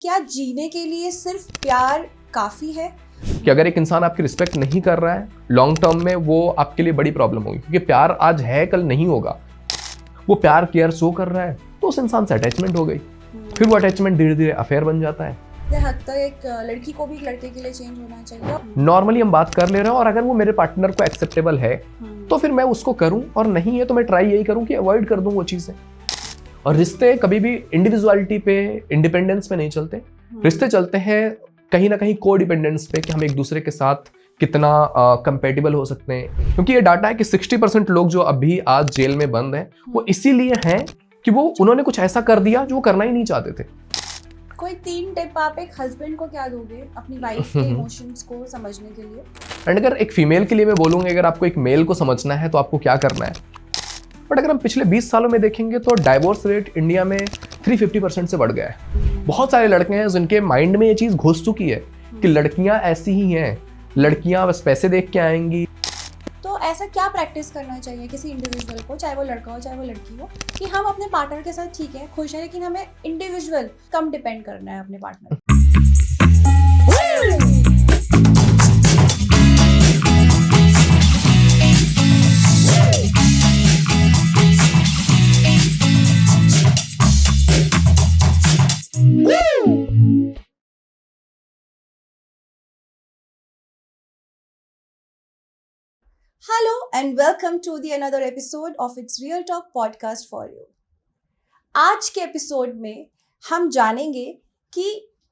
क्या जीने के लिए सिर्फ प्यार काफी है? कि अगर एक इंसान आपकी रिस्पेक्ट नहीं कर रहा है लॉन्ग टर्म में, वो आपके लिए बड़ी प्रॉब्लम होगी, क्योंकि प्यार आज है कल नहीं होगा। वो प्यार केयर शो कर रहा है तो उस इंसान से अटैचमेंट हो गई, फिर वो अटैचमेंट धीरे धीरे अफेयर बन जाता है। हद तक एक लड़की को भी एक लड़के के लिए चेंज होना चाहिए। नॉर्मली हम बात कर ले रहे हैं और अगर वो मेरे पार्टनर को एक्सेप्टेबल है तो फिर मैं उसको करूं, और नहीं है तो मैं ट्राई यही करूं कि अवॉइड कर दूं वो चीजें। और रिश्ते कभी भी इंडिविजुअलिटी पे, इंडिपेंडेंस पे नहीं चलते। रिश्ते चलते हैं कहीं ना कहीं को डिपेंडेंस पे, कि हम एक दूसरे के साथ कितना कंपेटेबल हो सकते हैं। क्योंकि ये डाटा है कि 60% लोग जो अभी आज जेल में बंद हैं वो इसीलिए हैं कि वो उन्होंने कुछ ऐसा कर दिया जो वो करना ही नहीं चाहते थे। कोई 3 टिप आप एक हस्बैंड को क्या दोगे अपनी वाइफ के इमोशंस को समझने के लिए? एंड अगर एक फीमेल के लिए मैं बोलूँगा, अगर आपको एक मेल को समझना है तो आपको क्या करना है। बट अगर हम पिछले 20 सालों में देखेंगे तो डाइवोर्स रेट इंडिया में 350% से बढ़ गया है। बहुत सारे लड़के हैं जिनके माइंड में ये चीज़ घुस चुकी है कि लड़कियां ऐसी ही हैं, लड़कियां बस पैसे देख के आएंगी। तो ऐसा क्या प्रैक्टिस करना चाहिए किसी इंडिविजुअल को, चाहे वो लड़का हो चाहे वो लड़की हो, कि हम अपने पार्टनर के साथ ठीक है, खुश है, लेकिन हमें इंडिविजुअल कम डिपेंड करना है अपने partner. Hello and welcome to the another episode of its Real Talk podcast for you. आज के एपिसोड में हम जानेंगे कि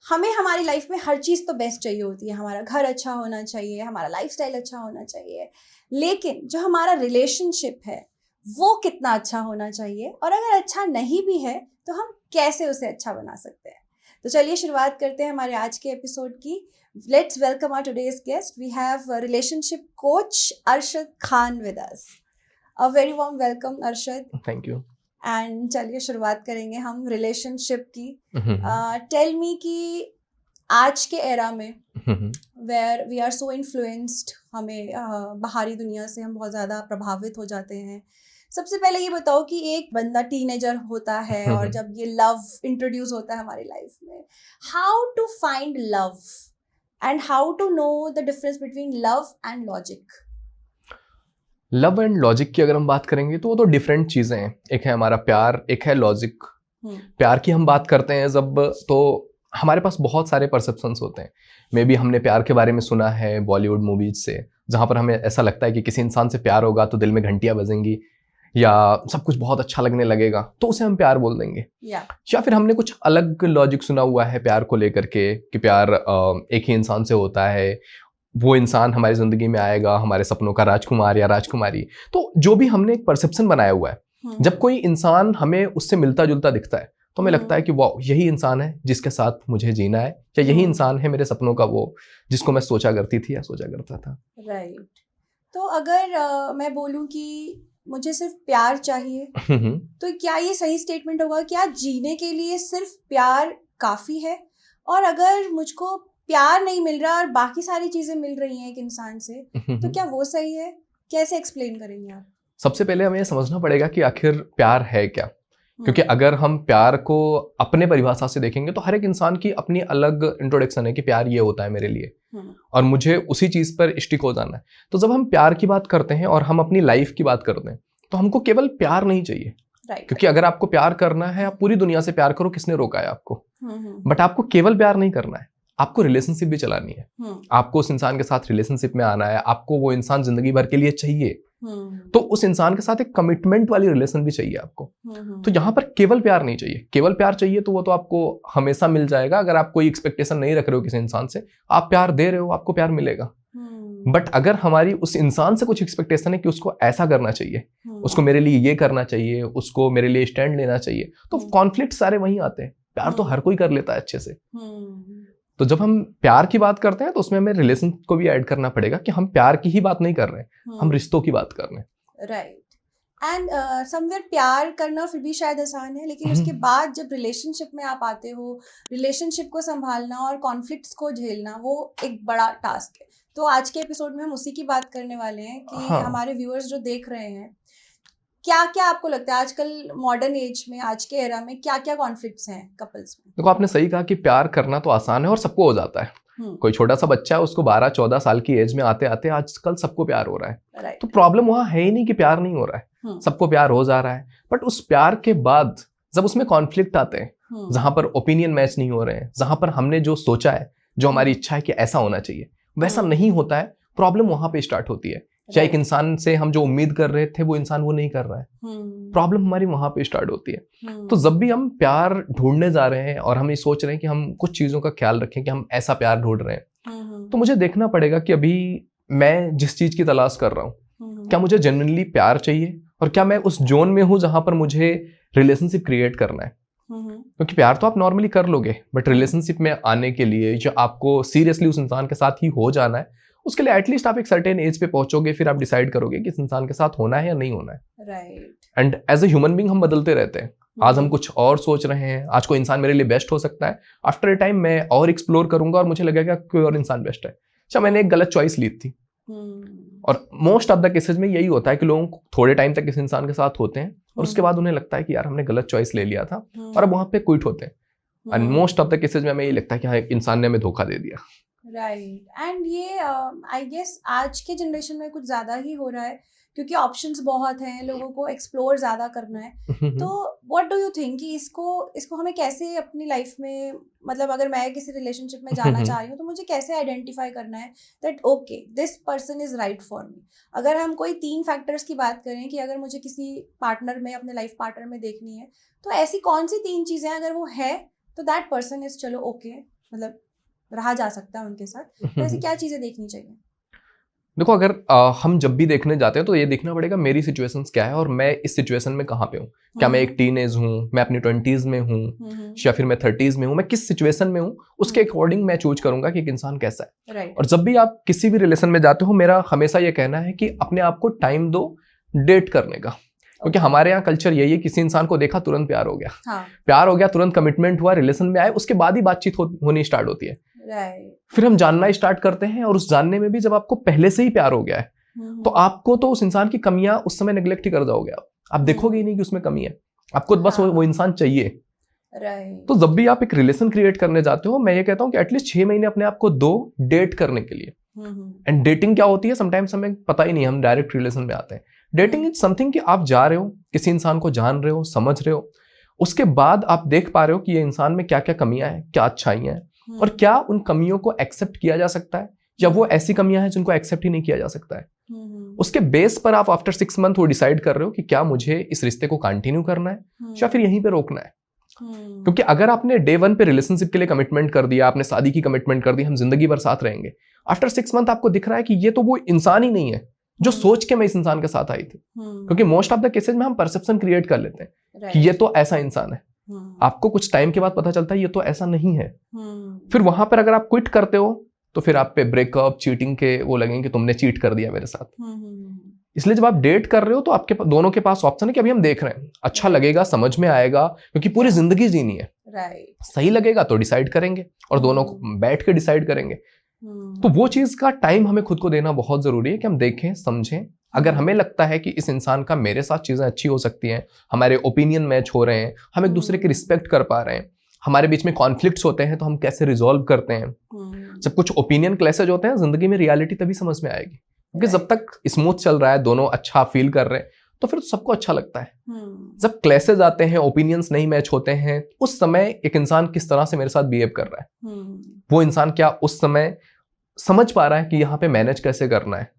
हमें हमारी लाइफ में हर चीज़ तो बेस्ट चाहिए होती है। हमारा घर अच्छा होना चाहिए, हमारा लाइफस्टाइल अच्छा होना चाहिए, लेकिन जो हमारा रिलेशनशिप है वो कितना अच्छा होना चाहिए, और अगर अच्छा नहीं भी है तो हम कैसे उसे अच्छा बना सकते हैं। तो चलिए शुरुआत करते हैं हमारे आज के एपिसोड की। Let's welcome our today's guest. We have a relationship coach Arshad Khan with us. A very warm welcome, Arshad. Thank you. And चलिए शुरुआत करेंगे हम रिलेशनशिप की। Tell me कि आज के एरा में where we are so influenced, हमें बाहरी दुनिया से हम बहुत ज़्यादा प्रभावित हो जाते हैं। सबसे पहले ये बताओ कि एक बंदा टीनेजर होता है और जब ये लव इंट्रोड्यूस होता है हमारी लाइफ में, how to find love and how to know the difference between love and logic? Love and logic की अगर हम बात करेंगे तो वो तो डिफरेंट चीज़ें हैं। एक है हमारा प्यार, एक है लॉजिक। प्यार की हम बात करते हैं जब, तो हमारे पास बहुत सारे परसेप्शंस होते हैं। मे बी हमने प्यार के बारे में सुना है बॉलीवुड मूवीज से, जहाँ पर हमें ऐसा लगता है कि किसी इंसान से प्यार होगा तो दिल में घंटियाँ बजेंगी या सब कुछ बहुत अच्छा लगने लगेगा, तो उसे हम प्यार बोल देंगे। या फिर हमने कुछ अलग लॉजिक सुना हुआ है प्यार को लेकर के कि प्यार एक ही इंसान से होता है, वो इंसान हमारी ज़िंदगी में आएगा, हमारे सपनों का राजकुमार या राजकुमारी। तो जो भी हमने एक परसेप्शन बनाया हुआ है, जब कोई इंसान हमें उससे मिलता जुलता दिखता है तो हमें लगता है कि वाह, यही इंसान है जिसके साथ मुझे जीना है, या यही इंसान है मेरे सपनों का वो जिसको मैं सोचा करती थी या सोचा करता था। राइट। तो अगर मैं बोलूँ कि मुझे सिर्फ प्यार चाहिए तो क्या ये सही स्टेटमेंट होगा? क्या जीने के लिए सिर्फ प्यार काफ़ी है? और अगर मुझको प्यार नहीं मिल रहा और बाकी सारी चीज़ें मिल रही हैं एक इंसान से, तो क्या वो सही है? कैसे एक्सप्लेन करेंगे आप? सबसे पहले हमें समझना पड़ेगा कि आखिर प्यार है क्या। क्योंकि अगर हम प्यार को अपने परिभाषा से देखेंगे तो हर एक इंसान की अपनी अलग इंट्रोडक्शन है कि प्यार ये होता है मेरे लिए, और मुझे उसी चीज़ पर स्टिक हो जाना है। तो जब हम प्यार की बात करते हैं और हम अपनी लाइफ की बात करते हैं तो हमको केवल प्यार नहीं चाहिए। क्योंकि अगर आपको प्यार करना है, आप पूरी दुनिया से प्यार करो, किसने रोका है आपको? बट आपको केवल प्यार नहीं करना है, आपको रिलेशनशिप भी चलानी है। आपको उस इंसान के साथ रिलेशनशिप में आना है, आपको वो इंसान जिंदगी भर के लिए चाहिए, तो उस इंसान के साथ एक कमिटमेंट वाली रिलेशन भी चाहिए आपको। तो यहाँ पर केवल प्यार नहीं चाहिए। केवल प्यार चाहिए तो वो तो आपको हमेशा मिल जाएगा। अगर आप कोई एक्सपेक्टेशन नहीं रख रहे हो किसी इंसान से, आप प्यार दे रहे हो, आपको प्यार मिलेगा। बट अगर हमारी उस इंसान से कुछ एक्सपेक्टेशन है कि उसको ऐसा करना चाहिए, उसको मेरे लिए ये करना चाहिए, उसको मेरे लिए स्टैंड लेना चाहिए, तो कॉन्फ्लिक्ट सारे वहीं आते हैं। प्यार तो हर कोई कर लेता है अच्छे से। तो जब हम प्यार की बात करते हैं तो उसमें हमें रिलेशन को भी ऐड करना पड़ेगा कि हम प्यार की ही बात नहीं कर रहे हैं, हम रिश्तों की बात कर रहे हैं। राइट। एंड समवेयर प्यार करना फिर भी शायद आसान है, लेकिन उसके बाद जब रिलेशनशिप में आप आते हो, रिलेशनशिप को संभालना और कॉन्फ्लिक्ट्स को झेलना वो एक बड़ा टास्क है। तो आज के एपिसोड में हम उसी की बात करने वाले हैं कि हमारे व्यूअर्स जो देख रहे हैं, क्या क्या आपको लगता है आजकल मॉडर्न एज में, आज के एरा में क्या क्या कॉन्फ्लिक्ट्स हैं कपल्स में? देखो, आपने सही कहा कि प्यार करना तो आसान है और सबको हो जाता है। कोई छोटा सा बच्चा है, उसको 12-14 साल की एज में आते आते आजकल सबको प्यार हो रहा है। राइट। तो प्रॉब्लम वहां है ही नहीं कि प्यार नहीं हो रहा है, सबको प्यार हो जा रहा है। बट उस प्यार के बाद जब उसमें कॉन्फ्लिक्ट आते हैं, जहां पर ओपिनियन मैच नहीं हो रहे हैं, जहां पर हमने जो सोचा है, जो हमारी इच्छा है कि ऐसा होना चाहिए वैसा नहीं होता है, प्रॉब्लम वहां पे स्टार्ट होती है। चाहे एक इंसान से हम जो उम्मीद कर रहे थे वो इंसान वो नहीं कर रहा है, प्रॉब्लम हमारी वहां पे स्टार्ट होती है। तो जब भी हम प्यार ढूंढने जा रहे हैं और हम ये सोच रहे हैं कि हम कुछ चीजों का ख्याल रखें कि हम ऐसा प्यार ढूंढ रहे हैं, तो मुझे देखना पड़ेगा कि अभी मैं जिस चीज की तलाश कर रहा हूँ, क्या मुझे जेन्युइनली प्यार चाहिए और क्या मैं उस जोन में हूँ जहां पर मुझे रिलेशनशिप क्रिएट करना है। क्योंकि प्यार तो आप नॉर्मली कर लोगे, बट रिलेशनशिप में आने के लिए जो आपको सीरियसली उस इंसान के साथ ही हो जाना है, उसके लिए एटलीस्ट आप एक सर्टेन एज पे पहुंचोगे, फिर आप डिसाइड करोगे कि इस इंसान के साथ होना है या नहीं होना है। Right. And as a human being हम बदलते रहते हैं। आज हम कुछ और सोच रहे हैं, आज कोई इंसान मेरे लिए बेस्ट हो सकता है, आफ्टर ए टाइम मैं और एक्सप्लोर करूंगा और मुझे लगेगा कोई और इंसान बेस्ट है। अच्छा, मैंने एक गलत चॉइस ली थी। और मोस्ट ऑफ द केसेस में यही होता है कि लोग थोड़े टाइम तक इस इंसान के साथ होते हैं और उसके बाद उन्हें लगता है कि यार हमने गलत चॉइस ले लिया था, और अब वहां पे क्विट होते हैं। And most of the cases में हमें ये लगता है कि हाँ, एक इंसान ने हमें धोखा दे दिया। राइट। एंड ये आई गेस आज के जनरेशन में कुछ ज़्यादा ही हो रहा है, क्योंकि ऑप्शंस बहुत हैं, लोगों को एक्सप्लोर ज़्यादा करना है। तो व्हाट डू यू थिंक कि इसको हमें कैसे अपनी लाइफ में, मतलब अगर मैं किसी रिलेशनशिप में जाना चाह रही हूँ तो मुझे कैसे आइडेंटिफाई करना है that okay this person is right for me? अगर हम कोई 3 फैक्टर्स की बात करें कि अगर मुझे किसी पार्टनर में, अपने लाइफ पार्टनर में देखनी है, तो ऐसी कौन सी 3 चीज़ें अगर वो है तो दैट पर्सन इज चलो ओके, मतलब रहा जा सकता है उनके साथ। तो ऐसी क्या चीज़ें देखनी चाहिए? देखो, अगर हम जब भी देखने जाते हैं तो ये देखना पड़ेगा मेरी सिचुएशंस क्या है और मैं इस सिचुएशन में कहाँ पे हूँ। क्या मैं एक टीनेज हूँ, मैं अपनी 20s में हूँ, या फिर मैं 30s में हूँ, मैं किस सिचुएशन में हूँ, उसके अकॉर्डिंग मैं चूज करूंगा कि एक इंसान कैसा है। राइट। और जब भी आप किसी भी रिलेशन में जाते हो, मेरा हमेशा ये कहना है कि अपने आप को टाइम दो डेट करने का। क्योंकि हमारे यहाँ कल्चर यही है, किसी इंसान को देखा तुरंत प्यार हो गया। हाँ। प्यार हो गया, तुरंत कमिटमेंट हुआ, रिलेशन में आए, उसके बाद ही बातचीत होनी स्टार्ट होती है। फिर हम जानना स्टार्ट करते हैं, और उस जानने में भी जब आपको पहले से ही प्यार हो गया है तो आपको तो उस इंसान की कमियां उस समय नेग्लेक्ट ही कर जाओगे। आप देखोगे ही नहीं कि उसमें कमी है, आपको बस वो इंसान चाहिए। राइट। तो जब भी आप एक रिलेशन क्रिएट करने जाते हो, मैं ये कहता हूँ कि एटलीस्ट 6 महीने अपने आप को दो डेट करने के लिए। एंड डेटिंग क्या होती है, समटाइम्स हमें पता ही नहीं, हम डायरेक्ट रिलेशन में आते हैं। डेटिंग इज समथिंग कि आप जा रहे हो, किसी इंसान को जान रहे हो, समझ रहे हो, उसके बाद आप देख पा रहे हो कि ये इंसान में क्या क्या कमियां हैं, क्या अच्छाइयां हैं, और क्या उन कमियों को एक्सेप्ट किया जा सकता है, या वो ऐसी कमियां हैं जिनको एक्सेप्ट ही नहीं किया जा सकता है। उसके बेस पर आप आफ्टर 6 मंथ वो डिसाइड कर रहे हो कि क्या मुझे इस रिश्ते को कंटिन्यू करना है या फिर यहीं पे रोकना है। क्योंकि अगर आपने डे 1 पे रिलेशनशिप के लिए कमिटमेंट कर दिया, आपने शादी की कमिटमेंट कर दी, हम जिंदगी भर साथ रहेंगे, आफ्टर 6 मंथ आपको दिख रहा है कि ये तो वो इंसान ही नहीं है जो सोच के मैं इस इंसान के साथ आई थी। क्योंकि मोस्ट ऑफ द केसेज में हम परसेप्शन क्रिएट कर लेते हैं कि ये तो ऐसा इंसान है। आपको कुछ टाइम के बाद पता चलता है ये तो ऐसा नहीं है। फिर वहां पर अगर आप क्विट करते हो तो फिर आप पे ब्रेकअप, चीटिंग के वो लगेंगे कि तुमने चीट कर दिया मेरे साथ। इसलिए जब आप डेट कर रहे हो तो आपके दोनों के पास ऑप्शन है कि अभी हम देख रहे हैं, अच्छा लगेगा, समझ में आएगा, क्योंकि पूरी जिंदगी जीनी है। सही लगेगा तो डिसाइड करेंगे, और दोनों बैठ के डिसाइड करेंगे। तो वो चीज का टाइम हमें खुद को देना बहुत जरूरी है कि हम देखें, समझें। अगर हमें लगता है कि इस इंसान का मेरे साथ चीजें अच्छी हो सकती हैं, हमारे ओपिनियन मैच हो रहे हैं, हम एक दूसरे की रिस्पेक्ट कर पा रहे हैं, हमारे बीच में कॉन्फ्लिक्ट्स होते हैं तो हम कैसे रिजॉल्व करते हैं। जब कुछ ओपिनियन क्लैशेज होते हैं, जिंदगी में रियलिटी तभी समझ में आएगी। क्योंकि जब तक स्मूथ चल रहा है, दोनों अच्छा फील कर रहे हैं, तो फिर सबको अच्छा लगता है। जब क्लैशेज आते हैं, ओपिनियंस नहीं मैच होते हैं, उस समय एक इंसान किस तरह से मेरे साथ बिहेव कर रहा है, वो इंसान क्या उस समय समझ पा रहा है कि यहाँ पे मैनेज कैसे करना है,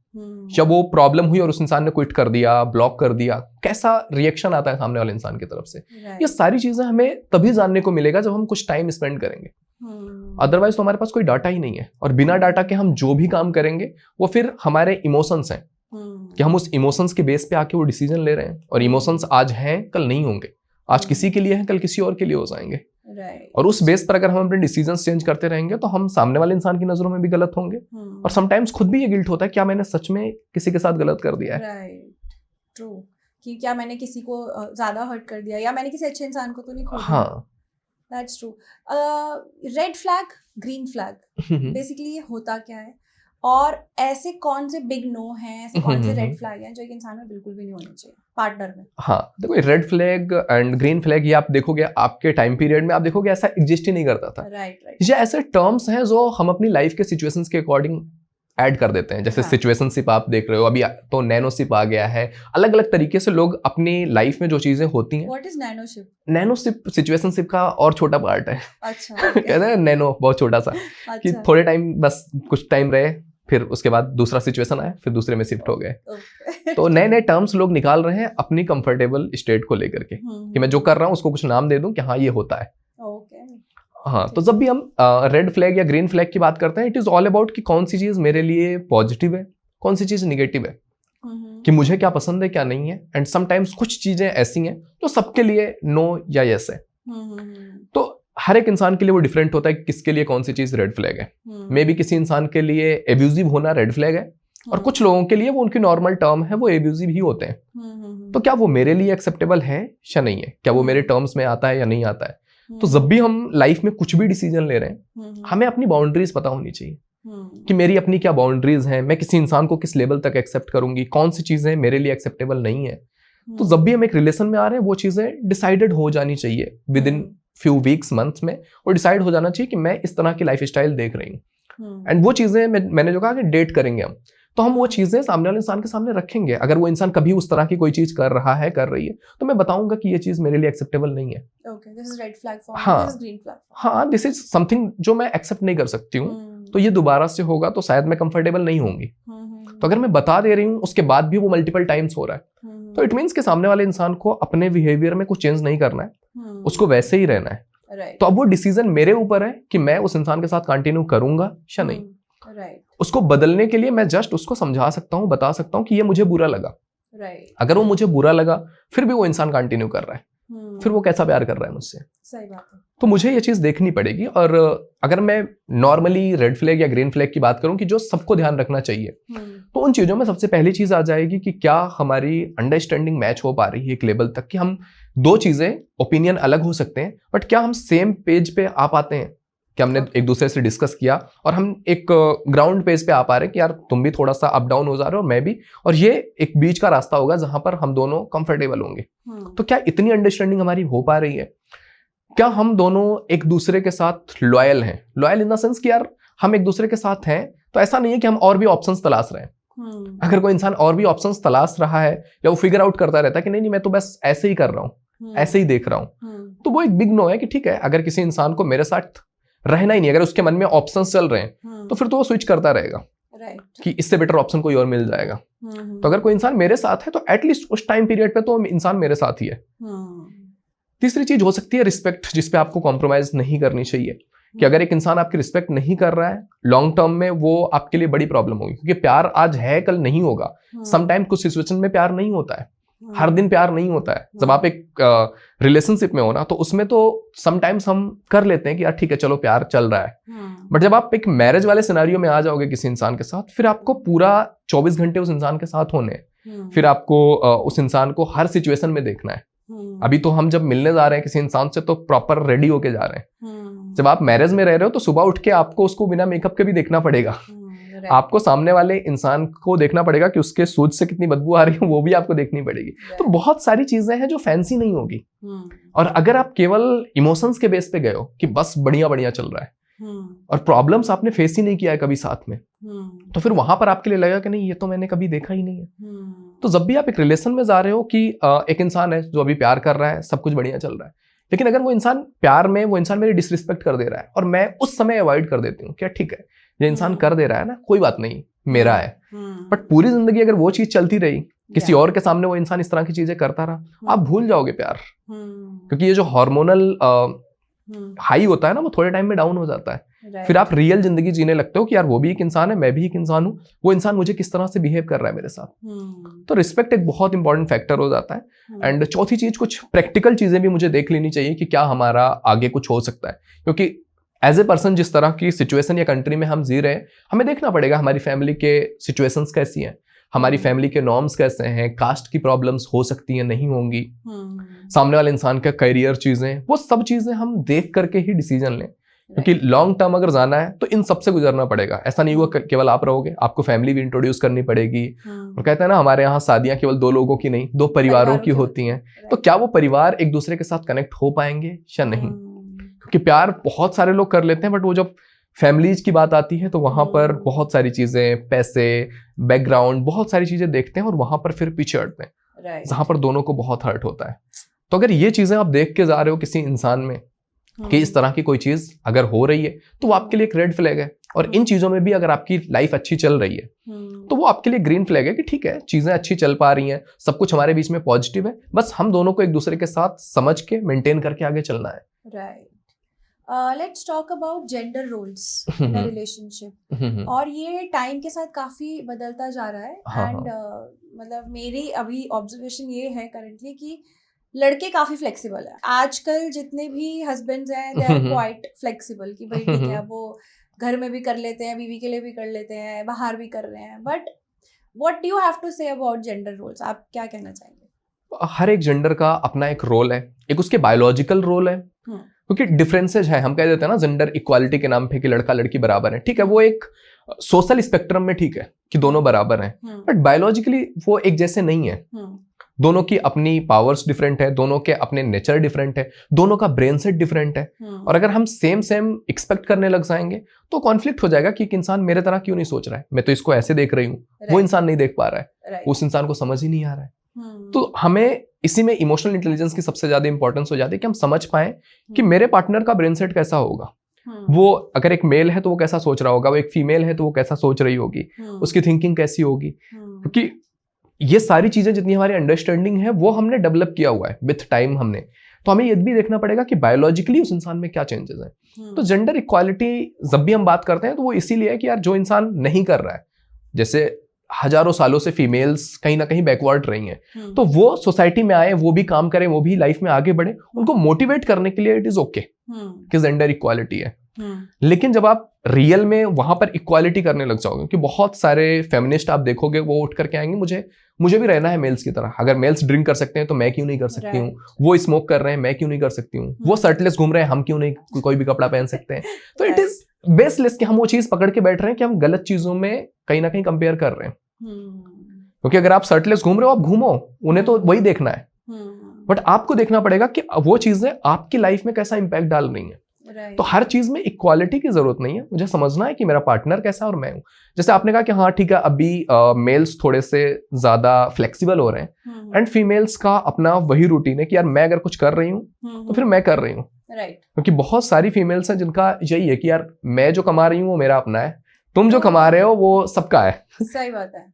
जब वो प्रॉब्लम हुई और उस इंसान ने क्विट कर दिया, ब्लॉक कर दिया, कैसा रिएक्शन आता है सामने वाले इंसान की तरफ से। ये सारी चीजें हमें तभी जानने को मिलेगा जब हम कुछ टाइम स्पेंड करेंगे। अदरवाइज तो हमारे पास कोई डाटा ही नहीं है, और बिना डाटा के हम जो भी काम करेंगे वो फिर हमारे इमोशंस हैं कि हम उस इमोशंस के बेस पे आके वो डिसीजन ले रहे हैं। और इमोशंस आज हैं, कल नहीं होंगे, आज किसी के लिए हैं, कल किसी और के लिए हो जाएंगे। और उस बेस पर अगर हम अपने डिसीजंस चेंज करते रहेंगे तो हम सामने वाले इंसान की नजरों में भी गलत होंगे, और समटाइम्स खुद भी ये गिल्ट होता है क्या मैंने सच में किसी के साथ गलत कर दिया है। राइट, ट्रू, कि क्या मैंने किसी को ज्यादा हर्ट कर दिया, या मैंने किसी अच्छे इंसान को तो नहीं खो दिया। हाँ, that's true. Red flag, green flag, basically ये होता क्या है? और ऐसे कौन से बिग नो हैं, ऐसे कौन से रेड फ्लैग हैं जो एक इंसान में बिल्कुल भी नहीं होने चाहिए पार्टनर में? हाँ देखो, red flag and green flag ये आप देखोगे आपके टाइम पीरियड में, आप देखोगे ऐसा एग्जिस्ट ही नहीं करता था। राइट। ये ऐसे टर्म्स हैं जो हम अपनी लाइफ के सिचुएशंस के अकॉर्डिंग ऐड कर देते हैं। जैसे सिचुएशनशिप आप देख रहे हो, अभी तो नैनोशिप आ गया है। अलग अलग तरीके से लोग अपनी लाइफ में जो चीजें होती हैं। What is nanoship? Nanoship situationship का और छोटा पार्ट है। अच्छा। कहते हैं नैनो बहुत छोटा सा। कि थोड़े टाइम, बस कुछ टाइम रहे, फिर उसके बाद दूसरा सिचुएशन आया, फिर दूसरे में शिफ्ट हो गए। तो नए नए टर्म्स लोग निकाल रहे हैं अपनी कंफर्टेबल स्टेट को लेकर के, कि मैं जो कर रहा हूँ उसको कुछ नाम दे दूं कि हाँ ये होता है। हाँ, तो जब भी हम रेड फ्लैग या ग्रीन फ्लैग की बात करते हैं, इट इज ऑल अबाउट कि कौन सी चीज मेरे लिए पॉजिटिव है, कौन सी चीज निगेटिव है, कि मुझे क्या पसंद है क्या नहीं है। एंड समटाइम्स कुछ चीजें ऐसी हैं जो सबके लिए नो या यस है। तो हर एक इंसान के लिए वो डिफरेंट होता है कि किसके लिए कौन सी चीज रेड फ्लैग है। मे बी किसी इंसान के लिए एब्यूजिव होना रेड फ्लैग है, और कुछ लोगों के लिए वो उनकी नॉर्मल टर्म है, वो एब्यूजिव ही होते हैं। तो क्या वो मेरे लिए एक्सेप्टेबल है या नहीं है, क्या वो मेरे टर्म्स में आता है या नहीं आता है। तो जब भी हम लाइफ में कुछ भी डिसीजन ले रहे हैं, हमें अपनी बाउंड्रीज पता होनी चाहिए कि मेरी अपनी क्या बाउंड्रीज हैं, मैं किसी इंसान को किस लेवल तक एक्सेप्ट करूंगी, कौन सी चीजें मेरे लिए एक्सेप्टेबल नहीं है। तो जब भी हम एक रिलेशन में आ रहे हैं, वो चीजें डिसाइडेड हो जानी चाहिए with in few weeks, months में। वो डिसाइड हो जाना चाहिए कि मैं इस तरह की लाइफ स्टाइल देख रही हूँ। एंड वो चीजें मैंने जो कहा कि डेट करेंगे हम, तो हम वो चीजें सामने वाले इंसान के सामने रखेंगे। अगर वो इंसान कभी उस तरह की कोई चीज कर रहा है, कर रही है, तो मैं बताऊंगा कि ये चीज मेरे लिए एक्सेप्टेबल नहीं है। Okay, this is red flag for me, हाँ, this is green flag. हाँ, दिस इज समथिंग जो मैं एक्सेप्ट नहीं कर सकती हूँ। तो ये दोबारा से होगा तो शायद मैं कंफर्टेबल नहीं होंगी। तो अगर मैं बता दे रही हूँ, उसके बाद भी वो मल्टीपल टाइम्स हो रहा है, तो इट मीन्स कि सामने वाले इंसान को अपने बिहेवियर में कुछ चेंज नहीं करना है, उसको वैसे ही रहना है। तो अब वो डिसीजन मेरे ऊपर है कि मैं उस इंसान के साथ कंटिन्यू करूंगा या नहीं। उसको बदलने के लिए मैं जस्ट उसको समझा सकता हूँ, बता सकता हूँ कि ये मुझे बुरा लगा। अगर वो मुझे बुरा लगा, फिर भी वो इंसान कंटिन्यू कर रहा है, फिर वो कैसा प्यार कर रहा है मुझसे। सही बात है। तो मुझे ये चीज देखनी पड़ेगी। और अगर मैं नॉर्मली रेड फ्लैग या ग्रीन फ्लैग की बात करूं कि जो सबको ध्यान रखना चाहिए, तो उन चीजों में सबसे पहली चीज आ जाएगी कि क्या हमारी अंडरस्टैंडिंग मैच हो पा रही है एक लेवल तक, कि हम दो चीजें, ओपिनियन अलग हो सकते हैं, बट क्या हम सेम पेज पे आ पाते हैं, कि हमने एक दूसरे से डिस्कस किया और हम एक ग्राउंड पेज पे आ पा रहे हैं कि यार तुम भी थोड़ा सा अप डाउन हो जा रहे हो, मैं भी, और ये एक बीच का रास्ता होगा जहां पर हम दोनों कंफर्टेबल होंगे। तो क्या इतनी अंडरस्टैंडिंग हमारी हो पा रही है? क्या हम दोनों एक दूसरे के साथ लॉयल हैं? लॉयल इन द सेंस कि यार हम एक दूसरे के साथ हैं, तो ऐसा नहीं है कि हम और भी ऑप्शंस तलाश रहे हैं। अगर कोई इंसान और भी ऑप्शंस तलाश रहा है या वो फिगर आउट करता रहता है कि नहीं मैं तो बस ऐसे ही कर रहा हूँ, ऐसे ही देख रहा हूँ, तो वो एक बिग नो है कि ठीक है, अगर किसी इंसान को मेरे साथ रहना ही नहीं, अगर उसके मन में ऑप्शंस चल रहे हैं, तो फिर तो वो स्विच करता रहेगा कि इससे बेटर ऑप्शन कोई और मिल जाएगा। तो अगर कोई इंसान मेरे साथ है, तो एटलीस्ट उस टाइम पीरियड पे तो इंसान मेरे साथ ही है। तीसरी चीज हो सकती है रिस्पेक्ट, जिसपे आपको कॉम्प्रोमाइज नहीं करनी चाहिए। कि अगर एक इंसान आपकी रिस्पेक्ट नहीं कर रहा है, लॉन्ग टर्म में वो आपके लिए बड़ी प्रॉब्लम होगी, क्योंकि प्यार आज है कल नहीं होगा। समटाइम कुछ सिचुएशन में प्यार नहीं होता है, हर दिन प्यार नहीं होता है। जब आप एक रिलेशनशिप में हो ना, तो उसमें तो समटाइम्स हम कर लेते हैं कि यार ठीक है चलो प्यार चल रहा है, बट जब आप एक मैरिज वाले सिनेरियो में आ जाओगे किसी इंसान के साथ, फिर आपको पूरा 24 घंटे उस इंसान के साथ होने हैं, फिर आपको उस इंसान को हर सिचुएशन में देखना है। अभी तो हम जब मिलने जा रहे हैं किसी इंसान से, तो प्रॉपर रेडी होके जा रहे हैं। जब आप मैरिज में रह रहे हो, तो सुबह उठ के आपको उसको बिना मेकअप के भी देखना पड़ेगा। आपको सामने वाले इंसान को देखना पड़ेगा कि उसके सूज से कितनी बदबू आ रही है, वो भी आपको देखनी पड़ेगी। तो बहुत सारी चीजें हैं जो फैंसी नहीं होगी। और अगर आप केवल इमोशंस के बेस पे गए हो कि बस बढ़िया बढ़िया चल रहा है, और प्रॉब्लम्स आपने फेस ही नहीं किया है कभी साथ में, तो फिर वहां पर आपके लिए लगेगा कि नहीं ये तो मैंने कभी देखा ही नहीं है। तो जब भी आप एक रिलेशन में जा रहे हो कि एक इंसान है जो अभी प्यार कर रहा है, सब कुछ बढ़िया चल रहा है, लेकिन अगर वो इंसान प्यार में, वो इंसान मेरी डिसरिस्पेक्ट कर दे रहा है, और मैं उस समय अवॉइड कर देती हूँ क्या ठीक है ये इंसान कर दे रहा है ना, कोई बात नहीं, मेरा है, बट पूरी जिंदगी अगर वो चीज चलती रही, किसी और के सामने वो इंसान इस तरह की चीजें करता रहा, आप भूल जाओगे प्यार। क्योंकि ये जो हार्मोनल हाई होता है ना, वो थोड़े टाइम में डाउन हो जाता है। फिर आप रियल जिंदगी जीने लगते हो कि यार वो भी एक इंसान है, मैं भी एक इंसान हूँ, वो इंसान मुझे किस तरह से बिहेव कर रहा है मेरे साथ। तो रिस्पेक्ट एक बहुत इंपॉर्टेंट फैक्टर हो जाता है। एंड चौथी चीज, कुछ प्रैक्टिकल चीजें भी मुझे देख लेनी चाहिए कि क्या हमारा आगे कुछ हो सकता है। क्योंकि एज ए पर्सन जिस तरह की सिचुएशन या कंट्री में हम जी रहे हैं, हमें देखना पड़ेगा हमारी फैमिली के सिचुएशंस कैसी हैं, हमारी फैमिली के नॉर्म्स कैसे हैं, कास्ट की प्रॉब्लम्स हो सकती हैं, नहीं होंगी, सामने वाले इंसान का करियर चीजें, वो सब चीजें हम देख करके ही डिसीजन लें। क्योंकि लॉन्ग टर्म अगर जाना है तो इन सबसे गुजरना पड़ेगा। ऐसा नहीं हुआ केवल आप रहोगे, आपको फैमिली भी इंट्रोड्यूस करनी पड़ेगी। और कहते हैं ना, हमारे यहाँ शादियां केवल 2 लोगों की नहीं, 2 परिवारों की होती हैं। तो क्या वो परिवार एक दूसरे के साथ कनेक्ट हो पाएंगे या नहीं? क्योंकि प्यार बहुत सारे लोग कर लेते हैं, बट वो जब फैमिलीज की बात आती है तो वहां पर बहुत सारी चीजें, पैसे, बैकग्राउंड, बहुत सारी चीजें देखते हैं और वहां पर फिर पीछे हटते हैं, जहां पर दोनों को बहुत हर्ट होता है। तो अगर ये चीजें आप देख के जा रहे हो किसी इंसान में कि इस तरह की कोई चीज अगर हो रही है, तो वो आपके लिए एक रेड फ्लैग है। और इन चीजों में भी अगर आपकी लाइफ अच्छी चल रही है तो वो आपके लिए ग्रीन फ्लैग है कि ठीक है, चीजें अच्छी चल पा रही हैं, सब कुछ हमारे बीच में पॉजिटिव है, बस हम दोनों को एक दूसरे के साथ समझ के मेंटेन करके आगे चलना है। Right. Let's talk about gender roles in a relationship. और ये टाइम के साथ काफी बदलता जा रहा है। एंड मतलब मेरी अभी ऑब्जर्वेशन ये है करंटली कि लड़के काफी फ्लेक्सिबल है आजकल। जितने भी हस्बैंड्स हैं दे आर क्वाइट फ्लेक्सिबल कि भाई ठीक है, वो घर में भी कर लेते हैं, बीवी के लिए भी कर लेते हैं, बाहर भी कर रहे हैं। But what do you have to say about gender roles? आप क्या कहना चाहेंगे? हर एक जेंडर का अपना एक रोल है, एक उसके बायोलॉजिकल रोल है, क्योंकि डिफरेंसेज है। हम कह देते हैं ना जेंडर इक्वालिटी के नाम पे कि लड़का लड़की बराबर है, ठीक है, वो एक सोशल स्पेक्ट्रम में ठीक है कि दोनों बराबर हैं, बट बायोलॉजिकली वो एक जैसे नहीं है। दोनों की अपनी पावर्स डिफरेंट है, दोनों के अपने नेचर डिफरेंट है, दोनों का ब्रेन सेट डिफरेंट है। और अगर हम सेम एक्सपेक्ट करने लग जाएंगे तो कॉन्फ्लिक्ट हो जाएगा कि एक इंसान मेरे तरह क्यों नहीं सोच रहा है, मैं तो इसको ऐसे देख रही हूँ, वो इंसान नहीं देख पा रहा है, उस इंसान को समझ ही नहीं आ रहा है। तो हमें इसी में इमोशनल इंटेलिजेंस की सबसे ज्यादा इंपॉर्टेंस हो जाती है कि हम समझ पाए कि मेरे पार्टनर का ब्रेन सेट कैसा होगा। वो अगर एक मेल है तो वो कैसा सोच रहा होगा, वो एक फीमेल है तो वो कैसा सोच रही होगी, उसकी थिंकिंग कैसी होगी। क्योंकि ये सारी चीजें जितनी हमारी अंडरस्टैंडिंग है वो हमने डेवलप किया हुआ है विथ टाइम हमने। तो हमें ये भी देखना पड़ेगा कि बायोलॉजिकली उस इंसान में क्या चेंजेस हैं। तो जेंडर इक्वालिटी जब भी हम बात करते हैं तो वो इसीलिए है कि यार जो इंसान नहीं कर रहा है, जैसे हजारों सालों से फीमेल्स कहीं ना कहीं बैकवर्ड रही हैं, तो वो सोसाइटी में आए, वो भी काम करें, वो भी लाइफ में आगे बढ़े, उनको मोटिवेट करने के लिए इट इज ओके कि जेंडर इक्वालिटी है। लेकिन जब आप रियल में वहां पर इक्वालिटी करने लग जाओगे, क्योंकि बहुत सारे फेमिनिस्ट आप देखोगे वो उठ करके आएंगे, मुझे भी रहना है मेल्स की तरह, अगर मेल्स ड्रिंक कर सकते हैं तो मैं क्यों नहीं कर सकती हूँ, वो स्मोक कर रहे हैं मैं क्यों नहीं कर सकती हूँ, वो शर्टलेस घूम रहे हैं हम क्यों नहीं कोई भी कपड़ा पहन सकते हैं। तो इट इज बेसलेस कि हम वो चीज पकड़ के बैठ रहे हैं कि हम गलत चीजों में कहीं ना कहीं कंपेयर कर रहे हैं। क्योंकि अगर आप शर्टलेस घूम रहे हो, आप घूमो, उन्हें तो वही देखना है, बट आपको देखना पड़ेगा कि वो चीजें आपकी लाइफ में कैसा इंपैक्ट डाल रही हैं। तो हर चीज में इक्वालिटी की जरूरत नहीं है, मुझे समझना है कि मेरा पार्टनर कैसा और मैं हूं। जैसे आपने कहा कि हाँ ठीक है, अभी मेल्स थोड़े से ज्यादा फ्लेक्सिबल हो रहे हैं एंड फीमेल्स का अपना वही रूटीन है कि यार मैं अगर कुछ कर रही हूँ तो फिर मैं कर रही हूँ। क्योंकि बहुत सारी फीमेल्स हैं जिनका यही है कि यार मैं जो कमा रही हूँ वो मेरा अपना है, तुम जो कमा रहे हो वो सबका है। सही बात है।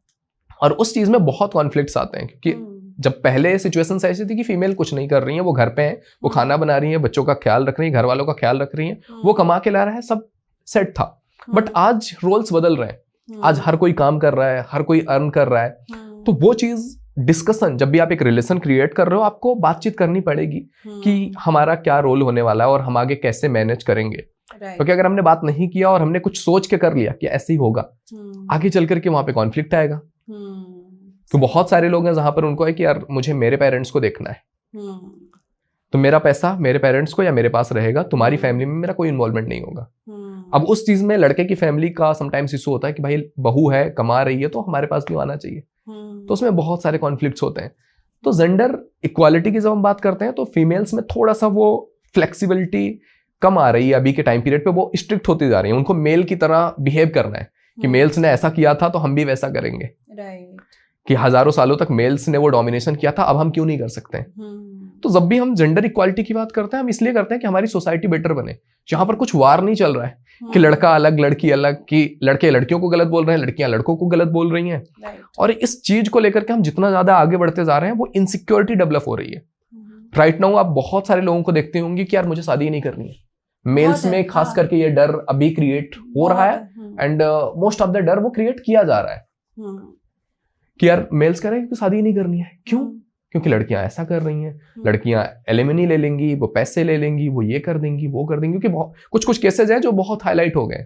और उस चीज में बहुत कॉन्फ्लिक्ट्स आते हैं, क्योंकि जब पहले सिचुएशन ऐसी थी कि फीमेल कुछ नहीं कर रही है, वो घर पे है, वो खाना बना रही है, बच्चों का ख्याल रख रही है, घर वालों का ख्याल रख रही है, वो कमा के ला रहा है, सब सेट था। बट आज रोल्स बदल रहे हैं, आज हर कोई काम कर रहा है, हर कोई अर्न कर रहा है। तो वो चीज डिस्कशन, जब भी आप एक रिलेशन क्रिएट कर रहे हो, आपको बातचीत करनी पड़ेगी कि हमारा क्या रोल होने वाला है और हम आगे कैसे मैनेज करेंगे। क्योंकि अगर हमने बात नहीं किया और हमने कुछ सोच के कर लिया कि ऐसे ही होगा, आगे चल करके वहां पे कॉन्फ्लिक्ट आएगा। तो बहुत सारे लोग हैं जहां पर उनको है कि यार मुझे मेरे पेरेंट्स को देखना है, तो मेरा पैसा मेरे पेरेंट्स को या मेरे पास रहेगा, तुम्हारी फैमिली में मेरा कोई इन्वॉल्वमेंट नहीं होगा। अब उस चीज में लड़के की फैमिली का समटाइम्स इशू होता है कि भाई बहू है, कमा रही है, तो हमारे पास क्यों आना चाहिए। तो उसमें बहुत सारे कॉन्फ्लिक्ट्स होते हैं। तो जेंडर इक्वालिटी की जब हम बात करते हैं तो फीमेल्स में थोड़ा सा वो फ्लेक्सिबिलिटी कम आ रही है अभी के टाइम पीरियड पे। वो स्ट्रिक्ट होती जा रही है, उनको मेल की तरह बिहेव करना है कि मेल्स ने ऐसा किया था तो हम भी वैसा करेंगे। कि हजारों सालों तक मेल्स ने वो डोमिनेशन किया था, अब हम क्यों नहीं कर सकते हैं। तो जब भी हम जेंडर इक्वालिटी की बात करते हैं, हम इसलिए करते हैं कि हमारी सोसाइटी बेटर बने, जहां पर कुछ वार नहीं चल रहा है कि लड़का अलग लड़की अलग, कि लड़के लड़कियों को गलत बोल रहे हैं, लड़कियां लड़कों को गलत बोल रही हैं। और इस चीज को लेकर के हम जितना ज्यादा आगे बढ़ते जा रहे हैं, वो इनसिक्योरिटी डेवलप हो रही है। राइट नाउ आप बहुत सारे लोगों को देखते होंगे कि यार मुझे शादी नहीं करनी है। मेल्स में खास करके ये डर अभी क्रिएट हो रहा है एंड मोस्ट ऑफ द डर वो क्रिएट किया जा रहा है कि यार मेल्स कह रहे हैं कि शादी नहीं करनी है। क्यों? क्योंकि लड़कियां ऐसा कर रही हैं, लड़कियां एलिमनी ले लेंगी, वो पैसे ले लेंगी, वो ये कर देंगी, वो कर देंगी। क्योंकि कुछ कुछ केसेस हैं जो बहुत हाईलाइट हो गए,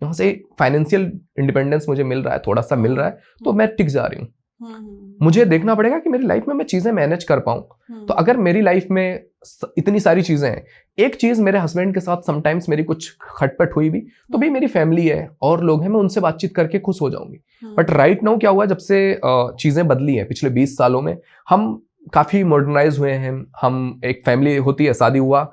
यहाँ से फाइनेंशियल इंडिपेंडेंस मुझे मिल रहा है, थोड़ा सा मिल रहा है, तो मैं टिक जा रही हूँ। मुझे देखना पड़ेगा कि मेरी लाइफ में मैं चीजें मैनेज कर पाऊँ। तो अगर मेरी लाइफ में इतनी सारी चीजें हैं, एक चीज मेरे हस्बैंड के साथ समटाइम्स मेरी कुछ खटपट हुई भी, तो भाई मेरी फैमिली है और लोग हैं, मैं उनसे बातचीत करके खुश हो जाऊंगी। बट राइट नाउ क्या हुआ, जब से चीजें बदली हैं पिछले 20 सालों में, हम काफी मॉडर्नाइज हुए हैं। हम एक फैमिली होती है, शादी हुआ,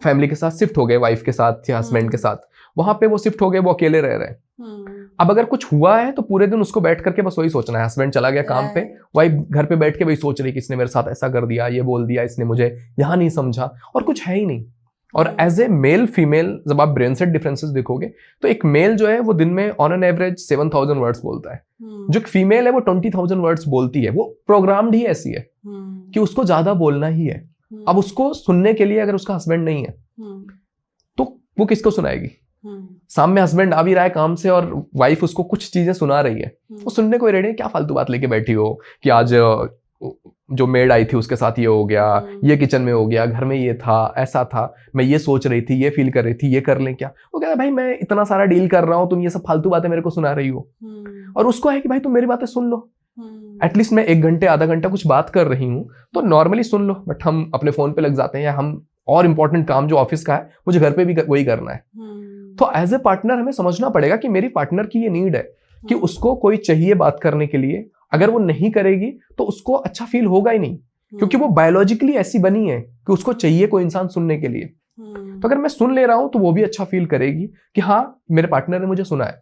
फैमिली के साथ शिफ्ट हो गए, वाइफ के साथ या हस्बैंड के साथ, वहां पे वो शिफ्ट हो गए, वो अकेले रह रहे हैं। अब अगर कुछ हुआ है तो पूरे दिन उसको बैठ करके बस वही सोचना है। हस्बैंड चला गया काम पे, वाइफ घर पे बैठ के वही सोच रही कि इसने मेरे साथ ऐसा कर दिया, ये बोल दिया, इसने मुझे यहाँ नहीं समझा, और कुछ है ही नहीं। और एज ए मेल फीमेल जब आप ब्रेन सेट डिफरेंसेस देखोगे, तो एक मेल जो है वो दिन में ऑन एन एवरेज 7000 वर्ड्स बोलता है, जो फीमेल है वो 20,000 वर्ड्स बोलती है। वो प्रोग्राम्ड ही ऐसी है कि उसको ज्यादा बोलना ही है। अब उसको सुनने के लिए अगर उसका हस्बैंड नहीं है तो वो किसको सुनाएगी? सामने हस्बैंड आ भी रहा है काम से और वाइफ उसको कुछ चीजें सुना रही है, वो सुनने को रेडी है। क्या फालतू बात लेके बैठी हो कि आज जो मेड आई थी उसके साथ ये हो गया, ये किचन में हो गया, घर में ये था, ऐसा था, मैं ये सोच रही थी, ये फील कर रही थी, ये कर लें क्या? वो कहता है भाई मैं इतना सारा डील कर रहा हूँ, तुम ये सब फालतू बातें मेरे को सुना रही हो। और उसको है कि भाई तुम मेरी बातें सुन लो, एटलीस्ट मैं 1 घंटे आधा घंटा कुछ बात कर रही हूँ तो नॉर्मली सुन लो। बट हम अपने फोन पे लग जाते हैं, या हम और इंपॉर्टेंट काम जो ऑफिस का है मुझे घर पे भी वही करना है। तो एज ए पार्टनर हमें समझना पड़ेगा कि मेरी पार्टनर की ये नीड है कि उसको कोई चाहिए बात करने के लिए। अगर वो नहीं करेगी तो उसको अच्छा फील होगा ही नहीं, क्योंकि वो बायोलॉजिकली ऐसी बनी है कि उसको चाहिए कोई इंसान सुनने के लिए। तो अगर मैं सुन ले रहा हूं तो वो भी अच्छा फील करेगी कि हाँ मेरे पार्टनर ने मुझे सुना है।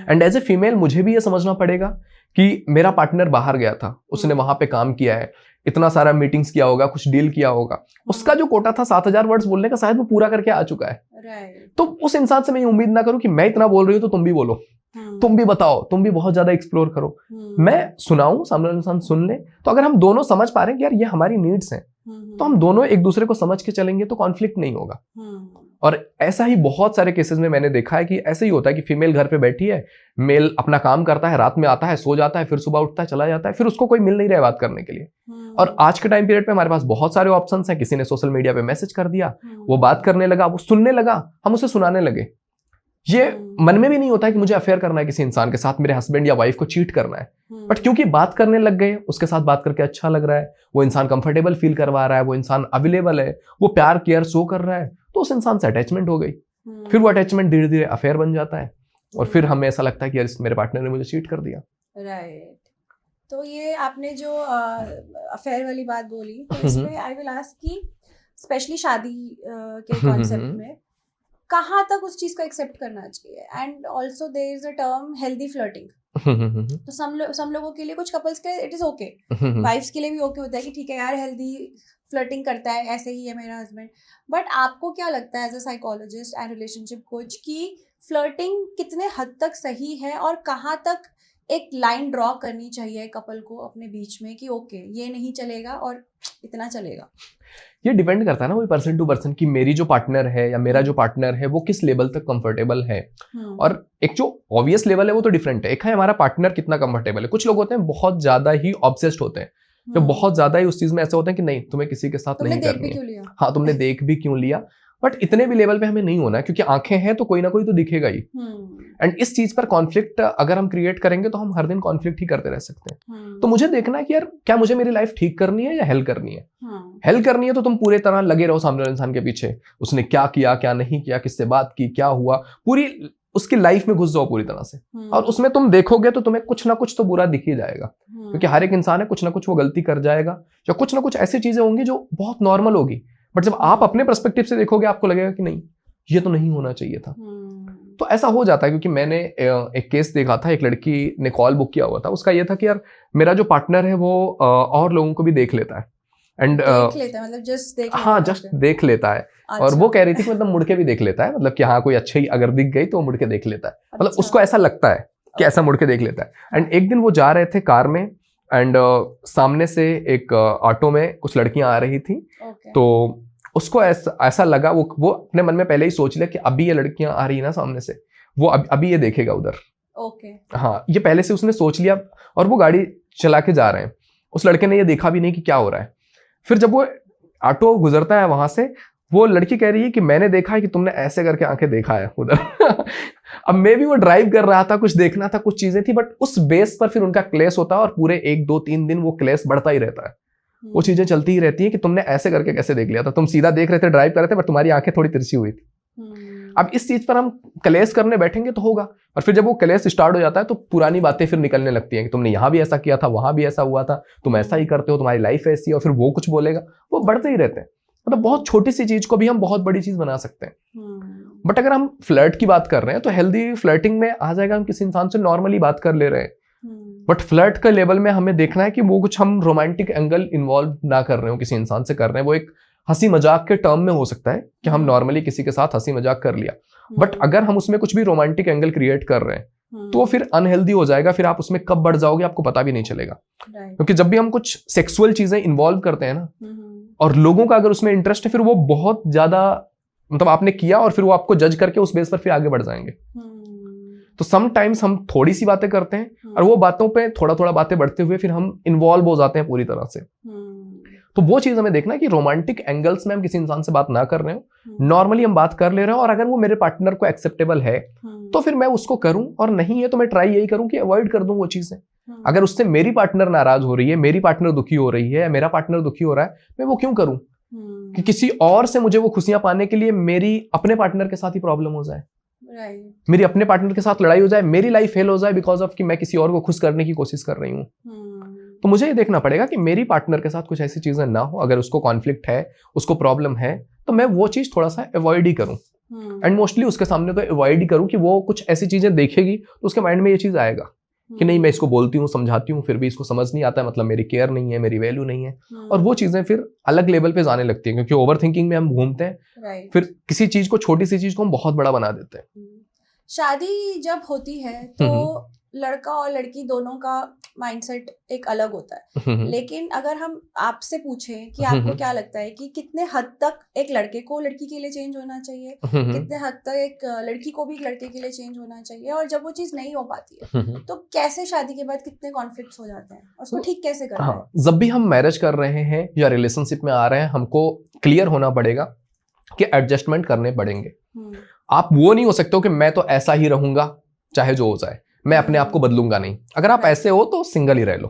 एंड एज ए फीमेल मुझे भी ये समझना पड़ेगा कि मेरा पार्टनर बाहर गया था, उसने वहां पे काम किया है, इतना सारा मीटिंग्स किया होगा, कुछ डील किया होगा, उसका जो कोटा था 7000 वर्ड्स बोलने का शायद वो पूरा करके आ चुका है। तो उस इंसान से मैं ये उम्मीद ना करूं कि मैं इतना बोल रही हूं तो तुम भी बोलो, तुम भी बताओ, तुम भी बहुत ज्यादा एक्सप्लोर करो। मैं सुनाऊं, सामने वाला इंसान सुन ले। तो अगर हम दोनों समझ पा रहे हैं कि यार ये हमारी नीड्स हैं, तो हम दोनों एक दूसरे को समझ के चलेंगे तो कॉन्फ्लिक्ट नहीं होगा। और ऐसा ही बहुत सारे केसेस में मैंने देखा है कि ऐसे ही होता है कि फीमेल घर पे बैठी है, मेल अपना काम करता है, रात में आता है, सो जाता है, फिर सुबह उठता है, चला जाता है, फिर उसको कोई मिल नहीं रहा है बात करने के लिए। और आज के टाइम पीरियड पे हमारे पास बहुत सारे ऑप्शंस हैं। किसी ने सोशल मीडिया पे मैसेज कर दिया, वो बात करने लगा, वो सुनने लगा, हम उसे सुनाने लगे। ये मन में भी नहीं होता है कि मुझे अफेयर करना है किसी इंसान के साथ, मेरे हस्बैंड या वाइफ को चीट करना है। बट क्योंकि बात करने लग गए, उसके साथ बात करके अच्छा लग रहा है, वो इंसान कंफर्टेबल फील करवा रहा है, वो इंसान अवेलेबल है, वो प्यार केयर शो कर रहा है, तो उस इंसान से अटैचमेंट हो गई। फिर वो अटैचमेंट धीरे धीरे अफेयर बन जाता है, और फिर हमें ऐसा लगता है कि यार मेरे पार्टनर ने मुझे चीट कर दिया। राइट। तो ये आपने जो अफेयर वाली बात बोली, तो इसमें आई विल आस्क कि स्पेशली शादी के कॉन्सेप्ट में कहाँ तक उस चीज को एक्सेप्ट करना चाहिए? And also there is a term healthy flirting. तो some लोगों के लिए, कुछ कपल्स के इट इज ओके, वाइफ्स के लिए भी ओके होता है कि ठीक है यार हेल्दी फ्लर्टिंग करता है, ऐसे ही है मेरा हस्बैंड। बट आपको क्या लगता है as a psychologist and relationship coach कि फ्लर्टिंग कितने हद तक सही है, और कहाँ तक एक लाइन ड्रॉ करनी चाहिए कपल को अपने बीच में कि ओके ये नहीं चलेगा और इतना चलेगा? ये डिपेंड करता है ना वही पर्सन टू पर्सन कि मेरी जो पार्टनर है या मेरा जो पार्टनर है वो किस लेवल तक कंफर्टेबल है। और एक जो ऑब्वियस लेवल है वो तो डिफरेंट है। एक है हमारा पार्टनर कितना कंफर्टेबल है। कुछ लोग होते हैं बहुत ज्यादा ही ऑब्सेस्ड होते हैं, जो बहुत ज्यादा ही उस चीज में ऐसे होते हैं कि नहीं तुम्हें किसी के साथ नहीं करनी है। हाँ, तुमने देख भी क्यों लिया। बट इतने भी लेवल पे हमें नहीं होना है, क्योंकि आंखें हैं तो कोई ना कोई तो दिखेगा ही। एंड इस चीज पर कॉन्फ्लिक्ट अगर हम क्रिएट करेंगे तो हम हर दिन कॉन्फ्लिक्ट ही करते रह सकते हैं। तो मुझे देखना है कि यार क्या मुझे मेरी लाइफ ठीक करनी है या हेल करनी है। हेल करनी है तो तुम पूरे तरह लगे रहो सामने वाले इंसान के पीछे, उसने क्या किया क्या नहीं किया, किससे बात की, क्या हुआ, पूरी उसकी लाइफ में घुस जाओ पूरी तरह से। और उसमें तुम देखोगे तो तुम्हें कुछ ना कुछ तो बुरा दिख ही जाएगा, क्योंकि हर एक इंसान है, कुछ ना कुछ वो गलती कर जाएगा, या कुछ ना कुछ ऐसी चीजें होंगी जो बहुत नॉर्मल होगी। बट जब आप अपने पर्सपेक्टिव से देखोगे आपको लगेगा कि नहीं ये तो नहीं होना चाहिए था। तो ऐसा हो जाता है, क्योंकि मैंने एक केस देखा था, एक लड़की ने कॉल बुक किया हुआ था। उसका ये था कि यार मेरा जो पार्टनर है वो और लोगों को भी देख लेता है। एंड मतलब जस्ट देख लेता है। अच्छा। और वो कह रही थी कि मतलब मुड़ के भी देख लेता है, मतलब कि हाँ कोई अच्छी अगर दिख गई तो वो मुड़ के देख लेता है। मतलब उसको ऐसा लगता है कि ऐसा मुड़ के देख लेता है। एंड एक दिन वो जा रहे थे कार में, एंड सामने से एक ऑटो में कुछ लड़कियां आ रही थी। तो उसको ऐसा लगा, वो अपने मन में पहले ही सोच लिया कि अभी ये लड़कियां आ रही है ना सामने से, वो अभी ये देखेगा उधर। हाँ, ये पहले से उसने सोच लिया। और वो गाड़ी चला के जा रहे हैं, उस लड़के ने ये देखा भी नहीं कि क्या हो रहा है। फिर जब वो ऑटो गुजरता है वहां से, वो लड़की कह रही है कि मैंने देखा है कि तुमने ऐसे करके आंखें देखा है उधर। अब मे भी वो ड्राइव कर रहा था, कुछ देखना था, कुछ चीजें थी, बट उस बेस पर फिर उनका क्लेश होता है और पूरे 1 2 3 दिन वो क्लेश बढ़ता ही रहता है। वो चीजें चलती ही रहती है कि तुमने ऐसे करके कैसे देख लिया था, तुम सीधा देख रहे थे, ड्राइव कर रहे थे, पर तुम्हारी आंखें थोड़ी तिरछी हुई थी। अब इस चीज पर हम क्लेश करने बैठेंगे तो होगा, और फिर जब वो क्लेश स्टार्ट हो जाता है तो पुरानी बातें फिर निकलने लगती हैं कि तुमने यहाँ भी ऐसा किया था, वहां भी ऐसा हुआ था, तुम ऐसा ही करते हो, तुम्हारी लाइफ ऐसी है, और फिर वो कुछ बोलेगा, वो बढ़ते ही रहते हैं। मतलब बहुत छोटी सी चीज को भी हम बहुत बड़ी चीज बना सकते हैं। बट अगर हम फ्लर्ट की बात कर रहे हैं तो हेल्दी फ्लर्टिंग में आ जाएगा, हम किसी इंसान से नॉर्मली बात कर ले रहे हैं, बट फ्लर्ट का लेवल में हमें देखना है कि वो कुछ हम रोमांटिक एंगल इन्वॉल्व ना कर रहे हो, किसी इंसान से कर रहे हैं, वो एक हंसी मजाक के टर्म में हो सकता है कि हम नॉर्मली किसी के साथ हंसी मजाक कर लिया, बट अगर हम उसमें कुछ भी रोमांटिक एंगल क्रिएट कर रहे हैं तो फिर अनहेल्दी हो जाएगा। फिर आप उसमें कब बढ़ जाओगे आपको पता भी नहीं चलेगा, क्योंकि जब भी हम कुछ सेक्सुअल चीजें इन्वॉल्व करते हैं ना, और लोगों का अगर उसमें इंटरेस्ट है, फिर वो बहुत ज्यादा, मतलब आपने किया और फिर वो आपको जज करके उस बेस पर फिर आगे बढ़ जाएंगे। तो समटाइम्स हम थोड़ी सी बातें करते हैं और वो बातों पे थोड़ा थोड़ा बातें बढ़ते हुए फिर हम इन्वॉल्व हो जाते हैं पूरी तरह से। तो वो चीज हमें देखना है कि रोमांटिक एंगल्स में हम किसी इंसान से बात ना कर रहे हो, नॉर्मली हम बात कर ले रहे हो, और अगर वो मेरे पार्टनर को एक्सेप्टेबल है तो फिर मैं उसको करूं, और नहीं है तो मैं ट्राई यही करूं कि अवॉइड कर दूं वो चीजें। अगर उससे मेरी पार्टनर नाराज हो रही है, मेरी पार्टनर दुखी हो रही है, मेरा पार्टनर दुखी हो रहा है, मैं वो क्यों करूं कि किसी और से मुझे वो खुशियां पाने के लिए मेरी अपने पार्टनर के साथ ही प्रॉब्लम हो जाए, मेरी अपने पार्टनर के साथ लड़ाई हो जाए, मेरी लाइफ फेल हो जाए बिकॉज ऑफ कि मैं किसी और को खुश करने की कोशिश कर रही हूँ। तो मुझे ये देखना पड़ेगा कि मेरी पार्टनर के साथ कुछ ऐसी चीजें ना हो, अगर उसको कॉन्फ्लिक्ट है, उसको प्रॉब्लम है, तो मैं वो चीज थोड़ा सा अवॉइड ही करूं, एंड मोस्टली उसके सामने तो अवॉइड ही करूं कि वो कुछ ऐसी चीजें देखेगी तो उसके माइंड में ये चीज आएगा कि नहीं, मैं इसको बोलती हूँ, समझाती हूँ, फिर भी इसको समझ नहीं आता है, मतलब मेरी केयर नहीं है, मेरी वैल्यू नहीं है, और वो चीजें फिर अलग लेवल पे जाने लगती है, क्योंकि ओवर थिंकिंग में हम घूमते हैं, फिर किसी चीज को, छोटी सी चीज को हम बहुत बड़ा बना देते हैं। शादी जब होती है तो लड़का और लड़की दोनों का माइंडसेट एक अलग होता है, लेकिन अगर हम आपसे पूछें कि आपको क्या लगता है कि कितने हद तक एक लड़के को लड़की के लिए चेंज होना चाहिए, कितने हद तक एक लड़की को भी एक लड़के के लिए चेंज होना चाहिए, और जब वो चीज नहीं हो पाती है तो कैसे शादी के बाद कितने कॉन्फ्लिक्ट्स हो जाते हैं और उसको ठीक कैसे करना है? जब भी हम मैरिज कर रहे हैं या रिलेशनशिप में आ रहे हैं, हमको क्लियर होना पड़ेगा कि एडजस्टमेंट करने पड़ेंगे। आप वो नहीं हो सकते हो कि मैं तो ऐसा ही रहूंगा चाहे जो हो जाए, मैं अपने आप को बदलूंगा नहीं। अगर आप ऐसे हो तो सिंगल ही रह लो,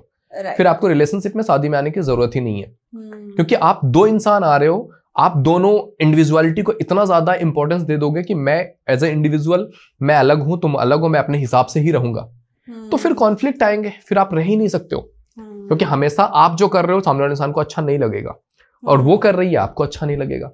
फिर आपको रिलेशनशिप में, शादी में आने की जरूरत ही नहीं है, क्योंकि आप दो इंसान आ रहे हो, आप दोनों इंडिविजुअलिटी को इतना ज्यादा इंपॉर्टेंस दे दोगे कि मैं एज ए इंडिविजुअल, मैं अलग हूं, तुम अलग हो, मैं अपने हिसाब से ही रहूंगा, तो फिर कॉन्फ्लिक्ट आएंगे, फिर आप रह ही नहीं सकते हो, क्योंकि हमेशा आप जो कर रहे हो सामने वाले इंसान को अच्छा नहीं लगेगा, और वो कर रही है आपको अच्छा नहीं लगेगा।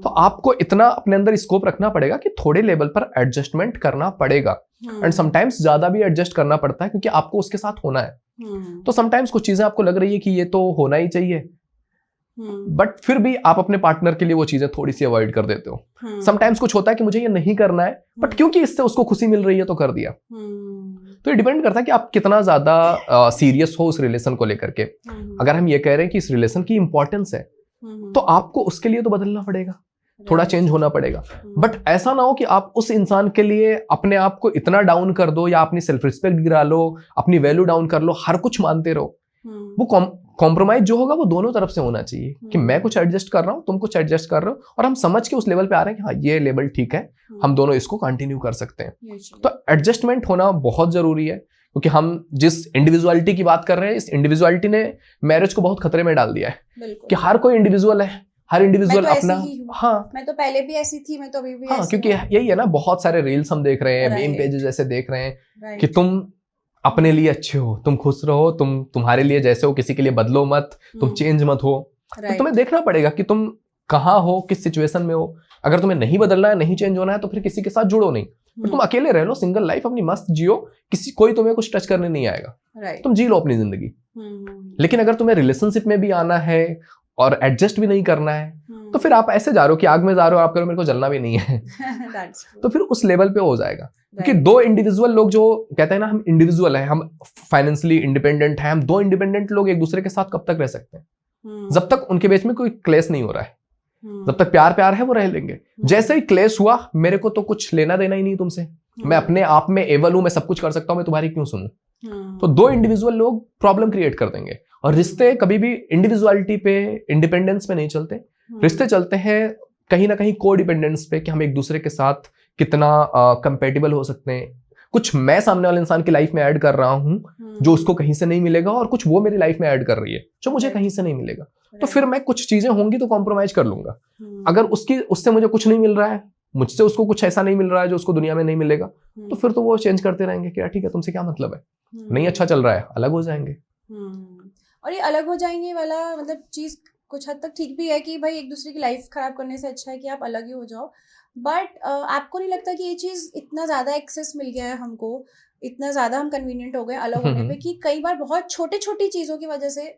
तो आपको इतना अपने अंदर स्कोप रखना पड़ेगा कि थोड़े लेवल पर एडजस्टमेंट करना पड़ेगा, एंड समटाइम्स ज्यादा भी एडजस्ट करना पड़ता है, क्योंकि आपको उसके साथ होना है। तो समटाइम्स कुछ चीजें आपको लग रही है कि ये तो होना ही चाहिए, बट फिर भी आप अपने पार्टनर के लिए वो चीजें थोड़ी सी अवॉइड कर देते हो। समटाइम्स कुछ होता है कि मुझे ये नहीं करना है, बट क्योंकि इससे उसको खुशी मिल रही है तो कर दिया। तो ये डिपेंड करता है कि आप कितना ज्यादा सीरियस हो उस रिलेशन को लेकर के। अगर हम ये कह रहे हैं कि इस रिलेशन की इंपॉर्टेंस है, तो आपको उसके लिए तो बदलना पड़ेगा, थोड़ा चेंज होना पड़ेगा, बट ऐसा ना हो कि आप उस इंसान के लिए अपने आप को इतना डाउन कर दो, या अपनी सेल्फ रिस्पेक्ट गिरा लो, अपनी वैल्यू डाउन कर लो, हर कुछ मानते रहो। वो कॉम्प्रोमाइज जो होगा वो दोनों तरफ से होना चाहिए, कि मैं कुछ एडजस्ट कर रहा हूँ, तुम कुछ एडजस्ट कर रहे हो, और हम समझ के उस लेवल पे आ रहे हैं कि हाँ ये लेवल ठीक है, हम दोनों इसको कंटिन्यू कर सकते हैं। तो एडजस्टमेंट होना बहुत जरूरी है, क्योंकि हम जिस इंडिविजुअलिटी की बात कर रहे हैं, इस इंडिविजुअलिटी ने मैरिज को बहुत खतरे में डाल दिया है, कि हर कोई इंडिविजुअल है, हर इंडिविजुअल तो अपना। हाँ, मैं तो पहले भी ऐसी थी, मैं तो अभी भी हाँ, क्योंकि यही है ना, बहुत सारे रील्स हम देख रहे हैं, मीम पेजेस ऐसे देख रहे हैं कि तुम अपने लिए अच्छे हो, तुम खुश रहो, तुम तुम्हारे लिए जैसे हो, किसी के लिए बदलो मत, तुम चेंज मत हो। तो तुम्हें देखना पड़ेगा कि तुम कहाँ हो, किस सिचुएशन में हो। अगर तुम्हें नहीं बदलना है, नहीं चेंज होना है, तो फिर किसी के साथ जुड़ो नहीं, फिर तुम अकेले रह लो, सिंगल लाइफ अपनी मस्त जियो, कोई तुम्हें कुछ टच करने नहीं आएगा, तुम जी लो अपनी जिंदगी। लेकिन अगर तुम्हें रिलेशनशिप में भी आना है और एडजस्ट भी नहीं करना है, तो फिर आप ऐसे जा रहे हो कि आग में जा रहे हो, आप करो मेरे को जलना भी नहीं है तो फिर उस लेवल पे हो जाएगा। क्योंकि दो इंडिविजुअल लोग, जो कहते हैं ना हम इंडिविजुअल हैं, हम फाइनेंशियली इंडिपेंडेंट हैं, हम दो इंडिपेंडेंट लोग एक दूसरे के साथ कब तक रह सकते हैं? जब तक उनके बीच में कोई क्लेश नहीं हो रहा है, जब तक प्यार प्यार है वो रह लेंगे। जैसे ही क्लेश हुआ, मेरे को तो कुछ लेना देना ही नहीं तुमसे, मैं अपने आप में एवल हूं, मैं सब कुछ कर सकता हूं, मैं तुम्हारी क्यों सुनूं? तो दो इंडिविजुअल लोग प्रॉब्लम क्रिएट कर देंगे। और रिश्ते कभी भी इंडिविजुअलिटी पे, इंडिपेंडेंस पे नहीं चलते, रिश्ते चलते हैं कहीं ना कहीं को डिपेंडेंस पे, कि हम एक दूसरे के साथ कितना कंपेटेबल हो सकते हैं, कुछ मैं सामने वाले इंसान की लाइफ में ऐड कर रहा हूँ जो उसको कहीं से नहीं मिलेगा, और कुछ वो मेरी लाइफ में ऐड कर रही है जो मुझे कहीं से नहीं मिलेगा। तो फिर मैं कुछ चीजें होंगी तो कॉम्प्रोमाइज कर लूंगा। अगर उससे मुझे कुछ नहीं मिल रहा है, मुझसे उसको कुछ ऐसा नहीं मिल रहा है जो उसको दुनिया में नहीं मिलेगा, तो फिर तो वो चेंज करते रहेंगे कि यार ठीक है, तुमसे क्या मतलब है, नहीं अच्छा चल रहा है, अलग हो जाएंगे। और ये अलग हो जाएंगे वाला मतलब चीज कुछ हद तक ठीक भी है कि भाई एक दूसरे की लाइफ खराब करने से अच्छा है कि आप अलग ही हो जाओ। बट आपको नहीं लगता कि ये चीज इतना ज्यादा एक्सेस मिल गया है हमको, इतना ज्यादा हम कन्वीनियंट हो गए अलग होने पे कि कई बार बहुत छोटे छोटी चीजों की वजह से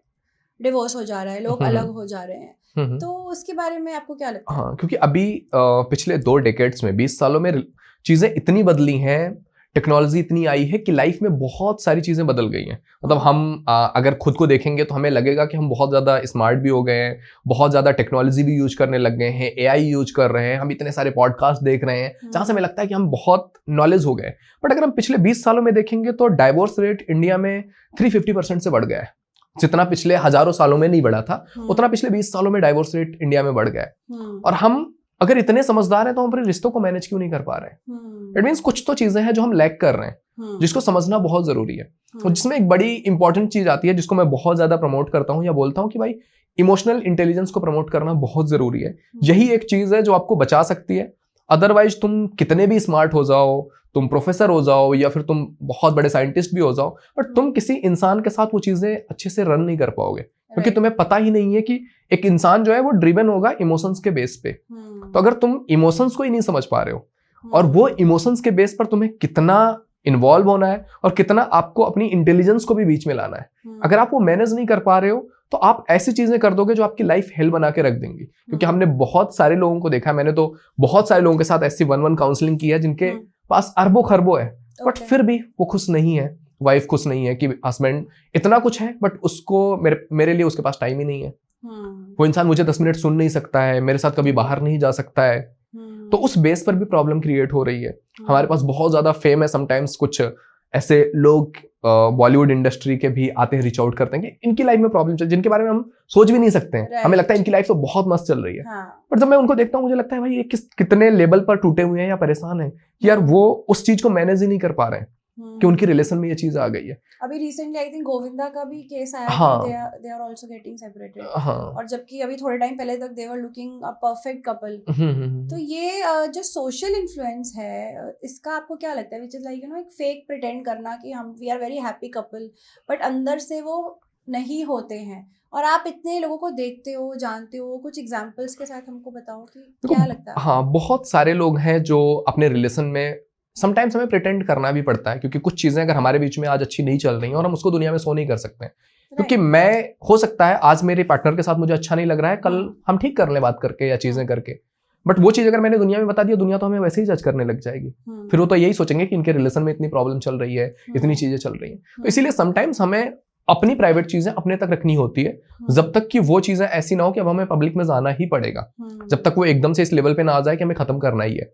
डिवोर्स हो जा रहा है, लोग अलग हो जा रहे हैं, तो उसके बारे में आपको क्या लगता है? हाँ, क्योंकि अभी पिछले 2 डेकेड्स में 20 सालों में चीजें इतनी बदली हैं, टेक्नोलॉजी इतनी आई है कि लाइफ में बहुत सारी चीजें बदल गई हैं। मतलब हम अगर खुद को देखेंगे तो हमें लगेगा कि हम बहुत ज्यादा स्मार्ट भी हो गए हैं, बहुत ज्यादा टेक्नोलॉजी भी यूज करने लग गए हैं, एआई यूज कर रहे हैं, हम इतने सारे पॉडकास्ट देख रहे हैं जहां से हमें लगता है कि हम बहुत नॉलेज हो गए। बट अगर हम पिछले 20 सालों में देखेंगे तो डाइवोर्स रेट इंडिया में 350% से बढ़ गया है। जितना पिछले हजारों सालों में नहीं बढ़ा था, उतना पिछले 20 सालों में डाइवोर्स रेट इंडिया में बढ़ गया है। और हम अगर इतने समझदार हैं तो हम अपने रिश्तों को मैनेज क्यों नहीं कर पा रहे हैं? इट मींस कुछ तो चीजें हैं जो हम लैक कर रहे हैं, जिसको समझना बहुत जरूरी है। और जिसमें एक बड़ी इंपॉर्टेंट चीज आती है जिसको मैं बहुत ज्यादा प्रमोट करता हूँ या बोलता हूँ कि भाई इमोशनल इंटेलिजेंस को प्रमोट करना बहुत जरूरी है। यही एक चीज है जो आपको बचा सकती है। अदरवाइज तुम कितने भी स्मार्ट हो जाओ, तुम प्रोफेसर हो जाओ या फिर तुम बहुत बड़े साइंटिस्ट भी हो जाओ, बट तुम किसी इंसान के साथ वो चीजें अच्छे से रन नहीं कर पाओगे, क्योंकि तुम्हें पता ही नहीं है कि एक इंसान जो है वो ड्रिवन होगा इमोशंस के बेस पे। तो अगर तुम इमोशंस को ही नहीं समझ पा रहे हो और वो इमोशंस के बेस पर तुम्हें कितना इन्वॉल्व होना है और कितना आपको अपनी इंटेलिजेंस को भी बीच में लाना है, अगर आप वो मैनेज नहीं कर पा रहे हो तो आप ऐसी चीजें कर दोगे जो आपकी लाइफ हेल बना के रख देंगी। क्योंकि हमने बहुत सारे लोगों को देखा है, मैंने तो बहुत सारे लोगों के साथ ऐसी 1-1 काउंसलिंग की है जिनके पास अरबों खरबों है, बट फिर भी वो खुश नहीं है, वाइफ खुश नहीं है कि हस्बैंड इतना कुछ है बट उसको मेरे लिए उसके पास टाइम ही नहीं है। वो इंसान मुझे 10 मिनट सुन नहीं सकता है, मेरे साथ कभी बाहर नहीं जा सकता है। तो उस बेस पर भी प्रॉब्लम क्रिएट हो रही है। हमारे पास बहुत ज्यादा फेम है, समटाइम्स कुछ ऐसे लोग बॉलीवुड इंडस्ट्री के भी आते हैं, रीच आउट करते हैं कि इनकी लाइफ में प्रॉब्लम चल, जिनके बारे में हम सोच भी नहीं सकते हैं। हमें लगता है इनकी लाइफ तो बहुत मस्त चल रही है, पर जब मैं उनको देखता हूँ मुझे लगता है भाई ये कितने लेवल पर टूटे हुए हैं या परेशान है कि यार वो उस चीज को मैनेज ही नहीं कर पा रहे हैं कि उनकी रिलेशन में ये चीज आ गई है। अभी रिसेंटली आई थिंक गोविंदा का भी केस आया कि they are also getting separated, और जबकि अभी थोड़े टाइम पहले तक they were looking a perfect couple. तो ये जो सोशल इन्फ्लुएंस है इसका आपको क्या लगता है, व्हिच इज लाइक एक फेक प्रिटेंड करना कि हम we are very happy couple but अंदर से वो नहीं होते हैं, और आप इतने लोगों को देखते हो, जानते हो, कुछ एग्जांपल्स के साथ हमको बताओ कि क्या लगता है? हाँ, बहुत सारे लोग हैं जो अपने रिलेशन में समटाइम्स हमें प्रिटेंड करना भी पड़ता है, क्योंकि कुछ चीजें अगर हमारे बीच में आज अच्छी नहीं चल रही हैं और हम उसको दुनिया में शो नहीं कर सकते हैं, क्योंकि मैं हो सकता है आज मेरे पार्टनर के साथ मुझे अच्छा नहीं लग रहा है, कल हम ठीक कर लें बात करके या चीजें करके, बट वो चीज अगर मैंने दुनिया में बता दिया, दुनिया तो हमें वैसे ही जज करने लग जाएगी। फिर वो तो यही सोचेंगे कि इनके रिलेशन में इतनी प्रॉब्लम चल रही है, इतनी चीजें चल रही हैं। तो इसीलिए समटाइम्स हमें अपनी प्राइवेट चीजें अपने तक रखनी होती है, जब तक कि वो चीजें ऐसी ना हो कि अब हमें पब्लिक में जाना ही पड़ेगा। जब तक वो एकदम से इस लेवल पे ना आ जाए कि हमें खत्म करना ही है,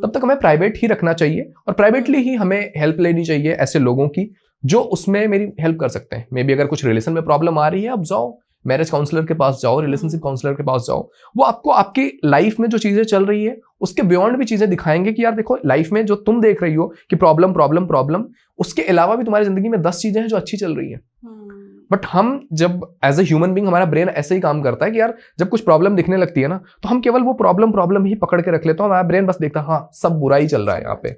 तब तक हमें प्राइवेट ही रखना चाहिए और प्राइवेटली ही हमें हेल्प लेनी चाहिए ऐसे लोगों की जो उसमें मेरी हेल्प कर सकते हैं। मे बी अगर कुछ रिलेशन में प्रॉब्लम आ रही है, अब जाओ मैरिज काउंसलर के पास जाओ, रिलेशनशिप काउंसलर के पास जाओ, वो आपको आपकी लाइफ में जो चीजें चल रही है उसके बियॉन्ड भी चीजें दिखाएंगे कि यार देखो लाइफ में जो तुम देख रही हो कि प्रॉब्लम प्रॉब्लम प्रॉब्लम, उसके अलावा भी तुम्हारी जिंदगी में 10 चीजें हैं जो अच्छी चल रही है। बट हम जब एज ए ह्यूमन बीइंग, हमारा ब्रेन ऐसे ही काम करता है कि यार जब कुछ प्रॉब्लम दिखने लगती है ना, तो हम केवल वो प्रॉब्लम ही पकड़ के रख लेते हैं। हमारा ब्रेन बस देखता है हाँ सब बुरा ही चल रहा है यहाँ पे।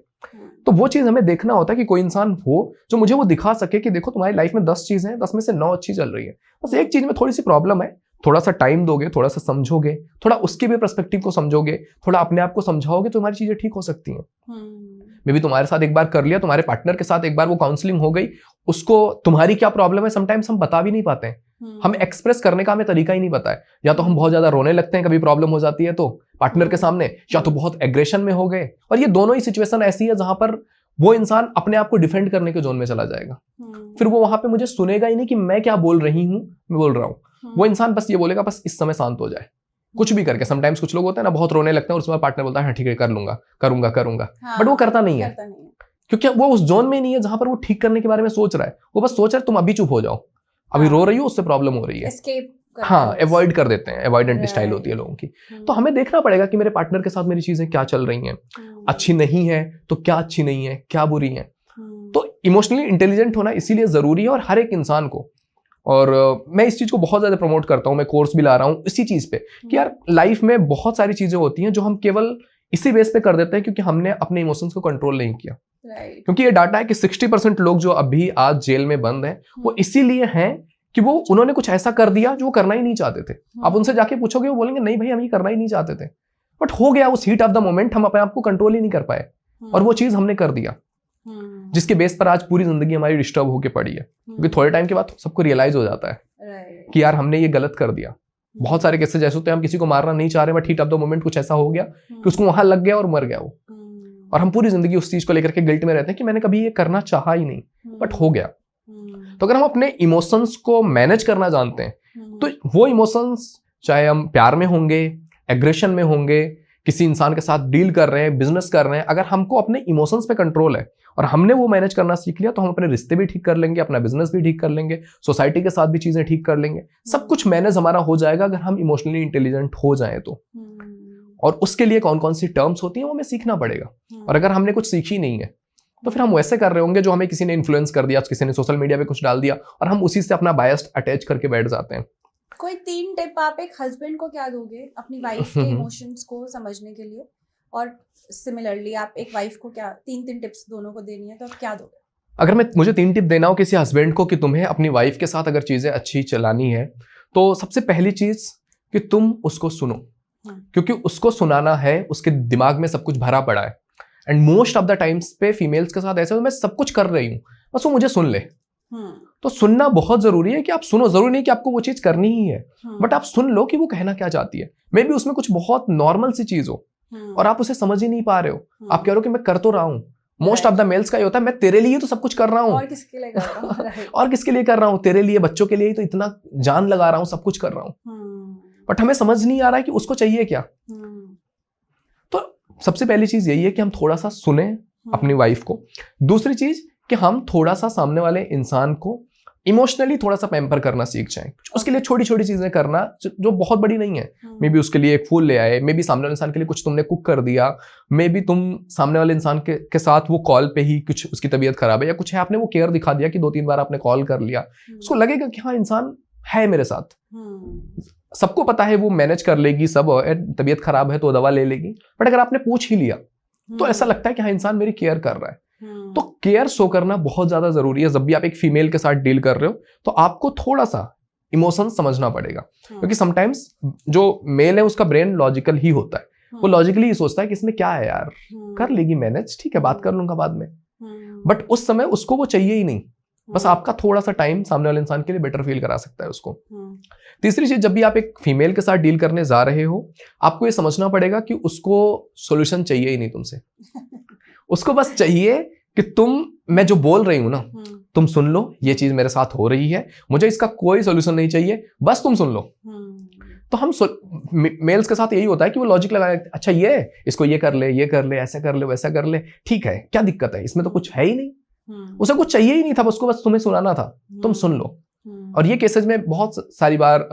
तो वो चीज हमें देखना होता है कि कोई इंसान हो जो मुझे वो दिखा सके कि देखो तुम्हारी लाइफ में 10 चीजें हैं, 10 में से 9 अच्छी चल रही है, बस एक चीज में थोड़ी सी प्रॉब्लम है, थोड़ा सा टाइम दोगे, थोड़ा सा समझोगे, थोड़ा उसके भी पर्सपेक्टिव को समझोगे, थोड़ा अपने आप को समझाओगे, तो तुम्हारी चीजें ठीक हो सकती हैं। मे बी तुम्हारे साथ एक बार कर लिया, तुम्हारे पार्टनर के साथ एक बार वो काउंसलिंग हो गई, उसको तुम्हारी क्या प्रॉब्लम है समटाइम्स हम बता भी नहीं पाते हैं, हम एक्सप्रेस करने का हमें तरीका ही नहीं पता है। या तो हम बहुत ज्यादा रोने लगते हैं कभी प्रॉब्लम हो जाती है तो पार्टनर के सामने, या तो बहुत एग्रेशन में हो गए, और ये दोनों ही सिचुएशन ऐसी है जहां पर वो इंसान अपने आप को डिफेंड करने के जोन में चला जाएगा। फिर वो वहां पे मुझे सुनेगा ही नहीं कि मैं क्या बोल रही हूँ, मैं बोल रहा हूँ। वो इंसान बस ये बोलेगा बस इस समय शांत हो जाए, कुछ भी करके। समटाइम्स कुछ लोग होते हैं ना, बहुत रोने लगते हैं और उसमें पार्टनर बोलता है हाँ ठीक है कर लूंगा करूंगा करूंगा, बट वो करता नहीं है क्योंकि वो उस जोन में नहीं है जहां पर वो ठीक करने के बारे में सोच रहा है। वो बस सोच रहा है तुम अभी चुप हो जाओ, अभी रो रही हो उससे प्रॉब्लम हो रही है, एस्केप हाँ अवॉइड कर देते हैं, अवॉइडेंट स्टाइल होती है लोगों की। तो हमें देखना पड़ेगा कि मेरे पार्टनर के साथ मेरी चीजें क्या चल रही हैं, अच्छी नहीं है तो क्या अच्छी नहीं है, क्या बुरी है। तो इमोशनली इंटेलिजेंट होना इसीलिए जरूरी है और हर एक इंसान को। और मैं इस चीज को बहुत ज्यादा प्रमोट करता हूँ, मैं कोर्स भी ला रहा हूँ इसी चीज पे कि यार लाइफ में बहुत सारी चीजें होती हैं जो हम केवल इसी बेस पे कर देते हैं क्योंकि हमने अपने इमोशंस को कंट्रोल नहीं किया। क्योंकि ये डाटा है कि 60% लोग जो अभी आज जेल में बंद हैं वो इसीलिए हैं कि वो उन्होंने कुछ ऐसा कर दिया जो वो करना ही नहीं चाहते थे। आप उनसे जाके पूछोगे वो बोलेंगे नहीं भाई हम ये करना ही नहीं चाहते थे, बट हो गया उस हीट ऑफ द मोमेंट, हम अपने आप को कंट्रोल ही नहीं कर पाए और वो चीज हमने कर दिया जिसके बेस पर आज पूरी जिंदगी हमारी डिस्टर्ब होके पड़ी है। क्योंकि थोड़े टाइम के बाद सबको रियलाइज हो जाता है कि यार हमने ये गलत कर दिया। बहुत सारे केसेस जैसे होते हैं हम किसी को मारना नहीं चाह रहे but heat of the moment कुछ ऐसा हो गया कि उसको वहां लग गया और मर गया वो, और हम पूरी जिंदगी उस चीज को लेकर के गिल्ट में रहते हैं कि मैंने कभी ये करना चाहा ही नहीं बट हो गया। तो अगर हम अपने इमोशंस को मैनेज करना जानते हैं तो वो इमोशंस चाहे हम प्यार में होंगे, एग्रेशन में होंगे, किसी इंसान के साथ डील कर रहे हैं, बिजनेस कर रहे हैं, अगर हमको अपने इमोशंस पे कंट्रोल है और हमने वो मैनेज करना सीख लिया तो हम अपने रिश्ते भी ठीक कर लेंगे, अपना बिजनेस भी ठीक कर लेंगे, सोसाइटी के साथ भी चीजें ठीक कर लेंगे, सब कुछ मैनेज हमारा हो जाएगा अगर हम इमोशनली इंटेलिजेंट हो जाए तो। और उसके लिए कौन कौन सी टर्म्स होती हैं वो हमें सीखना पड़ेगा। और अगर हमने कुछ सीखी नहीं है तो फिर हम वैसे कर रहे होंगे जो हमें किसी ने इन्फ्लुएंस कर दिया, किसी ने सोशल मीडिया पे कुछ डाल दिया और हम उसी से अपना बायस अटैच करके बैठ जाते हैं। कोई 3 टिप आप एक हस्बैंड को क्या दोगे अपनी वाइफ के इमोशंस को समझने के लिए, और सिमिलरली आप एक वाइफ को क्या 3 टिप्स दोनों को देनी है तो आप क्या दोगे? अगर मुझे 3 टिप देना हो किसी हस्बैंड को कि तुम्हें अपनी वाइफ के साथ अगर चीजें अच्छी चलानी है तो सबसे पहली चीज कि तुम उसको सुनो, क्योंकि उसको सुनाना है, उसके दिमाग में सब कुछ भरा पड़ा है। And most of the times पे फीमेल्स के साथ ऐसे मैं सब कुछ कर रही हूँ बस वो मुझे सुन ले। तो सुनना बहुत जरूरी है कि आप सुनो, जरूरी नहीं कि आपको वो चीज करनी ही है बट आप सुन लो कि वो कहना क्या चाहती है। मे बी उसमें कुछ बहुत नॉर्मल सी चीज हो और आप उसे समझ ही नहीं पा रहे हो, आप कह रहे हो कि मैं कर तो रहा हूँ। मोस्ट ऑफ द मेल्स का ये होता है मैं तेरे लिए तो सब कुछ कर रहा हूँ, और किसके लिए कर रहा हूँ और किसके लिए कर रहा हूँ, तेरे लिए, बच्चों के लिए ही तो इतना जान लगा रहा हूँ, सब कुछ कर रहा हूँ, बट हमें समझ नहीं आ रहा है कि उसको चाहिए क्या। तो सबसे पहली चीज यही है कि हम थोड़ा सा सुने अपनी वाइफ को। दूसरी चीज कि हम थोड़ा सा सामने वाले इंसान को इमोशनली थोड़ा सा पैम्पर करना सीख जाएं। उसके लिए छोटी छोटी चीजें करना जो बहुत बड़ी नहीं है। मे बी उसके लिए एक फूल ले आए, मे बी सामने वाले इंसान के लिए कुछ तुमने कुक कर दिया, मे बी तुम सामने वाले इंसान के साथ वो कॉल पे ही कुछ उसकी तबीयत खराब है या कुछ है, आपने वो केयर दिखा दिया कि 2-3 बार आपने कॉल कर लिया, उसको लगेगा कि हाँ इंसान है मेरे साथ। सबको पता है वो मैनेज कर लेगी, सब तबीयत खराब है तो दवा ले लेगी, बट अगर आपने पूछ ही लिया तो ऐसा लगता है कि हाँ इंसान मेरी केयर कर रहा है। तो केयर शो करना बहुत ज्यादा जरूरी है। जब भी आप एक फीमेल के साथ डील कर रहे हो तो आपको थोड़ा सा इमोशन समझना पड़ेगा, क्योंकि समटाइम्स जो मेल है उसका ब्रेन लॉजिकल ही होता है, वो लॉजिकली ही सोचता है कि इसमें क्या है यार, कर लेगी मैनेज, ठीक है बात कर लूंगा बाद में, बट उस समय उसको वो चाहिए ही नहीं। बस आपका थोड़ा सा टाइम सामने वाले इंसान के लिए बेटर फील करा सकता है उसको। तीसरी चीज, जब भी आप एक फीमेल के साथ डील करने जा रहे हो आपको ये समझना पड़ेगा कि उसको सॉल्यूशन चाहिए ही नहीं तुमसे। उसको बस चाहिए कि मैं जो बोल रही हूं ना तुम सुन लो, ये चीज मेरे साथ हो रही है, मुझे इसका कोई सॉल्यूशन नहीं चाहिए, बस तुम सुन लो। तो हम मेल्स के साथ यही होता है कि वो लॉजिक लगाए, अच्छा ये इसको ये कर ले, ऐसा कर ले, वैसा कर ले, ठीक है क्या दिक्कत है, इसमें तो कुछ है ही नहीं, उसे कुछ चाहिए ही नहीं था, उसको बस तुम्हें सुनाना था, तुम सुन लो। और ये केसेस में बहुत सारी बार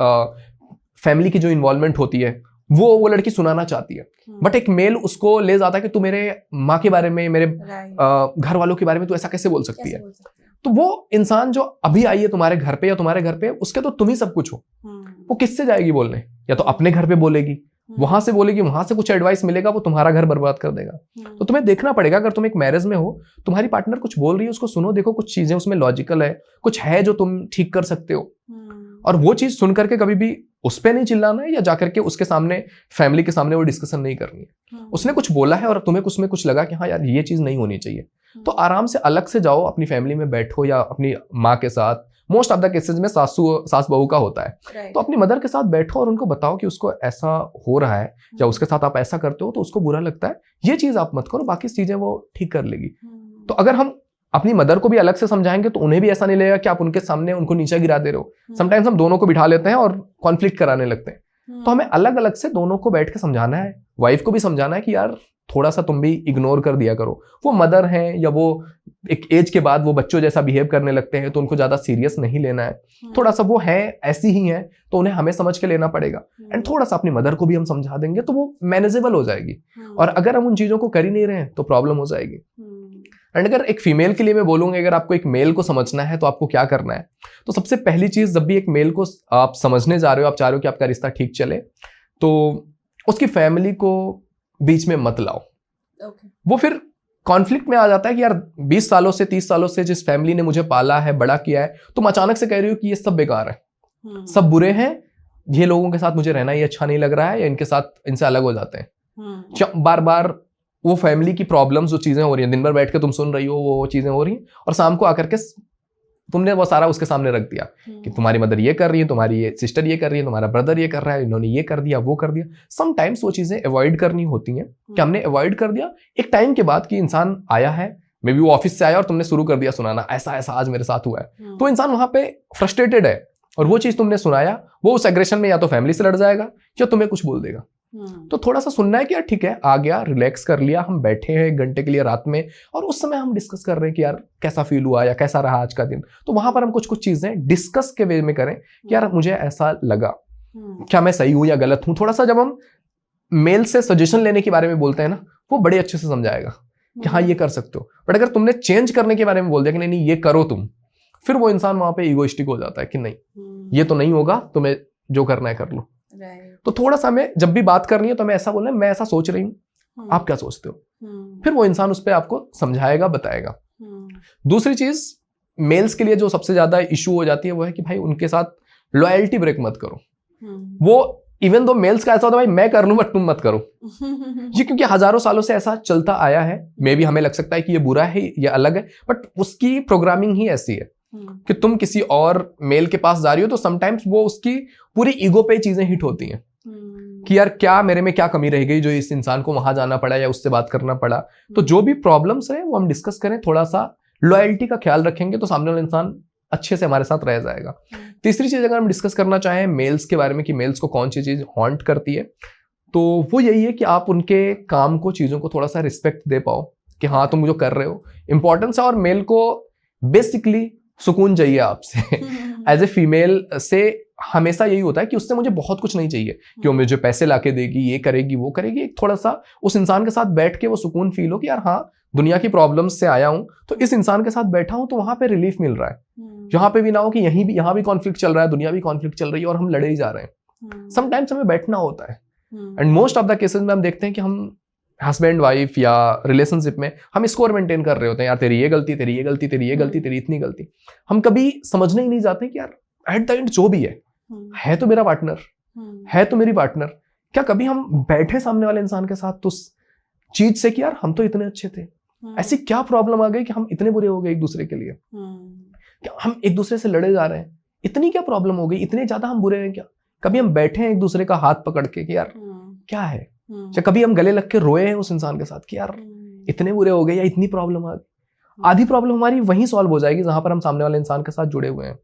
फैमिली की जो इन्वॉल्वमेंट होती है वो लड़की सुनाना चाहती है, बट एक मेल उसको ले जाता है कि तू मेरे माँ के बारे में, मेरे घर वालों के बारे में तू ऐसा कैसे बोल सकती है। तो वो इंसान जो अभी आई है तुम्हारे घर पे या तुम्हारे घर पे, उसके तो तुम ही सब कुछ हो, वो किससे जाएगी बोलने, या तो अपने घर पे बोलेगी, वहां से बोलेगी, वहां से कुछ एडवाइस मिलेगा, वो तुम्हारा घर बर्बाद कर देगा। तो तुम्हें देखना पड़ेगा, अगर तुम एक मैरिज में हो, तुम्हारी पार्टनर कुछ बोल रही है उसको सुनो, देखो कुछ चीजें उसमें लॉजिकल है, कुछ है जो तुम ठीक कर सकते हो, और वो चीज सुन करके कभी भी उस पर नहीं चिल्लाना है या जाकर के उसके सामने, फैमिली के सामने वो डिस्कशन नहीं करनी है। उसने कुछ बोला है और तुम्हें उसमें कुछ लगा कि हाँ यार ये चीज नहीं होनी चाहिए, तो आराम से अलग से जाओ, अपनी फैमिली में बैठो या अपनी माँ के साथ, मोस्ट ऑफ द केसेस में सास बहू का होता है, तो अपनी मदर के साथ बैठो और उनको बताओ कि उसको ऐसा हो रहा है या उसके साथ आप ऐसा करते हो तो उसको बुरा लगता है, ये चीज आप मत करो, बाकी चीजें वो ठीक कर लेगी। तो अगर हम अपनी मदर को भी अलग से समझाएंगे तो उन्हें भी ऐसा नहीं लगेगा कि आप उनके सामने उनको नीचे गिरा दे रहे हो। समटाइम्स हम दोनों को बिठा लेते हैं और कॉन्फ्लिक्ट कराने लगते हैं, तो हमें अलग अलग से दोनों को बैठ के समझाना है। वाइफ को भी समझाना है कि यार थोड़ा सा तुम भी इग्नोर कर दिया करो, वो मदर हैं या वो एक एज के बाद वो बच्चों जैसा बिहेव करने लगते हैं तो उनको ज्यादा सीरियस नहीं लेना है, थोड़ा सा वो है ऐसी ही है तो उन्हें हमें समझ के लेना पड़ेगा, एंड थोड़ा सा अपनी मदर को भी हम समझा देंगे तो वो मैनेजेबल हो जाएगी। और अगर हम उन चीजों को कर ही नहीं रहे हैं तो प्रॉब्लम हो जाएगी। एंड अगर एक फीमेल के लिए मैं बोलूंगा, अगर आपको एक मेल को समझना है तो आपको क्या करना है, तो सबसे पहली चीज, जब भी एक मेल को आप समझने जा रहे हो, आप चाह रहे हो कि आपका रिश्ता ठीक चले, तो उसकी फैमिली को बीच में मत लाओ। वो फिर कॉन्फ्लिक्ट में आ जाता है कि यार 20 सालों से 30 सालों से जिस फैमिली ने मुझे पाला है, बड़ा किया है, तुम अचानक से कह रही हो कि ये सब बेकार है, सब बुरे हैं, ये लोगों के साथ मुझे रहना ही अच्छा नहीं लग रहा है, या इनके साथ इनसे अलग हो जाते हैं। बार बार वो फैमिली की प्रॉब्लम्स, जो चीजें हो रही हैं, दिन भर बैठ के तुम सुन रही हो वो चीजें हो रही हैं, और शाम को आकर के तुमने वो सारा उसके सामने रख दिया कि तुम्हारी मदर ये कर रही है, तुम्हारी ये सिस्टर ये कर रही है, तुम्हारा ब्रदर ये कर रहा है, इन्होंने ये कर दिया, वो कर दिया। समटाइम्स वो चीजें अवॉइड करनी होती हैं कि हमने अवॉइड कर दिया एक टाइम के बाद कि इंसान आया है, मे बी वो ऑफिस से आया और तुमने शुरू कर दिया सुनाना, ऐसा ऐसा आज मेरे साथ हुआ है, तो इंसान वहां पे फ्रस्ट्रेटेड है, और वो चीज तुमने सुनाया, वो उस एग्रेशन में या तो फैमिली से लड़ जाएगा या तुम्हें कुछ बोल देगा। तो थोड़ा सा सुनना है कि यार ठीक है, आ गया, रिलैक्स कर लिया, हम बैठे हैं 1 घंटे के लिए रात में, और उस समय हम डिस्कस कर रहे हैं कि यार कैसा फील हुआ या कैसा रहा आज का दिन। तो वहां पर हम कुछ कुछ चीजें डिस्कस के वे में करें कि यार मुझे ऐसा लगा, क्या मैं सही हूं या गलत हूं। थोड़ा सा जब हम मेल से सजेशन लेने के बारे में बोलते हैं ना, वो बड़े अच्छे से समझाएगा कि हाँ ये कर सकते हो। बट अगर तुमने चेंज करने के बारे में बोल दिया कि नहीं ये करो तुम, फिर वो इंसान वहां पे ईगोइस्टिक हो जाता है कि नहीं ये तो नहीं होगा, तुम्हें जो करना है कर लो। तो थोड़ा सा हमें जब भी बात करनी है तो हमें ऐसा बोलना है, मैं ऐसा सोच रही हूँ, आप क्या सोचते हो, फिर वो इंसान उस पर आपको समझाएगा, बताएगा। दूसरी चीज मेल्स के लिए जो सबसे ज्यादा इशू हो जाती है वो है कि भाई उनके साथ लॉयल्टी ब्रेक मत करो। वो इवन दो मेल्स का ऐसा होता है भाई मैं कर लूं बट तुम मत करो, ये क्योंकि हजारों सालों से ऐसा चलता आया है। मे बी हमें लग सकता है कि ये बुरा है, ये अलग है, बट उसकी प्रोग्रामिंग ही ऐसी है कि तुम किसी और मेल के पास जा रही हो तो समटाइम्स वो उसकी पूरी ईगो पे चीजें हिट होती हैं कि यार क्या मेरे में क्या कमी रह गई जो इस इंसान को वहां जाना पड़ा या उससे बात करना पड़ा। तो जो भी प्रॉब्लम्स है वो हम डिस्कस करें, थोड़ा सा लॉयल्टी का ख्याल रखेंगे तो सामने वाला इंसान अच्छे से हमारे साथ रह जाएगा। तीसरी चीज अगर हम डिस्कस करना चाहें मेल्स के बारे में कि मेल्स को कौन सी चीज हॉन्ट करती है, तो वो यही है कि आप उनके काम को, चीजों को थोड़ा सा रिस्पेक्ट दे पाओ कि हाँ तुम जो कर रहे हो इंपॉर्टेंस है। और मेल को बेसिकली सुकून चाहिए आपसे। एज ए फीमेल से हमेशा यही होता है कि उससे मुझे बहुत कुछ नहीं चाहिए कि वो मुझे पैसे लाके देगी, ये करेगी, वो करेगी। एक थोड़ा सा उस इंसान के साथ बैठ के वो सुकून फील हो कि यार हाँ दुनिया की प्रॉब्लम्स से आया हूं तो इस इंसान के साथ बैठा हूं तो वहां पे रिलीफ मिल रहा है। यहाँ पे भी ना हो कि यहाँ भी कॉन्फ्लिक्ट चल रहा है, दुनिया भी कॉन्फ्लिक्ट चल रही है और हम लड़े ही जा रहे हैं। समटाइम्स हमें बैठना होता है, and most of the cases में हम देखते हैं कि हम हस्बैंड वाइफ या रिलेशनशिप में हम स्कोर मेंटेन कर रहे होते हैं, यार तेरी ये गलती, तेरी ये गलती, तेरी ये गलती, तेरी इतनी गलती। हम कभी समझने ही नहीं जाते कि यार एट द एंड जो भी है तो मेरा पार्टनर, है तो मेरी पार्टनर। क्या कभी हम बैठे सामने वाले इंसान के साथ तो उस चीज से कि यार हम तो इतने अच्छे थे, ऐसी क्या प्रॉब्लम आ गई कि हम इतने बुरे हो गए एक दूसरे के लिए, क्या हम एक दूसरे से लड़े जा रहे हैं, इतनी क्या प्रॉब्लम हो गई, इतने ज्यादा हम बुरे हैं क्या? कभी हम बैठे हैं एक दूसरे का हाथ पकड़ के कि यार क्या है, या कभी हम गले लग के रोए हैं उस इंसान के साथ कि यार इतने बुरे हो गए या इतनी प्रॉब्लम आ गई। आधी प्रॉब्लम हमारी वहीं सॉल्व हो जाएगी जहां पर हम सामने वाले इंसान के साथ जुड़े हुए हैं,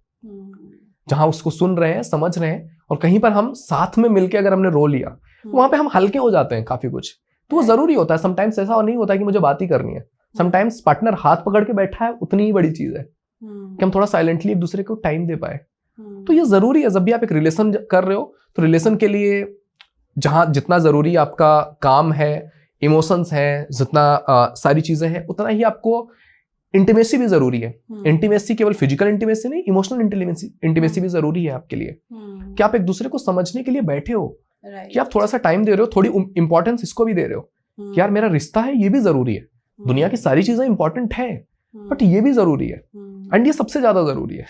जहां उसको सुन रहे हैं, समझ रहे हैं, और कहीं पर हम साथ में मिलके अगर हमने रो लिया वहां पे हम हल्के हो जाते हैं काफी कुछ। तो वो जरूरी होता है। समटाइम्स ऐसा नहीं होता कि मुझे बात ही करनी है, समटाइम्स पार्टनर हाथ पकड़ के बैठा है उतनी ही बड़ी चीज है कि हम थोड़ा साइलेंटली एक दूसरे को टाइम दे पाए। तो ये जरूरी है। जब भी आप एक रिलेशन कर रहे हो तो रिलेशन के लिए जितना जरूरी आपका काम है, इमोशंस है, जितना सारी चीजें हैं, उतना ही आपको इंटीमेसी भी जरूरी है। इंटीमेसी केवल फिजिकल इंटीमेसी नहीं, इमोशनल इंटीमेसी भी जरूरी है आपके लिए कि आप एक दूसरे को समझने के लिए बैठे हो, कि आप थोड़ा सा टाइम दे रहे हो, थोड़ी इंपॉर्टेंस इसको भी दे रहे हो कि यार मेरा रिश्ता है, ये भी जरूरी है। दुनिया की सारी चीजें इंपॉर्टेंट है बट ये भी जरूरी है, एंड ये सबसे ज्यादा जरूरी है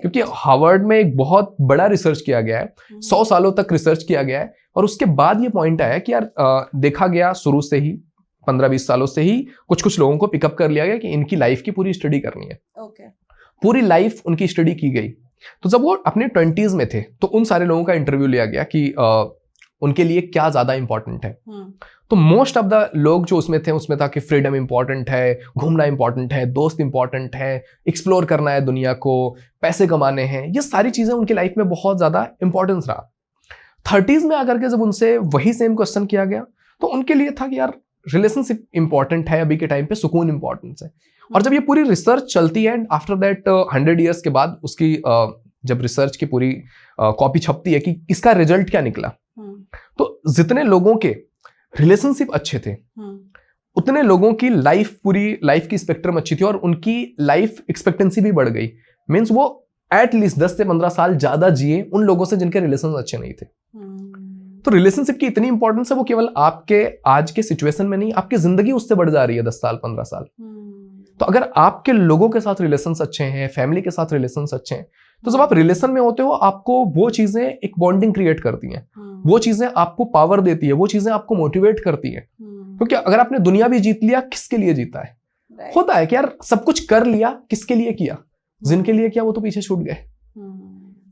क्योंकि हार्वर्ड में एक बहुत बड़ा रिसर्च किया गया है, 100 सालों तक रिसर्च किया गया है, और उसके बाद ये पॉइंट आया कि यार देखा गया शुरू से ही 15-20 सालों से ही कुछ लोगों को पिकअप कर लिया गया कि इनकी लाइफ की पूरी स्टडी करनी है। पूरी लाइफ उनकी स्टडी की गई। तो जब वो अपने 20s में थे तो उन सारे लोगों का इंटरव्यू लिया गया कि उनके लिए क्या ज्यादा इंपॉर्टेंट है। तो मोस्ट ऑफ द लोग जो उसमें थे, उसमें था कि फ्रीडम इंपॉर्टेंट है, घूमना इंपॉर्टेंट है, दोस्त इंपॉर्टेंट है, एक्सप्लोर करना है दुनिया को, पैसे कमाने हैं, ये सारी चीजें उनकी लाइफ में बहुत ज्यादा इंपॉर्टेंस रहा। 30s में आकर के जब उनसे वही सेम क्वेश्चन किया गया तो उनके लिए था कि यार रिलेशनशिप इंपॉर्टेंट है अभी के टाइम पे, सुकून इंपॉर्टेंट है। और जब ये पूरी रिसर्च चलती है एंड आफ्टर दैट 100 ईयर्स के बाद उसकी जब रिसर्च की पूरी कॉपी छपती है कि इसका रिजल्ट क्या निकला, तो जितने लोगों के रिलेशनशिप अच्छे थे उतने लोगों की पूरी लाइफ की स्पेक्ट्रम अच्छी थी और उनकी लाइफ एक्सपेक्टेंसी भी बढ़ गई। मीन्स वो एटलीस्ट 10 से 15 साल ज्यादा जिए उन लोगों से जिनके रिलेशन अच्छे नहीं थे। तो रिलेशनशिप की इतनी इंपॉर्टेंस है, वो केवल आपके आज के सिचुएशन में नहीं, आपकी जिंदगी उससे बढ़ जा रही है 10 साल 15 साल। तो अगर आपके लोगों के साथ रिलेशंस अच्छे हैं, फैमिली के साथ रिलेशंस अच्छे हैं, तो जब आप रिलेशन में होते हो आपको वो चीजें एक बॉन्डिंग क्रिएट करती हैं, वो चीजें आपको पावर देती है, वो चीजें आपको मोटिवेट करती हैं। क्योंकि अगर आपने दुनिया भी जीत लिया, किसके लिए जीता है? होता है कि यार सब कुछ कर लिया, किसके लिए किया? जिनके लिए किया वो तो पीछे छूट गए।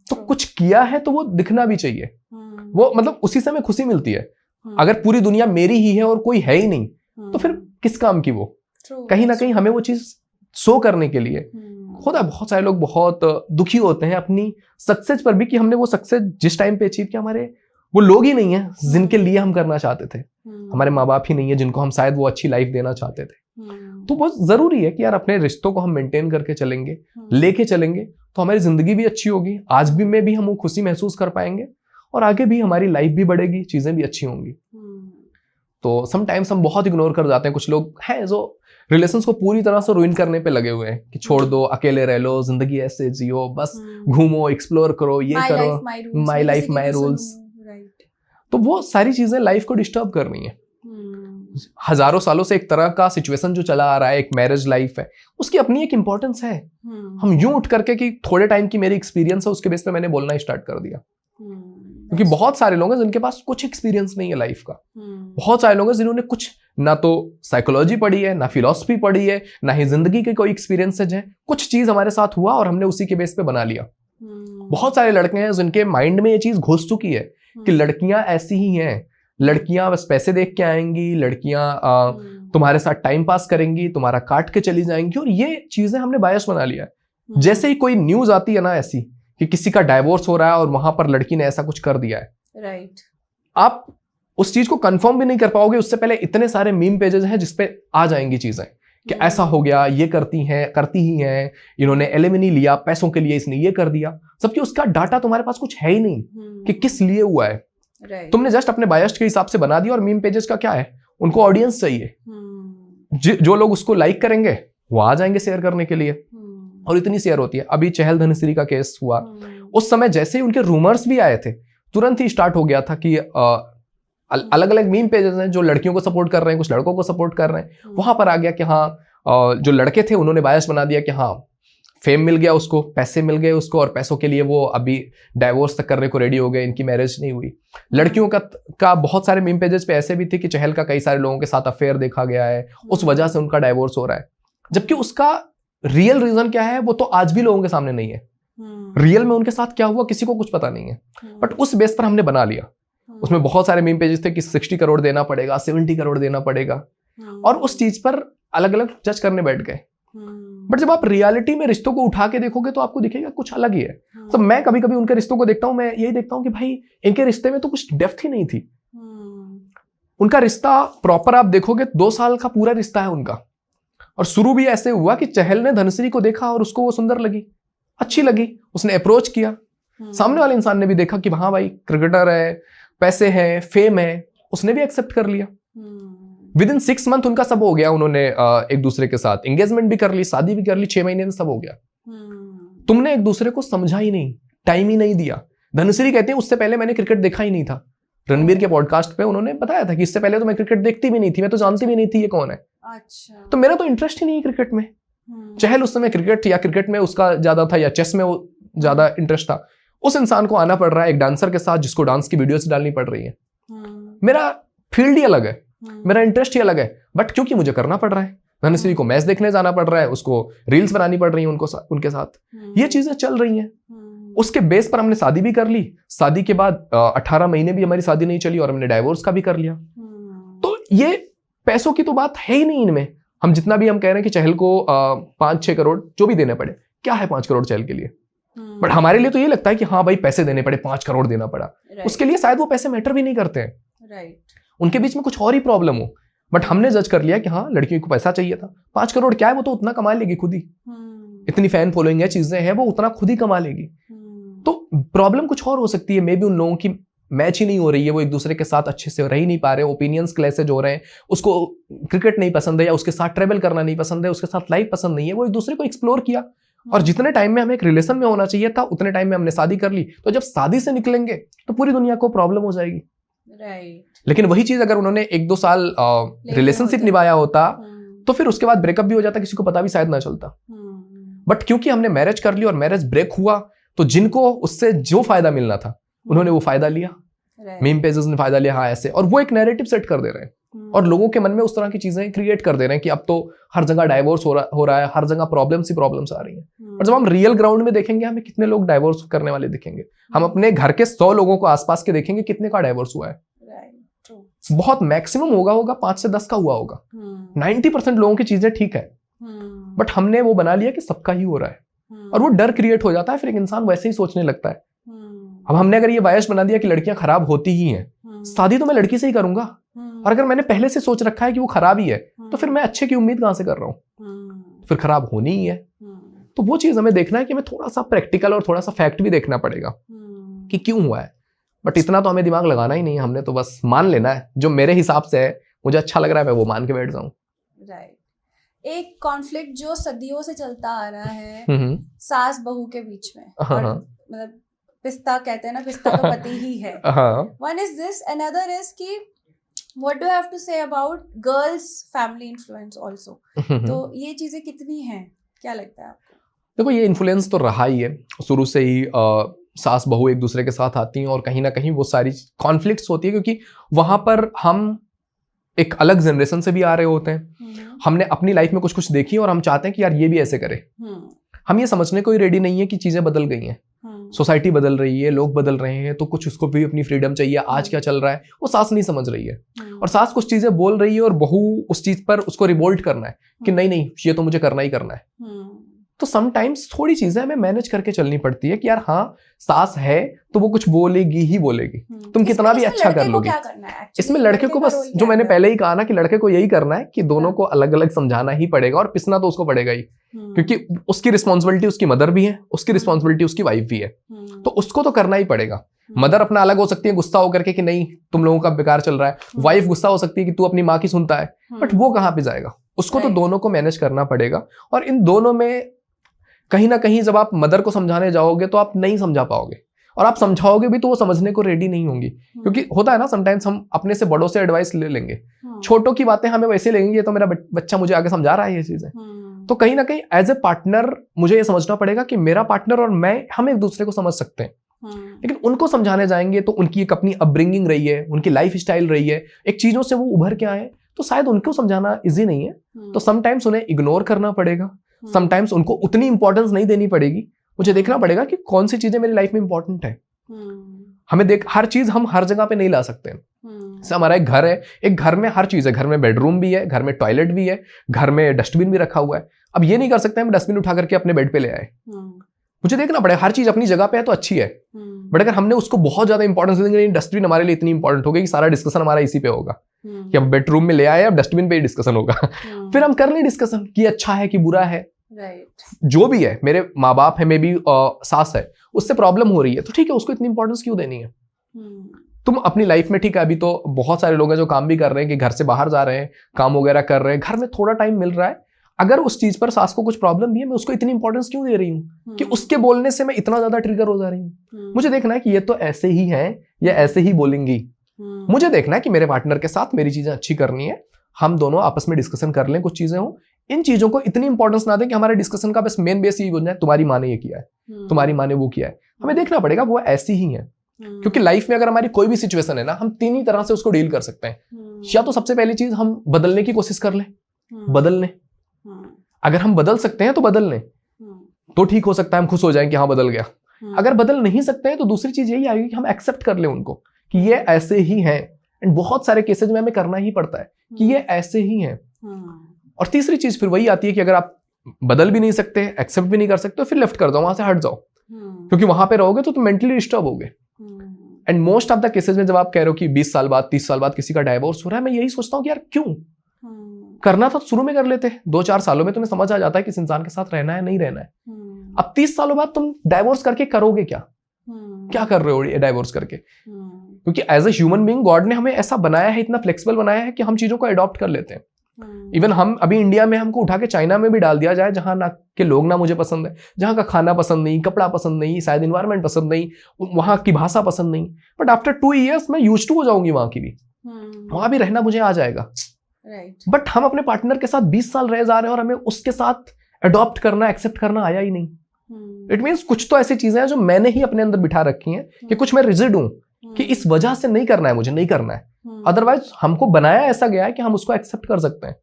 तो कुछ किया है तो वो दिखना भी चाहिए, वो मतलब उसी से हमें खुशी मिलती है। अगर पूरी दुनिया मेरी ही है और कोई है ही नहीं तो फिर किस काम की वो? कहीं ना कहीं हमें वो चीज शो करने के लिए होता है। बहुत सारे लोग बहुत दुखी होते हैं अपनी सक्सेस पर भी कि हमने वो सक्सेस जिस टाइम पे अचीव किया, हमारे वो लोग ही नहीं है जिनके लिए हम करना चाहते थे, हमारे माँ बाप ही नहीं है जिनको हम शायद वो अच्छी लाइफ देना चाहते थे। तो बहुत जरूरी है कि यार अपने रिश्तों को हम मेंटेन करके चलेंगे, लेके चलेंगे, तो हमारी जिंदगी भी अच्छी होगी, आज भी में भी हम वो खुशी महसूस कर पाएंगे और आगे भी हमारी लाइफ भी बढ़ेगी, चीजें भी अच्छी होंगी। तो समटाइम्स हम बहुत इग्नोर कर जाते हैं। कुछ लोग हैं जो रिलेशंस को पूरी तरह से रुइन करने पे लगे हुए हैं कि छोड़ दो, अकेले रह लो, जिंदगी ऐसे जियो, बस घूमो, एक्सप्लोर करो, ये करो, माई लाइफ माई रूल्स। तो वो सारी चीजें लाइफ को डिस्टर्ब कर रही हैं। हजारों सालों से एक तरह का सिचुएशन जो चला आ रहा है, एक मैरिज लाइफ है, उसकी अपनी एक इंपॉर्टेंस है। हम यूं उठ करके कि थोड़े टाइम की मेरी एक्सपीरियंस है उसके बेस पे मैंने बोलना स्टार्ट कर दिया। क्योंकि बहुत सारे लोग हैं जिनके पास कुछ एक्सपीरियंस नहीं है लाइफ का। बहुत सारे लोग हैं जिन्होंने कुछ ना तो साइकोलॉजी पढ़ी है, ना फिलॉसफी पढ़ी है, ना ही जिंदगी के कोई एक्सपीरियंसेज है। कुछ चीज हमारे साथ हुआ और हमने उसी के बेस पे बना लिया। बहुत सारे लड़के हैं जिनके माइंड में ये चीज घुस चुकी है कि लड़कियां ऐसी ही हैं, लड़कियां बस पैसे देख के आएंगी, लड़कियां तुम्हारे साथ टाइम पास करेंगी, तुम्हारा काट के चली जाएंगी, और ये चीजें हमने बायस बना लिया है। जैसे ही कोई न्यूज आती है ना ऐसी कि किसी का डाइवोर्स हो रहा है और वहां पर लड़की ने ऐसा कुछ कर दिया है, राइट, आप उस चीज को कंफर्म भी नहीं कर पाओगे, उससे पहले इतने सारे मीम पेजेस हैं जिसपे आ जाएंगी चीजें कि ऐसा हो गया, ये करती ही हैं, इन्होंने एलिमनी लिया पैसों के लिए, इसने ये कर दिया, जबकि उसका डाटा तुम्हारे पास कुछ है ही नहीं कि किस लिए हुआ है। तुमने जस्ट अपने बायस के हिसाब से बना दिया। और मीम पेजेस का क्या है, उनको ऑडियंस चाहिए, जो लोग उसको लाइक करेंगे वो आ जाएंगे शेयर करने के लिए, और इतनी शेयर होती है। अभी चहल धनश्री का केस हुआ, उस समय जैसे ही उनके रूमर्स भी आए थे तुरंत ही स्टार्ट हो गया था कि अलग अलग मीम पेजेस हैं जो लड़कियों को सपोर्ट कर रहे हैं, कुछ लड़कों को सपोर्ट कर रहे हैं। वहां पर आ गया कि हाँ, जो लड़के थे उन्होंने बायस बना दिया कि हाँ फेम मिल गया उसको, पैसे मिल गए उसको, और पैसों के लिए वो अभी डाइवोर्स तक करने को रेडी हो गए, इनकी मैरिज नहीं हुई। लड़कियों का बहुत सारे मीम पेजेस पे ऐसे भी थे कि चहल का कई सारे लोगों के साथ अफेयर देखा गया है, उस वजह से उनका डाइवोर्स हो रहा है। जबकि उसका रियल रीजन क्या है वो तो आज भी लोगों के सामने नहीं है। रियल में उनके साथ क्या हुआ किसी को कुछ पता नहीं है, बट उस बेस पर हमने बना लिया। उसमें बहुत सारे मीम पेजेस थे कि 60 करोड़ देना पड़ेगा, 70 करोड़ देना पड़ेगा, और उस चीज पर अलग अलग जज करने बैठ गए। बट जब आप रियलिटी में रिश्तों को उठा के देखोगे तो आपको दिखेगा कुछ अलग ही है। तो मैं कभी कभी उनके रिश्तों को देखता हूं, मैं यही देखता हूं कि भाई इनके रिश्ते में तो कुछ डेप्थ ही नहीं थी। उनका रिश्ता प्रॉपर आप देखोगे 2 साल का पूरा रिश्ता है उनका, और शुरू भी ऐसे हुआ कि चहल ने धनश्री को देखा और उसको वो सुंदर लगी, अच्छी लगी, उसने अप्रोच किया। सामने वाले इंसान ने भी देखा कि हाँ भाई क्रिकेटर है, पैसे हैं, फेम है, उसने भी एक्सेप्ट कर लिया। विद इन 6 मंथ उनका सब हो गया, उन्होंने एक दूसरे के साथ एंगेजमेंट भी कर ली, शादी भी कर ली, 6 महीने में सब हो गया। तुमने एक दूसरे को समझा ही नहीं, टाइम ही नहीं दिया। धनश्री कहते हैं उससे पहले मैंने क्रिकेट देखा ही नहीं था। रणबीर के पॉडकास्ट पे उन्होंने बताया था कि इससे पहले तो मैं क्रिकेट देखती भी नहीं थी, मैं तो जानती भी नहीं थी ये कौन है। अच्छा। तो मेरा तो इंटरेस्ट ही नहीं है क्रिकेट में। चहल उस समय क्रिकेट में उसका ज्यादा था या चेस में वो ज्यादा इंटरेस्ट था। उस इंसान को आना पड़ रहा है एक डांसर के साथ जिसको डांस की वीडियोस डालनी पड़ रही है। मेरा फील्ड ही अलग है, मेरा इंटरेस्ट ही अलग है, बट क्योंकि मुझे करना पड़ रहा है। धनश्री को मैच देखने जाना पड़ रहा है, उसको रील्स बनानी पड़ रही है उनके साथ, ये चीजें चल रही हैं। उसके बेस पर हमने शादी भी कर ली। शादी के बाद 18 महीने भी हमारी शादी नहीं चली और हमने डाइवोर्स का भी कर लिया। तो ये पैसों की तो बात है ही नहीं इनमें। हम जितना भी हम कह रहे हैं कि चहल को 5-6 करोड़ जो भी देने पड़े, क्या है 5 करोड़ चहल के लिए, बट हमारे लिए तो ये लगता है कि हाँ भाई पैसे देने पड़े, 5 करोड़ देना पड़ा। उसके लिए शायद वो पैसे मैटर भी नहीं करते हैं। उनके बीच में कुछ और ही प्रॉब्लम हो। बट हमने जज कर लिया कि हाँ लड़कियों को पैसा चाहिए था, 5 करोड़ क्या है, वो तो उतना कमा लेगी खुद ही, इतनी फैन फॉलोइंग है, चीजें हैं, वो उतना खुद ही कमा लेगी। तो प्रॉब्लम कुछ और हो सकती है, मे बी उन लोगों की मैच ही नहीं हो रही है, वो एक दूसरे के साथ अच्छे से रह ही नहीं पा रहे, ओपिनियंस क्लैशेज हो रहे हैं, उसको क्रिकेट नहीं पसंद है या उसके साथ ट्रेवल करना नहीं पसंद है, उसके साथ लाइफ पसंद नहीं है, वो एक दूसरे को एक्सप्लोर किया, और जितने टाइम में हमें एक रिलेशन में होना चाहिए था उतने टाइम में हमने शादी कर ली, तो जब शादी से निकलेंगे तो पूरी दुनिया को प्रॉब्लम हो जाएगी। राइट। लेकिन वही चीज अगर उन्होंने 1-2 साल रिलेशनशिप निभाया होता तो फिर उसके बाद ब्रेकअप भी हो जाता, किसी को पता भी शायद ना चलता। बट क्योंकि हमने मैरिज कर ली और मैरिज ब्रेक हुआ, तो जिनको उससे जो फायदा मिलना था उन्होंने वो फायदा लिया, मीम पेजेस ने फायदा लिया, हाँ ऐसे, और वो एक नैरेटिव सेट कर दे रहे हैं और लोगों के मन में उस तरह की चीजें क्रिएट कर दे रहे हैं कि अब तो हर जगह डाइवोर्स हो रहा है, हर जगह प्रॉब्लम्स ही प्रॉब्लम्स आ रही हैं। और जब हम रियल ग्राउंड में देखेंगे हमें कितने लोग डाइवोर्स करने वाले दिखेंगे, हम अपने घर के 100 लोगों को आसपास के देखेंगे कितने का डाइवोर्स हुआ है, बहुत मैक्सिमम होगा 5 से 10 का हुआ होगा, 90% लोगों की चीजें ठीक है, बट हमने वो बना लिया कि सबका ही हो रहा है, और वो डर क्रिएट हो जाता है, फिर एक इंसान वैसे ही सोचने लगता है। अब हमने अगर ये बायस बना दिया कि लड़कियां खराब होती ही हैं, शादी तो मैं लड़की से ही करूंगा, और अगर मैंने पहले से सोच रखा है कि वो खराब ही है तो फिर मैं अच्छे की उम्मीद कहां से कर रहा हूँ, फिर खराब होनी ही है। तो वो चीज हमें देखना है कि हमें थोड़ा सा प्रैक्टिकल और थोड़ा सा फैक्ट भी देखना पड़ेगा कि क्यों हुआ है, बट इतना तो हमें दिमाग लगाना ही नहीं है, हमने तो बस मान लेना है जो मेरे हिसाब से है, मुझे अच्छा लग रहा है मैं वो मान के बैठ जाऊं। राइट। एक कॉन्फ्लिक्ट जो सदियों से चलता आ रहा है सास बहू के बीच में, और मतलब पिस्ता कहते हैं ना, पिस्ता तो पति ही है। One is this, another is कि what do have to say about girls family influence also. तो ये चीजें कितनी हैं, क्या लगता है आपको? देखो ये इन्फ्लुएंस तो रहा ही है शुरू से ही, सास बहू एक दूसरे के साथ आती हैं और कहीं ना कहीं वो सारी कॉन्फ्लिक्ट्स होती है, क्योंकि वहां पर हम एक अलग जनरेशन से भी आ रहे होते हैं, हमने अपनी लाइफ में कुछ कुछ देखी और हम चाहते हैं कि यार ये भी ऐसे करे। हम ये समझने को ही रेडी नहीं है कि चीजें बदल गई हैं, सोसाइटी बदल रही है, लोग बदल रहे हैं, तो कुछ उसको भी अपनी फ्रीडम चाहिए, आज क्या चल रहा है वो सास नहीं समझ रही है, और सास कुछ चीजें बोल रही है और बहू उस चीज पर उसको रिवोल्ट करना है कि नहीं नहीं ये तो मुझे करना ही करना है। तो समटाइम्स थोड़ी चीजें हमें मैनेज करके चलनी पड़ती है कि यार हाँ सास है तो वो कुछ बोलेगी ही बोलेगी, तुम कितना भी अच्छा कर लोगे। इसमें लड़के को बस जो मैंने पहले ही कहा ना कि लड़के को यही करना है कि दोनों को अलग अलग समझाना ही पड़ेगा, और पिसना तो उसको पड़ेगा ही, क्योंकि उसकी रिस्पॉन्सिबिलिटी उसकी मदर भी है, उसकी रिस्पॉन्सिबिलिटी उसकी वाइफ भी है, तो उसको तो करना ही पड़ेगा। मदर अपना अलग हो सकती है गुस्सा होकर के कि नहीं तुम लोगों का बेकार चल रहा है, वाइफ गुस्सा हो सकती है कि तू अपनी माँ की सुनता है, बट वो कहाँ पे जाएगा, उसको तो दोनों को मैनेज करना पड़ेगा। और इन दोनों में कहीं ना कहीं जब आप मदर को समझाने जाओगे तो आप नहीं समझा पाओगे, और आप समझाओगे भी तो वो समझने को रेडी नहीं होंगी, क्योंकि होता है ना समटाइम्स हम अपने से बड़ों से एडवाइस ले लेंगे, छोटों की बातें हमें वैसे लेंगे, ये तो मेरा बच्चा मुझे आगे समझा रहा है ये चीजें। तो कहीं ना कहीं एज ए पार्टनर मुझे ये समझना पड़ेगा कि मेरा पार्टनर और मैं हम एक दूसरे को समझ सकते हैं, लेकिन उनको समझाने जाएंगे तो उनकी एक अपनी अपब्रिंगिंग रही है, उनकी लाइफ स्टाइल रही है, एक चीजों से वो उभर के आए, तो शायद उनको समझाना इजी नहीं है, तो समटाइम्स उन्हें इग्नोर करना पड़ेगा, समटाइम्स उनको उतनी इंपॉर्टेंस नहीं देनी पड़ेगी। मुझे देखना पड़ेगा कि कौन सी चीजें मेरी लाइफ में इंपॉर्टेंट है। हमें हर चीज हम हर जगह पे नहीं ला सकते। जैसे हमारा एक घर है, एक घर में हर चीज है, घर में बेडरूम भी है, घर में टॉयलेट भी है, घर में डस्टबिन भी रखा हुआ है। अब ये नहीं कर सकते हम डस्टबिन उठा करके अपने बेड पे ले आए, मुझे देखना पड़ेगा हर चीज अपनी जगह पे है तो अच्छी है, बट अगर हमने उसको बहुत ज्यादा इंपॉर्टेंस देंगे, डस्टबिन हमारे लिए इतनी इंपॉर्टेंट हो गई कि सारा डिस्कशन हमारा इसी पे होगा कि अब बेडरूम में ले आए, अब डस्टबिन पे ही डिस्कशन होगा। फिर हम कर लें डिस्कशन कि अच्छा है कि बुरा है, जो भी है, मेरे माँ बाप है, मे बी सास है, उससे प्रॉब्लम हो रही है, तो ठीक है, उसको इतनी इंपॉर्टेंस क्यों देनी है। तुम अपनी लाइफ में ठीक है, अभी तो बहुत सारे लोग हैं जो काम भी कर रहे हैं कि घर से बाहर जा रहे हैं, काम वगैरह कर रहे हैं, घर में थोड़ा टाइम मिल रहा है, अगर उस चीज पर सास को कुछ प्रॉब्लम भी है, मैं उसको इतनी इंपॉर्टेंस क्यों दे रही हूँ कि उसके बोलने से मैं इतना ज्यादा ट्रिगर हो जा रही हूँ। मुझे देखना है कि ये तो ऐसे ही है या ऐसे ही बोलेंगी, मुझे देखना है कि मेरे पार्टनर के साथ मेरी चीजें अच्छी करनी है, हम दोनों आपस में डिस्कशन कर लें, कुछ चीजें हो, इन चीजों को इतनी इंपॉर्टेंस ना दें कि हमारे डिस्कशन का बस मेन बेस यही बन जाए तुम्हारी माँ ने ये किया है, तुम्हारी माँ ने वो किया है। हमें देखना पड़ेगा वो ऐसी ही है, क्योंकि लाइफ में अगर हमारी कोई भी सिचुएशन है ना, हम 3 ही तरह से उसको डील कर सकते हैं। या तो सबसे पहली चीज हम बदलने की कोशिश कर लें, बदल लें, अगर हम बदल सकते हैं तो बदल लें, तो ठीक हो सकता है, हम खुश हो जाएं कि हाँ बदल गया। अगर बदल नहीं सकते हैं तो दूसरी चीज यही आएगी कि हम एक्सेप्ट कर लें उनको कि ये ऐसे ही हैं, एंड बहुत सारे केसेज में हमें करना ही पड़ता है कि ये ऐसे ही हैं। और तीसरी चीज फिर वही आती है कि अगर आप बदल भी नहीं सकते, एक्सेप्ट भी नहीं कर सकते, तो फिर लेफ्ट कर दो, वहां से हट जाओ, क्योंकि वहां पे रहोगे तो तुम मेंटली डिस्टर्ब होगे। And most of the cases में जब आप कह रहे हो कि 20 साल बाद 30 साल बाद किसी का डाइवोर्स हो रहा है, मैं यही सोचता हूँ कि यार क्यों, करना था तो शुरू में कर लेते। 2-4 सालों में तुम्हें समझ आ जाता है कि इस इंसान के साथ रहना है नहीं रहना है। अब 30 सालों बाद तुम डाइवोर्स करके करोगे क्या? क्या कर रहे हो ये डाइवोर्स करके? क्योंकि as a human being God ने हमें ऐसा बनाया है, इतना फ्लेक्सिबल बनाया है कि हम चीजों को अडॉप्ट कर लेते हैं। इवन हम अभी इंडिया में, हमको उठा के चाइना में भी डाल दिया जाए, जहां ना के लोग ना मुझे पसंद है, जहां का खाना पसंद नहीं, कपड़ा पसंद नहीं, शायद इन्वायरमेंट पसंद नहीं, वहां की भाषा पसंद नहीं, बट आफ्टर 2 years मैं यूज्ड टू हो जाऊंगी वहां की भी, वहां भी रहना मुझे आ जाएगा। बट हम अपने पार्टनर के साथ 20 साल रह जा रहे हैं और हमें उसके साथ अडॉप्ट करना, एक्सेप्ट करना आया ही नहीं। इट मीन्स कुछ तो ऐसी चीजें हैं जो मैंने ही अपने अंदर बिठा रखी हैं कि कुछ मैं रिजिड हूं कि इस वजह से नहीं करना है, मुझे नहीं करना है। अदरवाइज हमको बनाया ऐसा गया है कि हम उसको एक्सेप्ट कर सकते हैं,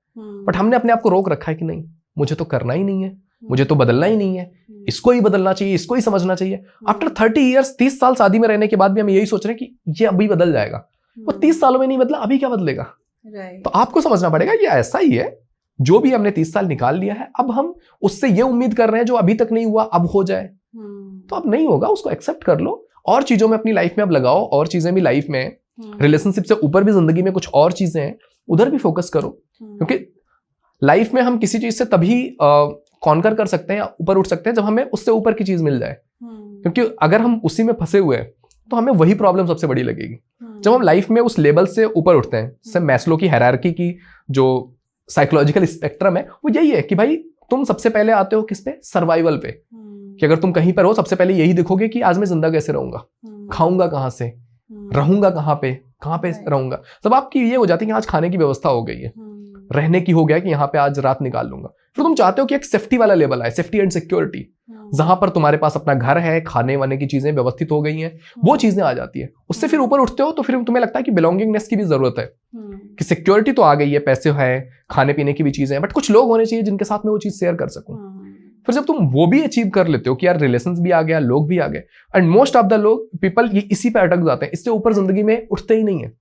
बट हमने अपने आप को रोक रखा है कि नहीं, मुझे तो करना ही नहीं है, मुझे तो बदलना ही नहीं है, इसको ही बदलना चाहिए, इसको ही समझना चाहिए। आफ्टर 30 years, 30 साल शादी में रहने के बाद भी हम यही सोच रहे हैं कि ये अभी बदल जाएगा। वो 30 सालों में नहीं बदला, अभी क्या बदलेगा? तो आपको समझना पड़ेगा ये ऐसा ही है, जो भी हमने 30 साल निकाल लिया है, अब हम उससे ये उम्मीद कर रहे हैं जो अभी तक नहीं हुआ अब हो जाए, तो अब नहीं होगा, उसको एक्सेप्ट कर लो और चीजों में अपनी लाइफ में अब लगाओ, और चीजें भी लाइफ में, रिलेशनशिप से ऊपर भी जिंदगी में कुछ और चीजें हैं, उधर भी फोकस करो। क्योंकि लाइफ में हम किसी चीज से तभी कॉन्कर कर सकते हैं, ऊपर उठ सकते हैं, जब हमें उससे ऊपर की चीज मिल जाए। क्योंकि अगर हम उसी में फंसे हुए हैं तो हमें वही प्रॉब्लम सबसे बड़ी लगेगी। जब हम लाइफ में उस लेवल से ऊपर उठते हैं, जैसे मैस्लो की हायरार्की की जो साइकोलॉजिकल स्पेक्ट्रम है, वो यही है कि भाई तुम सबसे पहले आते हो किस पे? सर्वाइवल पे। कि अगर तुम कहीं पर हो, सबसे पहले यही देखोगे कि आज मैं जिंदा कैसे रहूंगा, खाऊंगा कहां से, रहूंगा कहां पे रहूंगा। तब आपकी ये हो जाती है कि आज खाने की व्यवस्था हो गई है, रहने की हो गया कि यहाँ पे आज रात निकाल लूंगा। फिर तुम चाहते हो कि एक सेफ्टी वाला लेवल आए, सेफ्टी एंड सिक्योरिटी, जहां पर तुम्हारे पास अपना घर है, खाने वाने की चीजें व्यवस्थित हो गई हैं, वो चीजें आ जाती है। उससे फिर ऊपर उठते हो तो फिर तुम्हें लगता है कि बिलोंगिंगनेस की भी जरूरत है, कि सिक्योरिटी तो आ गई है, पैसे है, खाने पीने की भी चीजें हैं, बट कुछ लोग होने चाहिए जिनके साथ मैं वो चीज शेयर कर सकूं। फिर जब तुम वो भी अचीव कर लेते हो कि यार रिलेशंस भी आ गया, लोग भी आ गए, एंड मोस्ट ऑफ द लोग पीपल ये इसी पे अटक जाते हैं, इससे ऊपर जिंदगी में उठते ही नहीं है,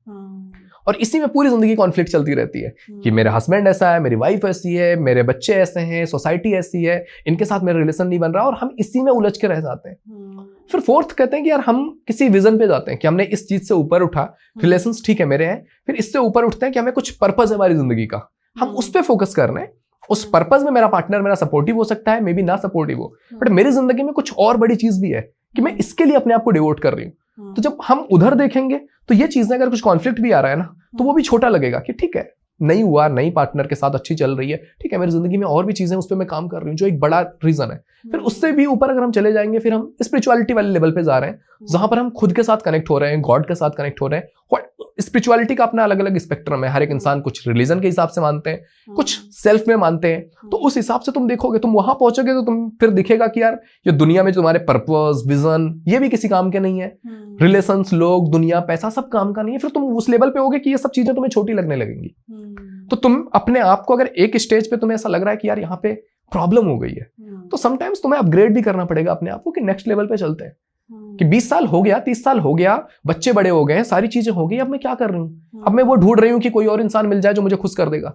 और इसी में पूरी जिंदगी कॉन्फ्लिक्ट चलती रहती है कि मेरा हस्बैंड ऐसा है, मेरी वाइफ ऐसी है, मेरे बच्चे ऐसे हैं, सोसाइटी ऐसी है, इनके साथ मेरा रिलेशन नहीं बन रहा, और हम इसी में उलझ के रह जाते हैं। फिर फोर्थ कहते हैं कि यार हम किसी विजन पे जाते हैं कि हमने इस चीज से ऊपर उठा, रिलेशंस ठीक है मेरे हैं, फिर इससे ऊपर उठते हैं कि हमें कुछ पर्पस है हमारी जिंदगी का, हम उस पर फोकस कर रहे हैं। उस पर्पस में मेरा पार्टनर मेरा सपोर्टिव हो सकता है, मे बी ना सपोर्टिव हो, बट मेरी जिंदगी में कुछ और बड़ी चीज भी है कि मैं इसके लिए अपने आप को डिवोट कर रही हूँ। तो जब हम उधर देखेंगे तो ये चीजें, अगर कुछ कॉन्फ्लिक्ट भी आ रहा है ना, तो वो भी छोटा लगेगा कि ठीक है, नहीं हुआ, नई पार्टनर के साथ अच्छी चल रही है, ठीक है, मेरी जिंदगी में और भी चीजें उस पर मैं काम कर रही हूँ, जो एक बड़ा रीजन है। फिर उससे भी ऊपर अगर हम चले जाएंगे, फिर हम स्पिरिचुअलिटी वाले लेवल पे जा रहे हैं, जहां पर हम खुद के साथ कनेक्ट हो रहे हैं, गॉड के साथ कनेक्ट हो रहे हैं। स्पिरिचुअलिटी का अपना अलग अलग स्पेक्ट्रम है, हर एक इंसान कुछ रिलीजन के हिसाब से मानते हैं, कुछ सेल्फ में मानते हैं। तो उस हिसाब से तुम देखोगे, तुम वहां पहुंचोगे तो तुम फिर दिखेगा कि यार ये दुनिया में तुम्हारे पर्पस, विजन, ये भी किसी काम के नहीं है, रिलेशंस, लोग, दुनिया, पैसा, सब काम का नहीं है। फिर तुम उस लेवल पे होगे कि ये सब चीजें तुम्हें छोटी लगने लगेंगी। तो तुम अपने आप को, अगर एक स्टेज पे तुम्हें ऐसा लग रहा है कि यार यहाँ पे प्रॉब्लम हो गई है, तो समटाइम्स तुम्हें अपग्रेड भी करना पड़ेगा अपने आप को कि नेक्स्ट लेवल पे चलते हैं। कि 20 साल हो गया, 30 साल हो गया, बच्चे बड़े हो गए, सारी चीजें हो गई, अब मैं क्या कर रही हूँ? अब मैं वो ढूंढ रही हूँ कि कोई और इंसान मिल जाए जो मुझे खुश कर देगा।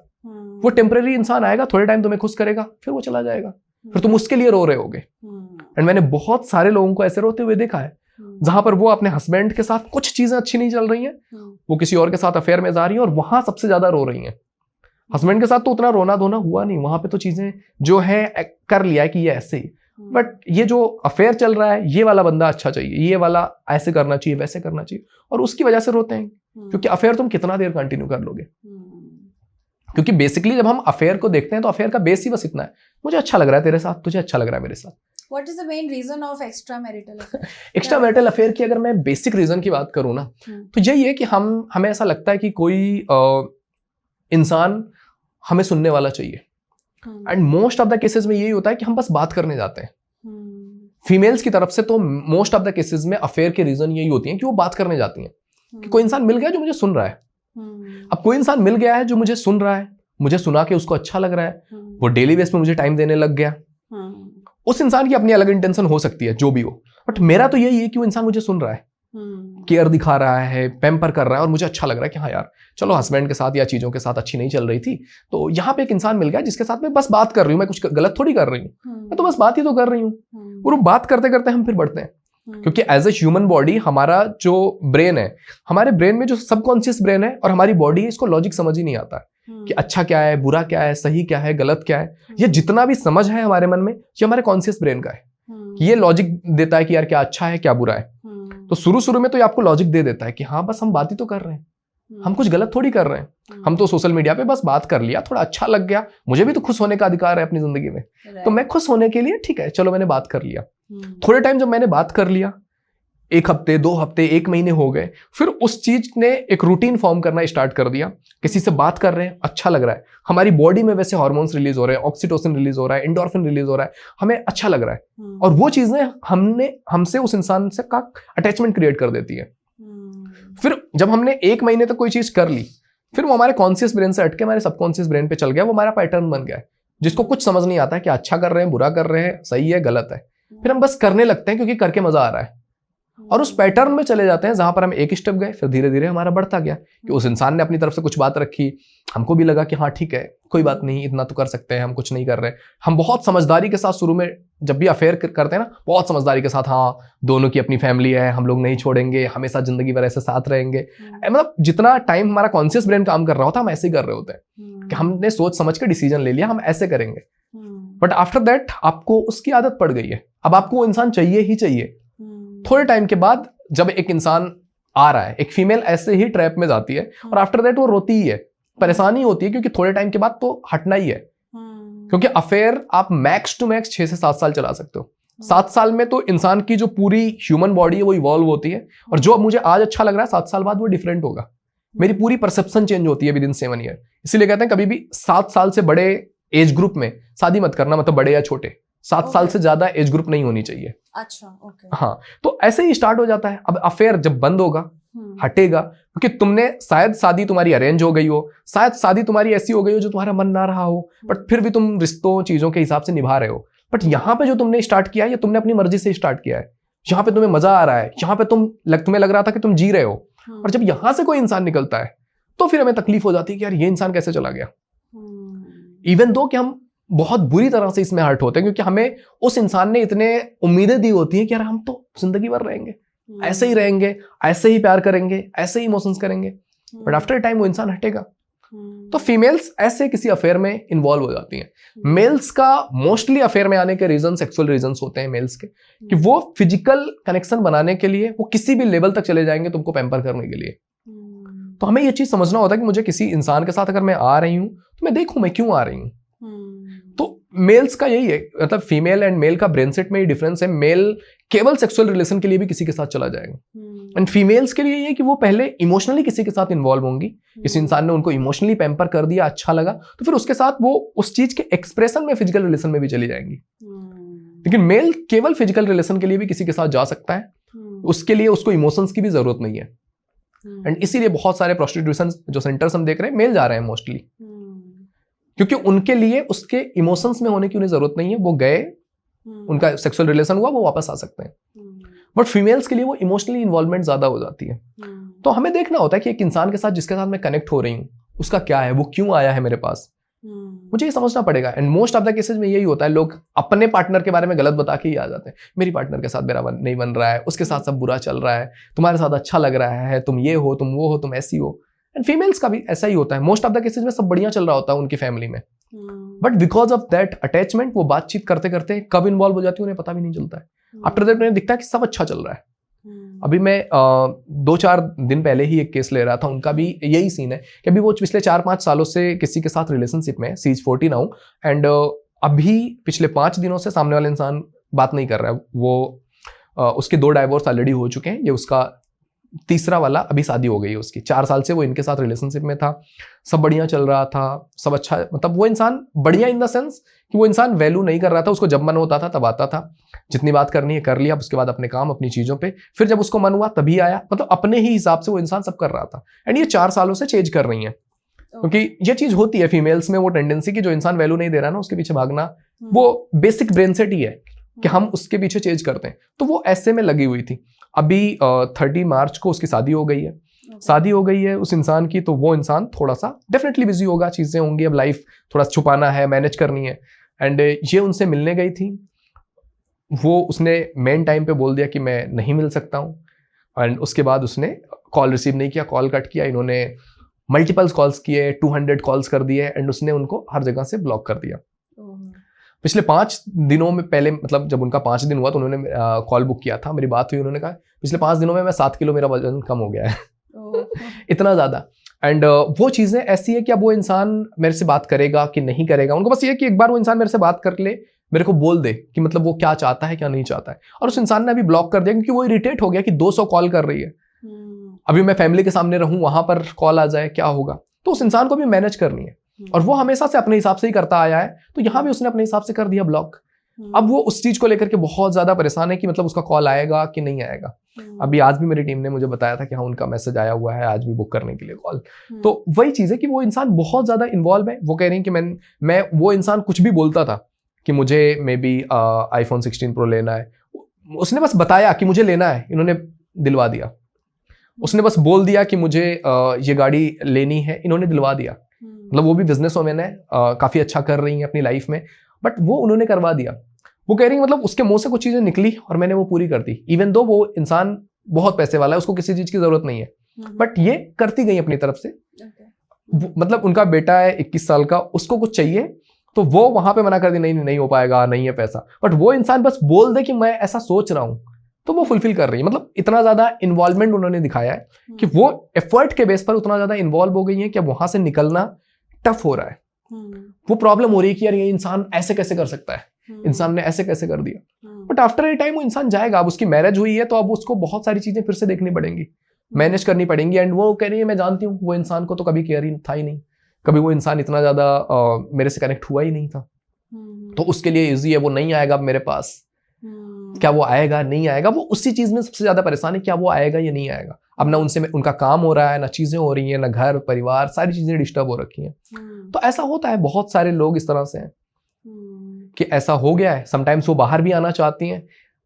वो टेम्परेरी इंसान आएगा, थोड़े टाइम तुम्हें खुश करेगा, फिर वो चला जाएगा, फिर तुम उसके लिए रो रहे होगे। एंड मैंने बहुत सारे लोगों को ऐसे रोते हुए देखा है, जहां पर वो अपने हस्बैंड के साथ कुछ चीजें अच्छी नहीं चल रही हैं, वो किसी और के साथ अफेयर में जा रही है, और वहां सबसे ज्यादा रो रही हैं। हस्बैंड के साथ तो उतना रोना धोना हुआ नहीं, वहां पे तो चीजें जो है कर लिया है कि ये ऐसे ही, बट ये जो अफेयर चल रहा है, ये वाला बंदा अच्छा चाहिए, ये वाला ऐसे करना चाहिए, वैसे करना चाहिए, और उसकी वजह से रोते हैं। क्योंकि अफेयर तुम कितना देर कंटिन्यू कर लोगे? क्योंकि बेसिकली जब हम अफेयर को देखते हैं तो अफेयर का बेस ही बस इतना है, मुझे अच्छा लग रहा है तेरे साथ, तुझे अच्छा लग रहा है मेरे साथ। What is the main reason of extramarital affair? Extramarital affair की अगर मैं बेसिक रीजन की बात करूं ना, तो यही है कि हमें ऐसा लगता है कि कोई इंसान हमें सुनने वाला चाहिए। And most of the cases में यही होता है कि हम बस बात करने जाते हैं। फीमेल्स की तरफ से तो मोस्ट ऑफ द केसेस में अफेयर की रीजन यही होती है कि वो बात करने जाती हैं कि कोई इंसान मिल गया जो मुझे सुन रहा है। अब कोई इंसान मिल गया है जो मुझे सुन रहा है, मुझे सुना के उसको अच्छा लग रहा है, वो डेली बेस पे मुझे टाइम देने लग गया। उस इंसान की अपनी अलग इंटेंशन हो सकती है, जो भी हो, बट मेरा तो यही है कि वो इंसान मुझे सुन रहा है, केयर दिखा रहा है, पैम्पर कर रहा है, और मुझे अच्छा लग रहा है कि हाँ यार चलो, हस्बैंड के साथ या चीजों के साथ अच्छी नहीं चल रही थी, तो यहाँ पे एक इंसान मिल गया जिसके साथ मैं बस बात कर रही हूँ, मैं कुछ गलत थोड़ी कर रही हूँ, मैं तो बस बात ही तो कर रही हूँ। और वो बात करते करते हम फिर बढ़ते हैं, क्योंकि एज ए ह्यूमन बॉडी हमारा जो ब्रेन है, हमारे ब्रेन में जो सबकॉन्शियस ब्रेन है और हमारी बॉडी है, इसको लॉजिक समझ ही नहीं आता है। कि अच्छा क्या है, बुरा क्या है, सही क्या है, गलत क्या है, ये जितना भी समझ है हमारे मन में, ये हमारे कॉन्शियस ब्रेन का है कि ये लॉजिक देता है कि यार क्या अच्छा है क्या बुरा है। तो शुरू शुरू में तो ये आपको लॉजिक दे देता है कि हाँ बस हम बात ही तो कर रहे हैं, हम कुछ गलत थोड़ी कर रहे हैं, हम तो सोशल मीडिया पे बस बात कर लिया, थोड़ा अच्छा लग गया, मुझे भी तो खुश होने का अधिकार है अपनी जिंदगी में, तो मैं खुश होने के लिए ठीक है चलो मैंने बात कर लिया। थोड़े टाइम जब मैंने बात कर लिया, 1 हफ्ते 2 हफ्ते 1 महीने हो गए, फिर उस चीज ने एक रूटीन फॉर्म करना स्टार्ट कर दिया। किसी से बात कर रहे हैं, अच्छा लग रहा है, हमारी बॉडी में वैसे हार्मोन्स रिलीज हो रहे हैं, ऑक्सीटोसिन रिलीज हो रहा है, एंडोर्फिन रिलीज हो रहा है, हमें अच्छा लग रहा है, और वो चीजें हमसे उस इंसान से का अटैचमेंट क्रिएट कर देती है। फिर जब हमने 1 महीने तक कोई चीज कर ली, फिर वो हमारे कॉन्शियस ब्रेन से हटके हमारे सबकॉन्शियस ब्रेन पे चल गया, वो हमारा पैटर्न बन गया है, जिसको कुछ समझ नहीं आता है कि अच्छा कर रहे हैं, बुरा कर रहे हैं, सही है गलत है, फिर हम बस करने लगते हैं क्योंकि करके मजा आ रहा है, और उस पैटर्न में चले जाते हैं जहां पर हम एक स्टेप गए, फिर धीरे धीरे हमारा बढ़ता गया कि उस इंसान ने अपनी तरफ से कुछ बात रखी, हमको भी लगा कि हाँ ठीक है कोई बात नहीं, इतना तो कर सकते हैं, हम कुछ नहीं कर रहे। हम बहुत समझदारी के साथ शुरू में जब भी अफेयर करते हैं ना, बहुत समझदारी के साथ, हाँ दोनों की अपनी फैमिली है, हम लोग नहीं छोड़ेंगे, हमेशा जिंदगी भर ऐसे साथ रहेंगे, मतलब जितना टाइम हमारा कॉन्शियस ब्रेन काम कर रहा होता है हम ऐसे ही कर रहे होते हैं कि हमने सोच समझ के डिसीजन ले लिया, हम ऐसे करेंगे। बट आफ्टर दैट आपको उसकी आदत पड़ गई है, अब आपको वो इंसान चाहिए ही चाहिए। थोड़े टाइम के बाद जब एक इंसान आ रहा है, एक फीमेल ऐसे ही ट्रैप में जाती है और आफ्टर दैट वो रोती ही है, परेशानी होती है, क्योंकि थोड़े टाइम के बाद तो हटना ही है, क्योंकि अफेयर आप मैक्स टू मैक्स 6 से 7 साल चला सकते हो। 7 साल में तो इंसान की जो पूरी ह्यूमन बॉडी है वो इवॉल्व होती है, और जो अब मुझे आज अच्छा लग रहा है 7 साल बाद वो डिफरेंट होगा, मेरी पूरी परसेप्शन चेंज होती है विद इन 7 ईयर। इसीलिए कहते हैं कभी भी 7 साल से बड़े एज ग्रुप में शादी मत करना, मतलब बड़े या छोटे, 7 साल से ज्यादा एज ग्रुप नहीं होनी चाहिए। अच्छा, ओके। हाँ, तो ऐसे ही स्टार्ट हो जाता है। अब अफेयर जब बंद होगा, हटेगा, क्योंकि तुमने शायद शादी तुम्हारी अरेंज हो गई हो, शायद शादी तुम्हारी ऐसी हो गई हो जो तुम्हारा मन ना रहा हो, बट फिर भी तुम रिश्तों चीजों के हिसाब से निभा रहे हो। बट यहाँ पे जो तुमने स्टार्ट किया है, ये तुमने अपनी मर्जी से स्टार्ट किया है, यहाँ पे तुम्हें मजा आ रहा है, यहाँ पे तुम्हें लग रहा था कि तुम जी रहे हो, और जब यहां से कोई इंसान निकलता है तो फिर हमें तकलीफ हो जाती है कि यार ये इंसान कैसे चला गया। इवन दो कि हम बहुत बुरी तरह से इसमें हर्ट होते हैं, क्योंकि हमें उस इंसान ने इतने उम्मीदें दी होती है कि यार हम तो जिंदगी भर रहेंगे, ऐसे ही रहेंगे, ऐसे ही प्यार करेंगे, ऐसे ही इमोशंस करेंगे, बट आफ्टर टाइम वो इंसान हटेगा। तो फीमेल्स ऐसे किसी अफेयर में इन्वॉल्व हो जाती हैं। मेल्स का मोस्टली अफेयर में आने के रीजन सेक्सुअल रीजंस होते हैं मेल्स के, कि वो फिजिकल कनेक्शन बनाने के लिए वो किसी भी लेवल तक चले जाएंगे तुमको पैम्पर करने के लिए। तो हमें ये चीज समझना होता है कि मुझे किसी इंसान के साथ अगर मैं आ रही हूं तो मैं देखूं मैं क्यों आ रही हूं। तो मेल्स का यही है, मतलब फीमेल एंड मेल का ब्रेन सेट में ये डिफरेंस है। मेल केवल सेक्सुअल रिलेशन के लिए भी किसी के साथ चला जाएगा, एंड फीमेल्स के लिए ये कि वो पहले इमोशनली किसी के साथ इन्वॉल्व होंगी, किसी इंसान ने उनको इमोशनली पैम्पर कर दिया, अच्छा लगा, तो फिर उसके साथ वो उस चीज के एक्सप्रेशन में फिजिकल रिलेशन में भी चली जाएंगी। लेकिन मेल केवल फिजिकल रिलेशन के लिए भी किसी के साथ जा सकता है, उसके लिए उसको इमोशंस की भी जरूरत नहीं है। एंड इसीलिए बहुत सारे प्रोस्टिट्यूशन जो सेंटर्स हम देख रहे हैं मेल जा रहे हैं मोस्टली, क्योंकि उनके लिए उसके इमोशंस में होने की उन्हें जरूरत नहीं है, वो गए, उनका सेक्सुअल रिलेशन हुआ, वो वापस आ सकते हैं। बट फीमेल्स के लिए वो इमोशनली इन्वॉल्वमेंट ज्यादा हो जाती है। तो हमें देखना होता है कि एक इंसान के साथ जिसके साथ मैं कनेक्ट हो रही हूँ उसका क्या है, वो क्यों आया है मेरे पास, मुझे ये समझना पड़ेगा। And most of the cases में यही होता है, लोग अपने पार्टनर के बारे में गलत बता के ही आ जाते हैं, मेरी पार्टनर के साथ मेरा नहीं बन रहा है, उसके साथ सब बुरा चल रहा है, तुम्हारे साथ अच्छा लग रहा है, तुम ये हो, तुम वो हो, तुम ऐसी हो। एंड फीमेल्स का भी ऐसा ही होता है, मोस्ट ऑफ द केसेस में सब बढ़िया चल रहा होता है उनकी फैमिली में, but because of that attachment वो बातचीत करते करते कब इन्वॉल्व हो जाती है उन्हें पता भी नहीं चलता है। आफ्टर दैट उन्हें दिखता है कि सब अच्छा चल रहा है। अभी मैं 2-4 दिन पहले ही एक केस ले रहा था, उनका भी यही सीन है कि अभी वो पिछले 4-5 सालों से किसी के साथ रिलेशनशिप में, सी इज 40 नाउ, एंड अभी पिछले 5 दिनों से सामने वाला इंसान बात नहीं कर रहा है। वो उसके 2 डाइवोर्स ऑलरेडी हो चुके हैं, ये उसका तीसरा वाला, अभी शादी हो गई है उसकी। 4 साल से वो इनके साथ रिलेशनशिप में था, सब बढ़िया चल रहा था, सब अच्छा, मतलब वो इंसान बढ़िया इन द सेंस कि वो इंसान वैल्यू नहीं कर रहा था, उसको जब मन होता था तब आता था, जितनी बात करनी है कर लिया, उसके बाद अपने काम अपनी चीजों पे, फिर जब उसको मन हुआ तभी आया, मतलब अपने ही हिसाब से वो इंसान सब कर रहा था। एंड ये 4 सालों से चेंज कर रही है, क्योंकि ये चीज होती है फीमेल्स में, वो टेंडेंसी कि जो इंसान वैल्यू नहीं दे रहा ना उसके पीछे भागना, वो बेसिक ब्रेन सेट ही है कि हम उसके पीछे चेंज करते हैं। तो वो ऐसे में लगी हुई थी। अभी 30 मार्च को उसकी शादी हो गई है, शादी हो गई है उस इंसान की, तो वो इंसान थोड़ा सा डेफिनेटली बिजी होगा, चीजें होंगी, अब लाइफ थोड़ा छुपाना है, मैनेज करनी है। एंड ये उनसे मिलने गई थी, वो उसने मेन टाइम पे बोल दिया कि मैं नहीं मिल सकता हूँ, एंड उसके बाद उसने कॉल रिसीव नहीं किया, कॉल कट किया। इन्होंने मल्टीपल्स कॉल्स किए, 200 कॉल्स कर दिए एंड उसने उनको हर जगह से ब्लॉक कर दिया। पिछले 5 दिनों में पहले, मतलब जब उनका 5 दिन हुआ तो उन्होंने कॉल बुक किया था, मेरी बात हुई, उन्होंने कहा पिछले 5 दिनों में मैं 7 किलो मेरा वजन कम हो गया है। इतना ज़्यादा। एंड वो चीज़ें ऐसी है कि अब वो इंसान मेरे से बात करेगा कि नहीं करेगा, उनको बस ये कि एक बार वो इंसान मेरे से बात कर ले, मेरे को बोल दे कि मतलब वो क्या चाहता है क्या नहीं चाहता है। और उस इंसान ने अभी ब्लॉक कर दिया क्योंकि वो इरिटेट हो गया कि 200 कॉल कर रही है, अभी मैं फैमिली के सामने रहूं, वहां पर कॉल आ जाए, क्या होगा। तो उस इंसान को भी मैनेज करनी है और वो हमेशा से अपने हिसाब से ही करता आया है, तो यहाँ भी उसने अपने हिसाब से कर दिया ब्लॉक। अब वो उस चीज को लेकर के बहुत ज्यादा परेशान है कि मतलब उसका कॉल आएगा कि नहीं आएगा। अभी आज भी मेरी टीम ने मुझे बताया था कि हाँ उनका मैसेज आया हुआ है, आज भी बुक करने के लिए कॉल। तो वही चीज है कि वो इंसान बहुत ज्यादा इन्वॉल्व है। वो कह रही है कि मैं वो इंसान कुछ भी बोलता था कि मुझे मे बी iPhone 16 Pro लेना है, उसने बस बताया कि मुझे लेना है, इन्होंने दिलवा दिया। उसने बस बोल दिया कि मुझे ये गाड़ी लेनी है, इन्होंने दिलवा दिया। मतलब वो भी बिजनेस वुमेन है, काफी अच्छा कर रही है अपनी लाइफ में, बट वो उन्होंने करवा दिया। वो कह रही है मतलब उसके मुंह से कुछ चीजें निकली और मैंने वो पूरी कर दी, इवन दो वो इंसान बहुत पैसे वाला है, उसको किसी चीज की जरूरत नहीं है, बट ये करती गई अपनी तरफ से। मतलब उनका बेटा है 21 साल का, उसको कुछ चाहिए तो वो वहां पे मना कर दी, नहीं हो पाएगा, नहीं है पैसा। बट वो इंसान बस बोल दे कि मैं ऐसा सोच रहा हूं, तो वो फुलफिल कर रही है। मतलब इतना ज्यादा इन्वॉल्वमेंट उन्होंने दिखाया है कि वो एफर्ट के बेस पर उतना ज्यादा इन्वॉल्व हो गई है कि अब वहां से निकलना टफ हो रहा है। वो प्रॉब्लम हो रही है कि यार ये इंसान ऐसे कैसे कर सकता है, इंसान ने ऐसे कैसे कर दिया। बट आफ्टर ए टाइम वो इंसान जाएगा। अब उसकी मैरिज हुई है तो अब उसको बहुत सारी चीजें फिर से देखनी पड़ेंगी, मैनेज करनी पड़ेंगी। एंड वो कह रही है मैं जानती हूँ वो इंसान को तो कभी केयर ही था ही नहीं, कभी वो इंसान इतना ज्यादा मेरे से कनेक्ट हुआ ही नहीं था, तो उसके लिए इजी है, वो नहीं आएगा अब मेरे पास। क्या वो आएगा नहीं आएगा, वो उसी चीज में सबसे ज्यादा परेशान है, क्या वो आएगा या नहीं आएगा। अब ना उनसे उनका काम हो रहा है, ना चीजें हो रही हैं, ना घर परिवार, सारी चीजें डिस्टर्ब हो रखी हैं। तो ऐसा होता है, बहुत सारे लोग इस तरह से हैं कि ऐसा हो गया है। समटाइम्स वो बाहर भी आना चाहती हैं।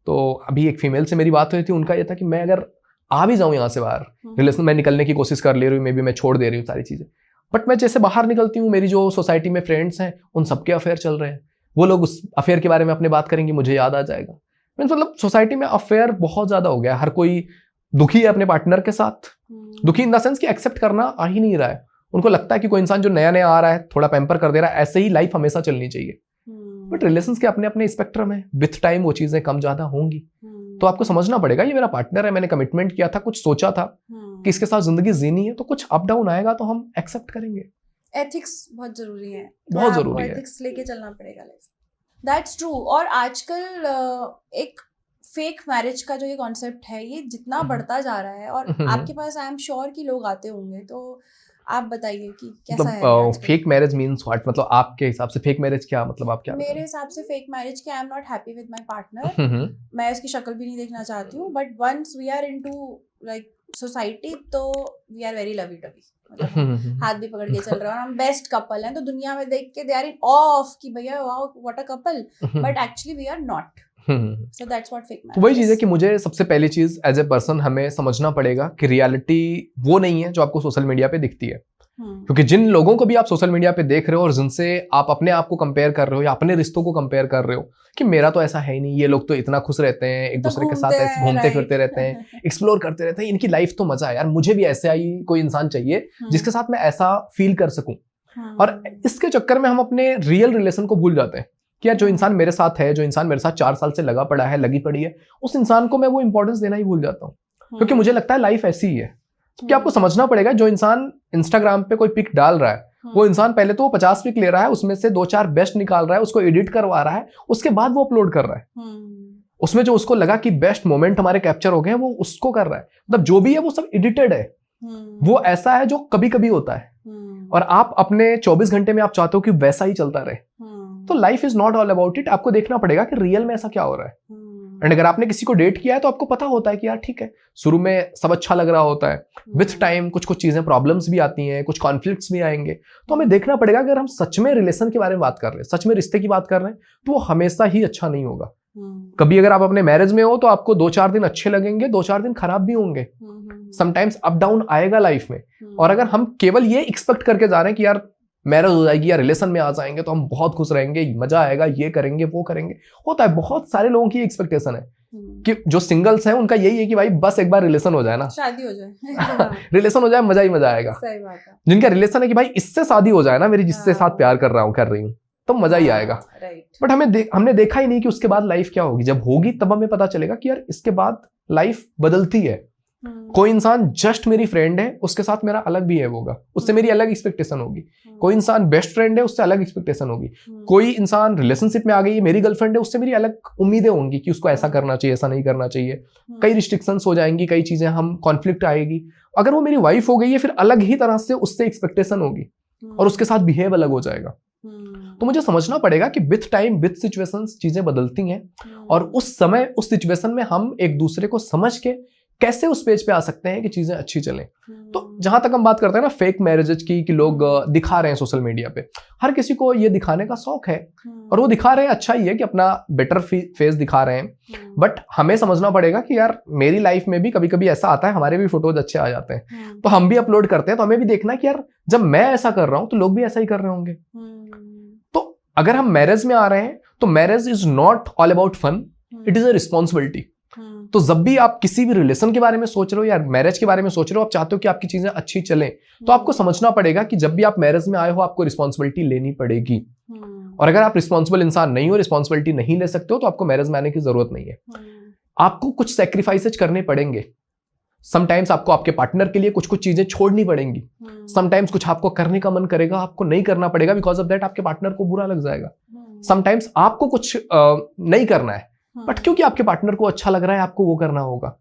तो अभी एक फीमेल से मेरी बात हुई थी, उनका ये था कि मैं अगर आ भी जाऊं यहाँ से बाहर, रिलेशन में निकलने की कोशिश कर ले रही हूँ, मे बी मैं छोड़ दे रही हूँ सारी चीजें, बट मैं जैसे बाहर निकलती हूँ, मेरी जो सोसाइटी में फ्रेंड्स हैं उन सबके अफेयर चल रहे हैं, वो लोग उस अफेयर के बारे में अपने बात करेंगे, मुझे याद आ जाएगा। मतलब सोसाइटी में अफेयर बहुत ज्यादा हो गया, हर कोई दुखी है अपने पार्टनर के साथ। दुखी इन द सेंस कि एक्सेप्ट करना आ ही नहीं रहा है। उनको लगता है कि कोई इंसान जो नया नया आ रहा है, थोड़ा पैम्पर कर दे रहा है, ऐसे ही लाइफ हमेशा चलनी चाहिए। बट रिलेशंस के अपने अपने स्पेक्ट्रम है, विथ टाइम वो चीजें कम ज्यादा होंगी। तो आपको समझना पड़ेगा ये मेरा पार्टनर है, मैंने कमिटमेंट किया था, कुछ सोचा था कि इसके साथ जिंदगी जीनी है, तो कुछ अप डाउन आएगा तो हम एक्सेप्ट करेंगे। एथिक्स बहुत जरूरी है, बहुत जरूरी है, एथिक्स लेके चलना पड़ेगा लाइफ। That's true. और आजकल एक फेक मैरिज का जो ये कॉन्सेप्ट है, ये जितना बढ़ता जा रहा है, और आपके पास आई एम श्योर कि लोग आते होंगे, तो आप बताइए कि कैसा है फेक मैरिज मींस व्हाट। मतलब आपके हिसाब से फेक मैरिज क्या, मतलब आप क्या? मेरे हिसाब से फेक मैरिज कि I am not happy with my partner, मैं उसकी शक्ल भी नहीं देखना चाहती हूँ, but once we are into like society तो we are very lovey dovey, मतलब हाथ भी पकड़ के चल रहे हैं और हम बेस्ट कपल हैं, तो दुनिया में देख के दे आर इन ऑफ कि भैया wow what a couple, but actually we are not. So that's what fake marriage is. वही चीज है कि मुझे सबसे पहली चीज एज ए पर्सन हमें समझना पड़ेगा कि रियलिटी वो नहीं है जो आपको सोशल मीडिया पे दिखती है। क्योंकि जिन लोगों को भी आप सोशल मीडिया पे देख रहे हो और जिनसे आप अपने आप को कंपेयर कर रहे हो या अपने रिश्तों को कंपेयर कर रहे हो कि मेरा तो ऐसा है ही नहीं, ये लोग तो इतना खुश रहते हैं, एक दूसरे के साथ घूमते फिरते रहते हैं, एक्सप्लोर करते रहते हैं, इनकी लाइफ तो मजा है यार, मुझे भी ऐसा ही कोई इंसान चाहिए जिसके साथ मैं ऐसा फील कर सकूं। और इसके चक्कर में हम अपने रियल रिलेशन को भूल जाते हैं कि यार जो इंसान मेरे साथ है, जो इंसान मेरे साथ 4 साल से लगा पड़ा है, लगी पड़ी है, उस इंसान को मैं वो इंपॉर्टेंस देना ही भूल जाता हूँ, क्योंकि मुझे लगता है लाइफ ऐसी ही है। तो क्या आपको समझना पड़ेगा, जो इंसान इंस्टाग्राम पे कोई पिक डाल रहा है, वो इंसान पहले तो वो 50 पिक ले रहा है, उसमें से 2-4 बेस्ट निकाल रहा है, उसको एडिट करवा रहा है, उसके बाद वो अपलोड कर रहा है। उसमें जो उसको लगा कि बेस्ट मोमेंट हमारे कैप्चर हो गए, वो उसको कर रहा है। मतलब जो भी है वो सब एडिटेड है, वो ऐसा है जो कभी कभी होता है, और आप अपने 24 घंटे में आप चाहते हो कि वैसा ही चलता रहे। तो life is not all about it. आपको देखना पड़ेगा कि रियल में ऐसा क्या हो रहा है। एंड अगर आपने किसी को डेट किया है तो आपको पता होता है कि यार ठीक है, शुरू में सब अच्छा लग रहा होता है, विथ टाइम कुछ कुछ चीजें प्रॉब्लम्स भी आती हैं, कुछ कॉन्फ्लिक्ट्स भी आएंगे। तो हमें देखना पड़ेगा अगर हम सच में रिलेशन के बारे में बात कर रहे हैं, सच में रिश्ते की बात कर रहे हैं, तो वो हमेशा ही अच्छा नहीं होगा। कभी अगर आप अपने मैरिज में हो तो आपको 2-4 दिन अच्छे लगेंगे, 2-4 दिन खराब भी होंगे, समटाइम्स अप डाउन आएगा लाइफ में। और अगर हम केवल ये एक्सपेक्ट करके जा रहे हैं कि यार मैरिज हो जाएगी या रिलेशन में आ जाएंगे तो हम बहुत खुश रहेंगे, मजा आएगा, ये करेंगे वो करेंगे, होता है बहुत सारे लोगों की एक्सपेक्टेशन है कि जो सिंगल्स हैं उनका यही है कि भाई बस एक बार रिलेशन हो जाए ना, शादी हो जाए रिलेशन हो जाए, मजा ही मजा आएगा। सही बात है। जिनका रिलेशन है कि भाई इससे शादी हो जाए ना मेरी, जिससे साथ प्यार कर रही हूँ, तो मजा ही आएगा। बट हमने देखा ही नहीं कि उसके बाद लाइफ क्या होगी। जब होगी तब हमें पता चलेगा कि यार इसके बाद लाइफ बदलती है। कोई इंसान जस्ट मेरी फ्रेंड है, उसके साथ मेरा अलग बिहेव होगा, उससे मेरी अलग एक्सपेक्टेशन होगी। कोई इंसान बेस्ट फ्रेंड है, उससे अलग एक्सपेक्टेशन होगी। कोई इंसान रिलेशनशिप में आ गई है, मेरी गर्लफ्रेंड है, उससे मेरी अलग उम्मीदें होंगी कि उसको ऐसा करना चाहिए, ऐसा नहीं करना चाहिए। कई रिस्ट्रिक्शंस हो जाएंगी, कई चीजें हम कॉन्फ्लिक्ट आएगी। अगर वो मेरी वाइफ हो गई है, फिर अलग ही तरह से उससे एक्सपेक्टेशन होगी और उसके साथ बिहेव अलग हो जाएगा। तो मुझे समझना पड़ेगा कि विथ टाइम, विथ सिचुएशंस चीजें बदलती हैं, और उस समय उस सिचुएशन में हम एक दूसरे को समझ के कैसे उस पेज पे आ सकते हैं कि चीजें अच्छी चलें। तो जहां तक हम बात करते हैं ना फेक मैरिजेज की, कि लोग दिखा रहे हैं सोशल मीडिया पे, हर किसी को ये दिखाने का शौक है और वो दिखा रहे हैं, अच्छा ही है कि अपना बेटर फेस दिखा रहे हैं। बट हमें समझना पड़ेगा कि यार मेरी लाइफ में भी कभी कभी ऐसा आता है, हमारे भी फोटोज अच्छे आ जाते हैं तो हम भी अपलोड करते हैं, तो हमें भी देखना है कि यार जब मैं ऐसा कर रहा हूं तो लोग भी ऐसा ही कर रहे होंगे। तो अगर हम मैरिज में आ रहे हैं तो marriage is not all about fun, it is a responsibility. तो जब भी आप किसी भी रिलेशन के बारे में सोच रहे हो या मैरिज के बारे में सोच रहे हो, आप चाहते हो कि आपकी चीजें अच्छी चलें, तो आपको समझना पड़ेगा कि जब भी आप मैरिज में आए हो आपको रिस्पॉन्सिबिलिटी लेनी पड़ेगी। और अगर आप रिस्पॉन्सिबल इंसान नहीं हो, रिस्पॉन्सिबिलिटी नहीं ले सकते हो, तो आपको मैरिज में आने की जरूरत नहीं है। आपको कुछ सैक्रिफाइसेज करने पड़ेंगे। समटाइम्स आपको आपके पार्टनर के लिए कुछ कुछ चीजें छोड़नी पड़ेंगी। समटाइम्स कुछ आपको करने का मन करेगा, आपको नहीं करना पड़ेगा, बिकॉज ऑफ दैट आपके पार्टनर को बुरा लग जाएगा। समटाइम्स आपको कुछ नहीं करना है, बट क्योंकि आपके पार्टनर को अच्छा लग रहा है आपको वो करना होगा,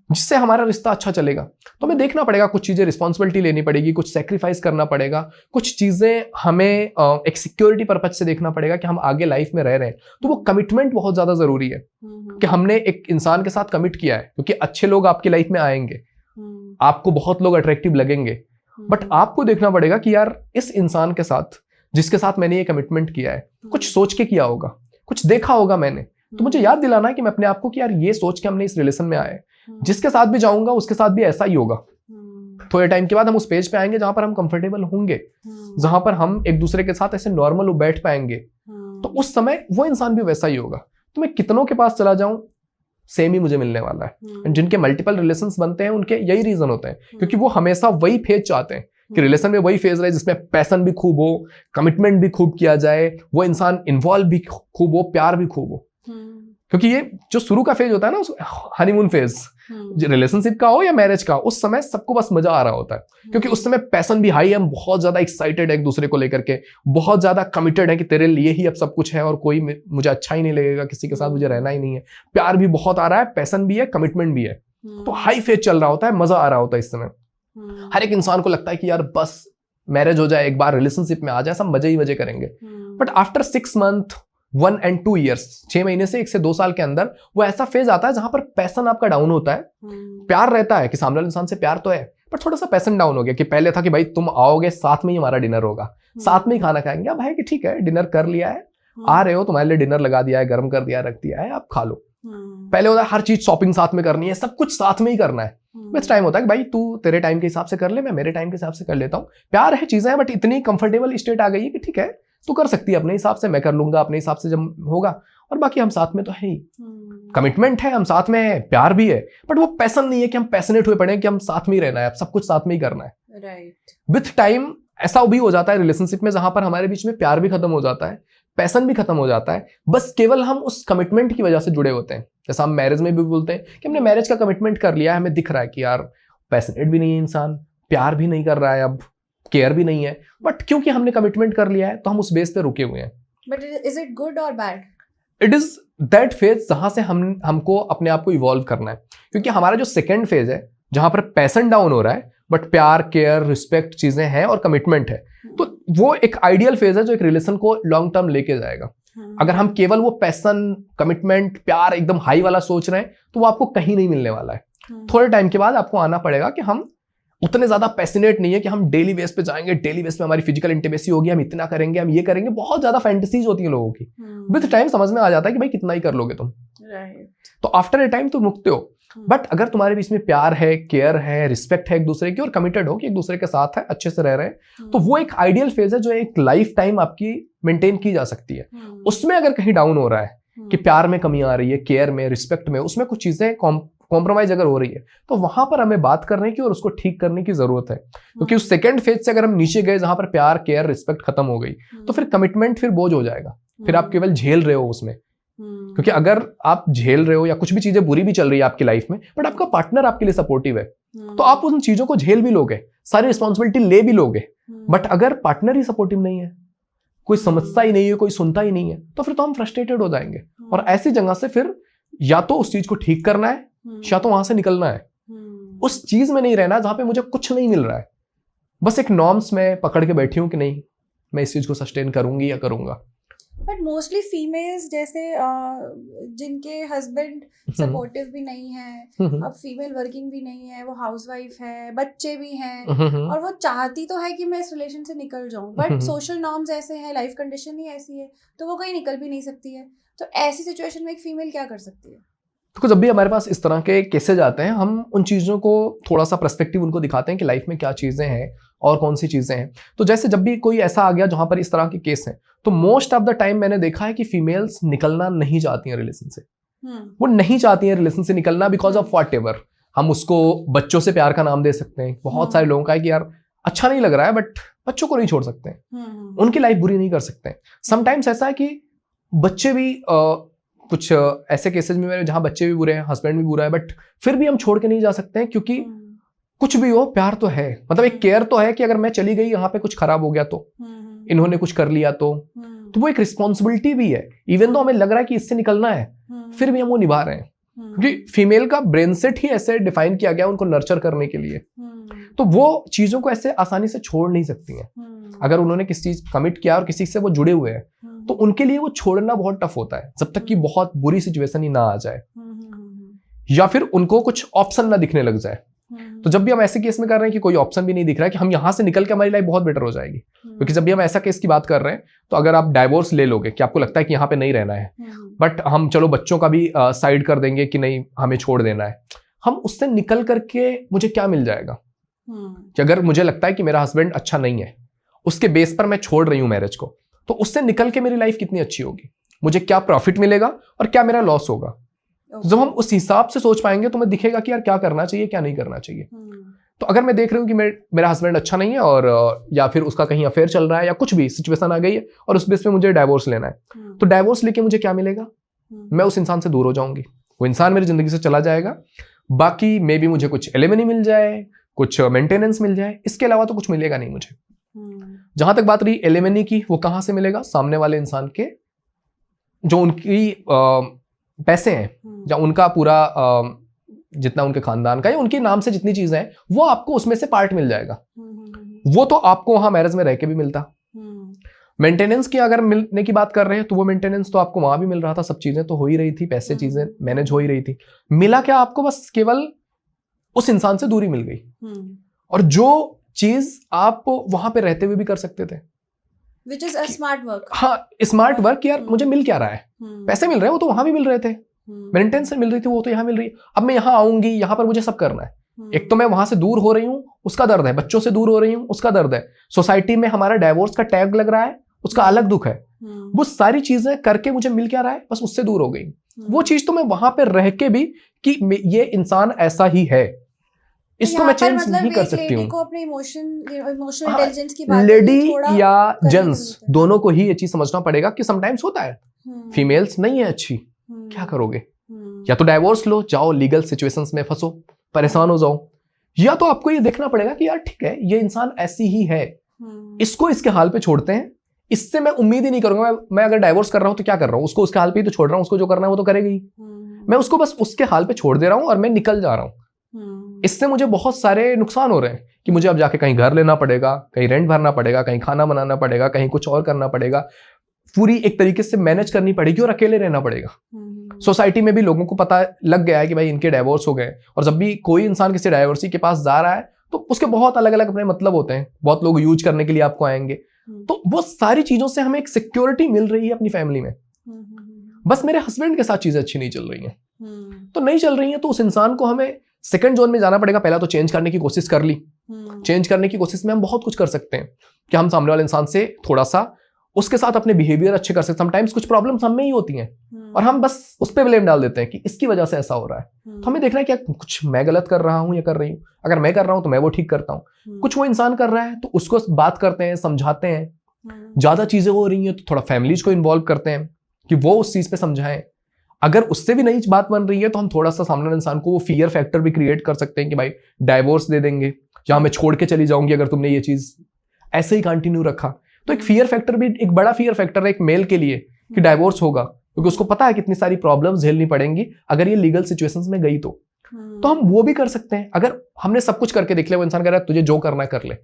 जिससे हमारा रिश्ता अच्छा चलेगा। तो हमें देखना पड़ेगा, कुछ चीजें रिस्पॉन्सिबिलिटी लेनी पड़ेगी, कुछ सेक्रीफाइस करना पड़ेगा, कुछ चीजें हमें एक सिक्योरिटी पर्पज से देखना पड़ेगा कि हम आगे लाइफ में रह रहे हैं। तो वो कमिटमेंट बहुत ज्यादा जरूरी है कि हमने एक इंसान के साथ कमिट किया है, क्योंकि अच्छे लोग आपकी लाइफ में आएंगे, आपको बहुत लोग अट्रैक्टिव लगेंगे, बट आपको देखना पड़ेगा कि यार इस इंसान के साथ जिसके साथ मैंने ये कमिटमेंट किया है, कुछ सोच के किया होगा, कुछ देखा होगा मैंने। तो मुझे याद दिलाना है कि मैं अपने आप को कि यार ये सोच के हमने इस रिलेशन में आए, जिसके साथ भी जाऊंगा उसके साथ भी ऐसा ही होगा। थोड़े टाइम के बाद हम उस पेज पे आएंगे जहां पर हम कंफर्टेबल होंगे, जहां पर हम एक दूसरे के साथ ऐसे नॉर्मल बैठ पाएंगे, तो उस समय वो इंसान भी वैसा ही होगा। तो मैं कितनों के पास चला जाऊं, सेम ही मुझे मिलने वाला है। जिनके मल्टीपल रिलेशंस बनते हैं उनके यही रीजन होते हैं, क्योंकि वो हमेशा वही फेज चाहते हैं कि रिलेशन में वही फेज रहे जिसमें पैशन भी खूब हो, कमिटमेंट भी खूब किया जाए, वो इंसान इन्वॉल्व भी खूब हो, प्यार भी खूब हो। क्योंकि ये जो शुरू का फेज होता है ना, हनीमून फेज, रिलेशनशिप का हो या मैरिज का, उस समय सबको बस मजा आ रहा होता है, क्योंकि उस समय पैशन भी हाई है, हम बहुत ज्यादा एक्साइटेड है एक दूसरे को लेकर के, बहुत ज्यादा कमिटेड है कि तेरे लिए ही अब सब कुछ है और कोई मुझे अच्छा ही नहीं लगेगा, किसी के साथ मुझे रहना ही नहीं है। प्यार भी बहुत आ रहा है, पैशन भी है, कमिटमेंट भी है, तो हाई फेज चल रहा होता है, मजा आ रहा होता है इस समय। हर एक इंसान को लगता है कि यार बस मैरिज हो जाए, एक बार रिलेशनशिप में आ जाए, सब मजे ही मजे करेंगे। But after 6 month 1 and 2 years, 6 महीने से 1 से 2 साल के अंदर वो ऐसा फेज आता है जहां पर पैशन आपका डाउन होता है। प्यार रहता है कि सामने वाले इंसान से प्यार तो है, पर थोड़ा सा पैशन डाउन हो गया। कि पहले था कि भाई तुम आओगे, साथ में ही हमारा डिनर होगा, साथ में ही खाना खाएंगे। अब है कि ठीक है डिनर कर लिया है, आ रहे हो, तुम्हारे लिए डिनर लगा दिया है, गर्म कर दिया, रख दिया है, आप खा लो। पहले होता है हर चीज शॉपिंग साथ में करनी है, सब कुछ साथ में ही करना है। विथ टाइम होता है कि भाई तू तेरे टाइम के हिसाब से कर ले, मैं मेरे टाइम के हिसाब से कर लेता हूँ। प्यार है, चीजें हैं, बट इतनी कंफर्टेबल स्टेट आ गई है कि ठीक है तू कर सकती है अपने हिसाब से, मैं कर लूंगा अपने हिसाब से जब होगा, और बाकी हम साथ में तो है ही। कमिटमेंट है, हम साथ में है, प्यार भी है, बट वो पैशन नहीं है कि हम पैशनेट हुए पड़े कि हम साथ में ही रहना है, सब कुछ साथ में ही करना है। राइट। विथ टाइम ऐसा भी हो जाता है रिलेशनशिप में जहां पर हमारे बीच में प्यार भी खत्म हो जाता है, पैशन भी खत्म हो जाता है, बस केवल हम उस कमिटमेंट की वजह से जुड़े होते हैं। जैसा हम मैरिज में भी बोलते हैं कि हमने मैरिज का कमिटमेंट कर लिया है, हमें दिख रहा है कि यार पैशनेट भी नहीं है इंसान, प्यार भी नहीं कर रहा है, अब केयर भी नहीं है, बट क्योंकि हमने कमिटमेंट कर लिया है तो हम उस बेस पे रुके हुए हैं। बट इज इट गुड और bad? It is that phase जहां से हमको अपने आप को इवॉल्व करना है, क्योंकि हमारा जो सेकेंड फेज है जहां पर पैशन डाउन हो रहा है बट प्यार, केयर, रिस्पेक्ट चीजें हैं और कमिटमेंट है, तो वो एक आइडियल फेज है जो एक रिलेशन को लॉन्ग टर्म लेके जाएगा। अगर हम केवल वो पैशन, कमिटमेंट, प्यार एकदम हाई वाला सोच रहे हैं तो वो आपको कहीं नहीं मिलने वाला है। थोड़े टाइम के बाद आपको आना पड़ेगा कि हम उतने ज्यादा पैशनेट नहीं है कि हम डेली बेस पे जाएंगे, डेली बेस पे हमारी फिजिकल इंटीमेसी होगी, हम इतना करेंगे, हम ये करेंगे, बहुत ज्यादा फैंटेसीज होती है लोगों की। विद टाइम समझ में आ जाता है कि भाई कितना ही कर लोगे तुम, तो आफ्टर ए टाइम तुम रुकते हो। बट अगर तुम्हारे बीच में प्यार है, केयर है, रिस्पेक्ट है एक दूसरे की, और कमिटेड हो कि एक दूसरे के साथ है, अच्छे से रह रहे हैं, तो वो एक आइडियल फेज है जो एक लाइफ टाइम आपकी मेंटेन की जा सकती है। उसमें अगर कहीं डाउन हो रहा है कि प्यार में कमी आ रही है, केयर में, रिस्पेक्ट में, उसमें कुछ चीजें कॉम्प्रोमाइज अगर हो रही है, तो वहां पर हमें बात करने की और उसको ठीक करने की जरूरत है। क्योंकि उस सेकंड फेज से अगर हम नीचे गए जहां पर प्यार, केयर, रिस्पेक्ट खत्म हो गई, तो फिर कमिटमेंट फिर बोझ हो जाएगा, फिर आप केवल झेल रहे हो उसमें। क्योंकि अगर आप झेल रहे हो या कुछ भी चीजें बुरी भी चल रही है आपकी लाइफ में, बट आपका पार्टनर आपके लिए सपोर्टिव है, तो आप उन चीजों को झेल भी लोगे, सारी रिस्पॉन्सिबिलिटी ले भी लोगे। बट अगर पार्टनर ही सपोर्टिव नहीं है, कोई समझता ही नहीं है, कोई सुनता ही नहीं है, तो फिर तो हम फ्रस्ट्रेटेड हो जाएंगे। और ऐसी जगह से फिर या तो उस चीज को ठीक करना है या तो वहां से निकलना है। उस चीज में नहीं रहना जहां पे मुझे कुछ नहीं मिल रहा है, बस एक नॉर्म्स में पकड़ के बैठी हूं कि नहीं मैं इस चीज को सस्टेन करूंगी या करूंगा। बट मोस्टली फीमेल्स जैसे जिनके हस्बैंड सपोर्टिव भी नहीं है, अब फीमेल वर्किंग भी नहीं है, वो हाउसवाइफ है, बच्चे भी हैं, और वो चाहती तो है कि मैं इस रिलेशन से निकल जाऊं, बट सोशल नॉर्म्स ऐसे हैं, लाइफ कंडीशन ही ऐसी है, तो वो कहीं निकल भी नहीं सकती है। तो ऐसी सिचुएशन में एक फीमेल क्या कर सकती है? तो जब भी हमारे पास इस तरह के केसेज आते हैं, हम उन चीज़ों को थोड़ा सा पर्सपेक्टिव उनको दिखाते हैं कि लाइफ में क्या चीज़ें हैं और कौन सी चीज़ें हैं। तो जैसे जब भी कोई ऐसा आ गया जहां पर इस तरह के केस हैं, तो मोस्ट ऑफ द टाइम मैंने देखा है कि फीमेल्स निकलना नहीं चाहती हैं रिलेशन से। वो नहीं चाहती हैं रिलेशन से निकलना बिकॉज ऑफ वॉट एवर। हम उसको बच्चों से प्यार का नाम दे सकते हैं। बहुत सारे लोगों का है कि यार अच्छा नहीं लग रहा है, बट बच्चों को नहीं छोड़ सकते हैं, उनकी लाइफ बुरी नहीं कर सकते हैं। समटाइम्स ऐसा है कि बच्चे भी कुछ ऐसे केसेस में मेरे जहां बच्चे भी बुरे हैं, हस्बैंड भी बुरा है, बट फिर भी हम छोड़ के नहीं जा सकते हैं, क्योंकि कुछ भी हो प्यार तो है, मतलब एक केयर तो है कि अगर मैं चली गई यहाँ पे कुछ खराब हो गया तो, इन्होंने कुछ कर लिया तो वो एक रिस्पॉन्सिबिलिटी भी है। इवन तो हमें लग रहा है कि इससे निकलना है, फिर भी हम वो निभा रहे हैं, क्योंकि फीमेल का ब्रेन सेट ही ऐसे डिफाइन किया गया उनको नर्चर करने के लिए। तो वो चीजों को ऐसे आसानी से छोड़ नहीं सकती हैं। अगर उन्होंने किसी चीज कमिट किया और किसी से वो जुड़े हुए हैं, तो उनके लिए वो छोड़ना बहुत टफ होता है, जब तक कि बहुत बुरी सिचुएशन ही ना आ जाए या फिर उनको कुछ ऑप्शन ना दिखने लग जाए। तो जब भी हम ऐसे केस में कर रहे हैं कि कोई ऑप्शन भी नहीं दिख रहा है कि हम यहां से निकल के हमारी लाइफ बहुत बेटर हो जाएगी, क्योंकि जब भी हम ऐसा केस की बात कर रहे हैं, तो अगर आप डाइवोर्स ले लोगे कि आपको लगता है कि यहाँ पे नहीं रहना है, बट हम चलो बच्चों का भी साइड कर देंगे कि नहीं हमें छोड़ देना है, हम उससे निकल करके मुझे क्या मिल जाएगा? कि अगर मुझे लगता है कि मेरा हस्बैंड अच्छा नहीं है, उसके बेस पर मैं छोड़ रही हूँ मैरिज को, तो उससे निकल के मेरी लाइफ कितनी अच्छी होगी, मुझे क्या प्रॉफिट मिलेगा और क्या मेरा लॉस होगा। जब हम उस हिसाब से सोच पाएंगे तो हमें दिखेगा कि यार क्या करना चाहिए क्या नहीं करना चाहिए। तो अगर मैं देख रही हूँ कि मेरा हस्बैंड अच्छा नहीं है और या फिर उसका कहीं अफेयर चल रहा है या कुछ भी सिचुएशन आ गई है और उस बेस पे मुझे डाइवोर्स लेना है, तो डाइवोर्स लेके मुझे क्या मिलेगा? मैं उस इंसान से दूर हो जाऊंगी, वो इंसान मेरी जिंदगी से चला जाएगा, बाकी मे बी मुझे कुछ एलिमनी मिल जाए, कुछ मेंटेनेंस मिल जाए, इसके अलावा तो कुछ मिलेगा नहीं मुझे। जहां तक बात रही एलिमनी की, वो कहां से मिलेगा? सामने वाले इंसान के जो उनकी पैसे हैं या उनका पूरा जितना उनके खानदान का या उनके नाम से जितनी चीजें हैं, वो आपको उसमें से पार्ट मिल जाएगा। वो तो आपको वहां मैरिज में रह के भी मिलता। मेंटेनेंस की अगर मिलने की बात कर रहे हैं, तो वो मेंटेनेंस तो आपको वहां भी मिल रहा था, सब चीजें तो हो ही रही थी, पैसे चीजें मैनेज हो ही रही थी। मिला क्या आपको? बस केवल उस इंसान से दूरी मिल गई, और जो चीज आप वहां पे रहते हुए भी कर सकते थे, Which is a smart work. हाँ, स्मार्ट वर्क। यार मुझे मिल क्या रहा है? पैसे मिल रहे हैं, वो तो वहां भी मिल रहे थे, मेंटेनेंस मिल रही थी, वो तो यहाँ मिल रही है। अब मैं यहाँ आऊंगी, यहाँ पर मुझे सब करना है। एक तो मैं वहां से दूर हो रही हूँ, उसका दर्द है, बच्चों से दूर हो रही हूँ, उसका दर्द है, सोसाइटी में हमारा डाइवोर्स का टैग लग रहा है, उसका अलग दुख है। वो सारी चीजें करके मुझे मिल क्या रहा है? बस उससे दूर हो गई। वो चीज तो मैं वहां पे रह के भी कि ये इंसान ऐसा ही है, इसको मैं चेंज नहीं कर सकती हूँ। इमोशनल इंटेलिजेंस की बात, लेडी या जेंट्स दोनों को ही ये चीज समझना पड़ेगा कि समटाइम्स होता है फीमेल्स नहीं है अच्छी, क्या करोगे? या तो डाइवोर्स लो, जाओ लीगल सिचुएशंस में फंसो, परेशान हो जाओ, या तो आपको ये देखना पड़ेगा कि यार ठीक है ये इंसान ऐसी ही है, इसको इसके हाल पे छोड़ते हैं, इससे मैं उम्मीद ही नहीं करूंगा। मैं अगर डाइवोर्स कर रहा हूं तो क्या कर रहा हूं? उसको उसके हाल पे ही तो छोड़ रहा हूं, उसको जो करना है वो तो करेगी, मैं उसको बस उसके हाल पे छोड़ दे रहा हूं और मैं निकल जा रहा हूं। इससे मुझे बहुत सारे नुकसान हो रहे हैं कि मुझे अब जाके कहीं घर लेना पड़ेगा, कहीं रेंट भरना पड़ेगा, कहीं खाना बनाना पड़ेगा, कहीं कुछ और करना पड़ेगा, पूरी एक तरीके से मैनेज करनी पड़ेगी और अकेले रहना पड़ेगा। सोसाइटी में भी लोगों को पता लग गया है कि भाई इनके डाइवोर्स हो गए, और जब भी कोई इंसान किसी डाइवोर्सी के पास जा रहा है तो उसके बहुत अलग अलग अपने मतलब होते हैं, बहुत लोग यूज करने के लिए आपको आएंगे, तो वो सारी चीजों से हमें एक सिक्योरिटी मिल रही है अपनी फैमिली में। बस मेरे हस्बैंड के साथ चीजें अच्छी नहीं चल रही हैं, तो नहीं चल रही हैं, तो उस इंसान को हमें सेकंड जोन में जाना पड़ेगा। पहला तो चेंज करने की कोशिश कर ली, चेंज करने की कोशिश में हम बहुत कुछ कर सकते हैं कि हम सामने वाले इंसान से थोड़ा सा उसके साथ अपने बिहेवियर अच्छे कर सकते हैं। समटाइम्स कुछ प्रॉब्लम्स हम में ही होती हैं और हम बस उस पर ब्लेम डाल देते हैं कि इसकी वजह से ऐसा हो रहा है। तो हमें देखना है कि कुछ मैं गलत कर रहा हूँ या कर रही हूँ। अगर मैं कर रहा हूँ तो मैं वो ठीक करता हूँ, कुछ वो इंसान कर रहा है तो उसको बात करते हैं, समझाते हैं। ज्यादा चीजें हो रही हैं तो थोड़ा फैमिलीज को इन्वॉल्व करते हैं कि वो उस चीज पे समझाएं। अगर उससे भी नई बात बन रही है तो हम थोड़ा सा सामने इंसान को वो फियर फैक्टर भी क्रिएट कर सकते हैं कि भाई डाइवोर्स दे देंगे या मैं छोड़ के चली जाऊंगी अगर तुमने ये चीज ऐसे ही कंटिन्यू रखा। तो एक फियर फैक्टर भी एक बड़ा फियर फैक्टर है एक मेल के लिए कि डाइवोर्स होगा, क्योंकि उसको पता है कितनी सारी प्रॉब्लम्स झेलनी पड़ेंगी अगर ये लीगल सिचुएशंस में गई तो हम वो भी कर सकते हैं। अगर हमने सब कुछ करके देख लिया, वो इंसान कह रहा है तुझे जो करना है कर ले,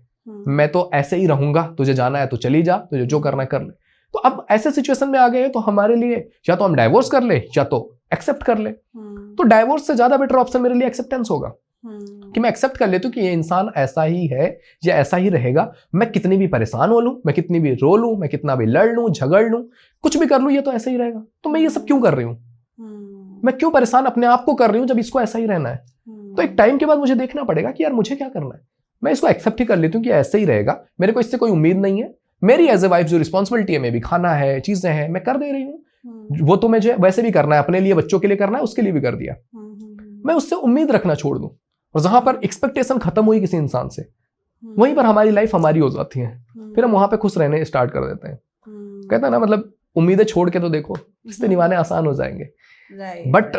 मैं तो ऐसे ही रहूंगा, तुझे जाना है तो चली जा, तुझे जो करना है कर ले। तो अब ऐसे सिचुएशन में आ गए तो हमारे लिए या तो हम डाइवोर्स कर ले या तो एक्सेप्ट कर ले। तो डाइवोर्स से ज्यादा बेटर ऑप्शन मेरे लिए एक्सेप्टेंस होगा कि मैं एक्सेप्ट कर लेता हूँ कि ये इंसान ऐसा ही है या ऐसा ही रहेगा। मैं कितनी भी परेशान हो लूं, मैं कितनी भी रो लूं, मैं कितना भी लड़ लूं, झगड़ लूं, कुछ भी कर लूं, ये तो ऐसा ही रहेगा। तो मैं ये सब क्यों कर रही हूँ? मैं क्यों परेशान अपने आप को कर रही हूँ जब इसको ऐसा ही रहना है? तो एक टाइम के बाद मुझे देखना पड़ेगा कि यार मुझे क्या करना है। मैं इसको एक्सेप्ट ही कर लेती हूँ कि ऐसे ही रहेगा, मेरे को इससे कोई उम्मीद नहीं है। मेरी एज ए वाइफ जो रिस्पॉन्सिबिलिटी है, मे भी खाना है, चीजें हैं, मैं कर दे रही हूँ। वो तो मुझे वैसे भी करना है, अपने लिए, बच्चों के लिए करना है, उसके लिए भी कर दिया। मैं उससे उम्मीद रखना छोड़ दूं। और जहां पर एक्सपेक्टेशन खत्म हुई किसी इंसान से, वहीं पर हमारी लाइफ हमारी हो जाती है। फिर हम वहां पे खुश रहने स्टार्ट कर देते हैं। कहते हैं ना, मतलब उम्मीदें छोड़ के तो देखो, रिश्ते निभाने आसान हो जाएंगे। बट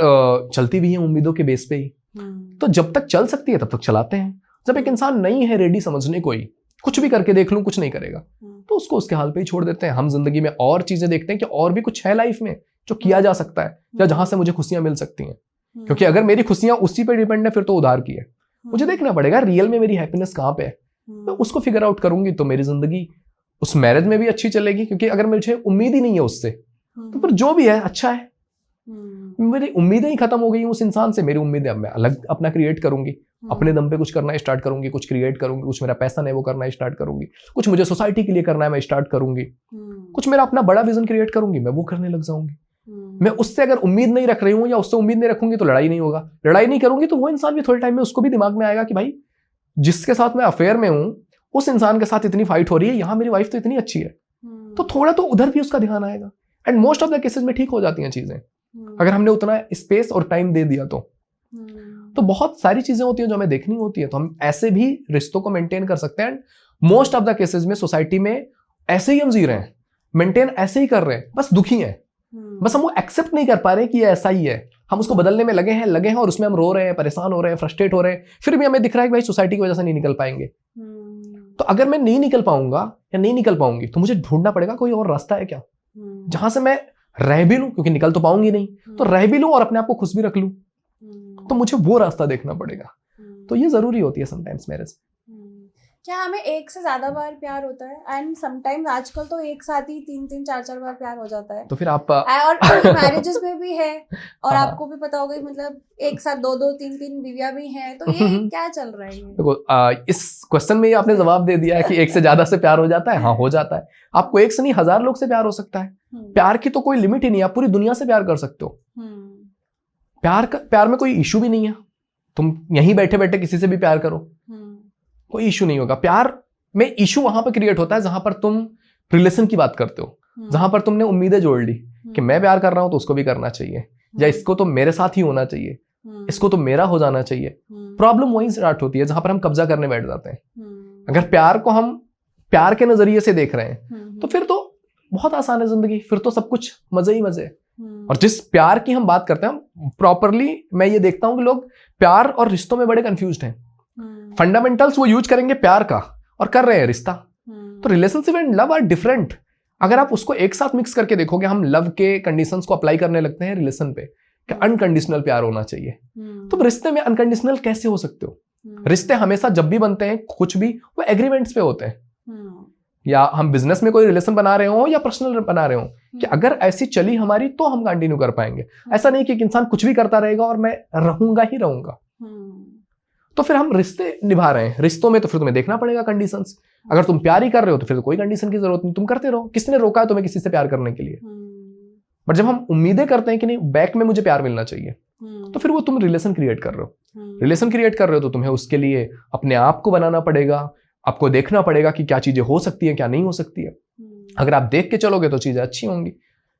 चलती भी है उम्मीदों के बेस पे ही। तो जब तक चल सकती है तब तक चलाते हैं। जब एक इंसान नहीं है रेडी समझने को, ही कुछ भी करके देख लूं कुछ नहीं करेगा, तो उसको उसके हाल पे ही छोड़ देते हैं। हम जिंदगी में और चीजें देखते हैं कि और भी कुछ है लाइफ में जो किया जा सकता है या जहां से मुझे खुशियां मिल सकती हैं। क्योंकि अगर मेरी खुशियां उसी पे डिपेंड है फिर तो उधार की है। मुझे देखना पड़ेगा रियल में मेरी हैप्पीनेस कहाँ पे है, मैं उसको फिगर आउट करूंगी तो मेरी जिंदगी उस मैरिज में भी अच्छी चलेगी। क्योंकि अगर मुझे उम्मीद ही नहीं है उससे, तो फिर जो भी है अच्छा है। मेरी उम्मीदें ही खत्म हो गई उस इंसान से, मेरी उम्मीदें अब मैं अलग अपना क्रिएट करूंगी, अपने दम पे कुछ करना स्टार्ट करूंगी, कुछ क्रिएट करूंगी, कुछ मेरा पैशन है वो करना स्टार्ट करूंगी, कुछ मुझे सोसाइटी के लिए करना है मैं स्टार्ट करूंगी, कुछ मेरा अपना बड़ा विजन क्रिएट करूंगी, मैं वो करने लग जाऊंगी। मैं उससे अगर उम्मीद नहीं रख रही हूँ या उससे उम्मीद नहीं रखूंगी तो लड़ाई नहीं होगा। लड़ाई नहीं करूंगी तो वो इंसान भी थोड़े टाइम में उसको भी दिमाग में आएगा कि भाई जिसके साथ मैं अफेयर में हूँ उस इंसान के साथ इतनी फाइट हो रही है, यहाँ मेरी वाइफ तो इतनी अच्छी है, तो थोड़ा तो उधर भी उसका ध्यान आएगा। And most of the cases में ठीक हो जाती हैं चीजें अगर हमने उतना स्पेस और टाइम दे दिया तो बहुत सारी चीजें होती हैं जो हमें देखनी होती है। तो हम ऐसे भी रिश्तों को मेंटेन कर सकते हैं। मोस्ट ऑफ द केसेस में सोसाइटी में ऐसे ही हम जी रहे हैं, मेंटेन ऐसे ही कर रहे हैं, बस दुखी हैं। बस हम वो एक्सेप्ट नहीं कर पा रहे कि ये ऐसा ही है। हम उसको बदलने में लगे हैं और उसमें हम रो रहे हैं, परेशान हो रहे हैं, फ्रस्ट्रेट हो रहे हैं, फिर भी हमें दिख रहा है कि भाई सोसाइटी की वजह से नहीं निकल पाएंगे। तो अगर मैं नहीं निकल पाऊंगा या नहीं निकल पाऊंगी तो मुझे ढूंढना पड़ेगा कोई और रास्ता है क्या जहां से मैं रह भी लूं, क्योंकि निकल तो पाऊंगी नहीं, तो रह भी लूं और अपने आप को खुश भी रख लूं। तो मुझे वो रास्ता देखना पड़ेगा। तो ये जरूरी होती है समटाइम्स मैरिज। क्या हमें एक से ज्यादा बार प्यार होता है? एंड समटाइम्स आजकल तो एक साथ ही 3-3 4-4 बार प्यार हो जाता है। तो फिर आप और मैरिजेस में भी है, और आपको भी पता होगा मतलब एक साथ 2-2 3-3 बीवियां भी हैं। तो ये क्या चल रहा है? देखो इस क्वेश्चन में आपने जवाब दे दिया है कि एक से ज्यादा से प्यार हो जाता है। हाँ, हो जाता है। आपको एक से नहीं 1000 लोग से प्यार हो सकता है। प्यार की तो कोई लिमिट ही नहीं है, आप पूरी दुनिया से प्यार कर सकते हो। प्यार में कोई इशू भी नहीं है। तुम यहीं बैठे बैठे किसी से भी प्यार करो, कोई इशू नहीं होगा। प्यार में इशू वहां पर क्रिएट होता है जहां पर तुम रिलेशन की बात करते हो, जहां पर तुमने उम्मीदें जोड़ ली कि मैं प्यार कर रहा हूं तो उसको भी करना चाहिए, या इसको तो मेरे साथ ही होना चाहिए, इसको तो मेरा हो जाना चाहिए। प्रॉब्लम वहीं स्टार्ट होती है जहां पर हम कब्जा करने बैठ जाते हैं। अगर प्यार को हम प्यार के नजरिए से देख रहे हैं तो फिर तो बहुत आसान है जिंदगी, फिर तो सब कुछ मजे ही मजे। और जिस प्यार की हम बात करते हैं प्रॉपरली, मैं ये देखता हूं कि लोग प्यार और रिश्तों में बड़े कंफ्यूज्ड हैं। फंडामेंटल्स वो यूज करेंगे प्यार का और कर रहे हैं रिश्ता। तो relationship and love are different. अगर आप उसको एक साथ मिक्स करके देखोगे, हम लव के कंडीशंस को अप्लाई करने लगते हैं रिलेशन पे कि अनकंडीशनल प्यार होना चाहिए। तो रिश्ते में अनकंडीशनल कैसे हो सकते हो? रिश्ते हमेशा जब भी बनते हैं कुछ भी वो एग्रीमेंट्स पे होते हैं। या हम बिजनेस में कोई रिलेशन बना रहे हो या पर्सनल बना रहे हो, कि अगर ऐसी चली हमारी तो हम कंटिन्यू कर पाएंगे। ऐसा नहीं कि एक इंसान कुछ भी करता रहेगा और मैं रहूंगा ही रहूंगा। तो फिर हम रिश्ते निभा रहे हैं। रिश्तों में तो फिर तुम्हें देखना पड़ेगा कंडीशंस। अगर तुम प्यार ही कर रहे हो तो फिर तो कोई कंडीशन की जरूरत नहीं, तुम करते रहो। किसने रोका है तुम्हें किसी से प्यार करने के लिए? बट जब हम उम्मीदें करते हैं कि नहीं बैक में मुझे प्यार मिलना चाहिए, तो फिर वो तुम रिलेशन क्रिएट कर रहे हो। रिलेशन क्रिएट कर रहे हो तो तुम्हें उसके लिए अपने आप को बनाना पड़ेगा, आपको देखना पड़ेगा कि क्या चीजें हो सकती है क्या नहीं हो सकती है। अगर आप देख के चलोगे तो चीजें अच्छी होंगी,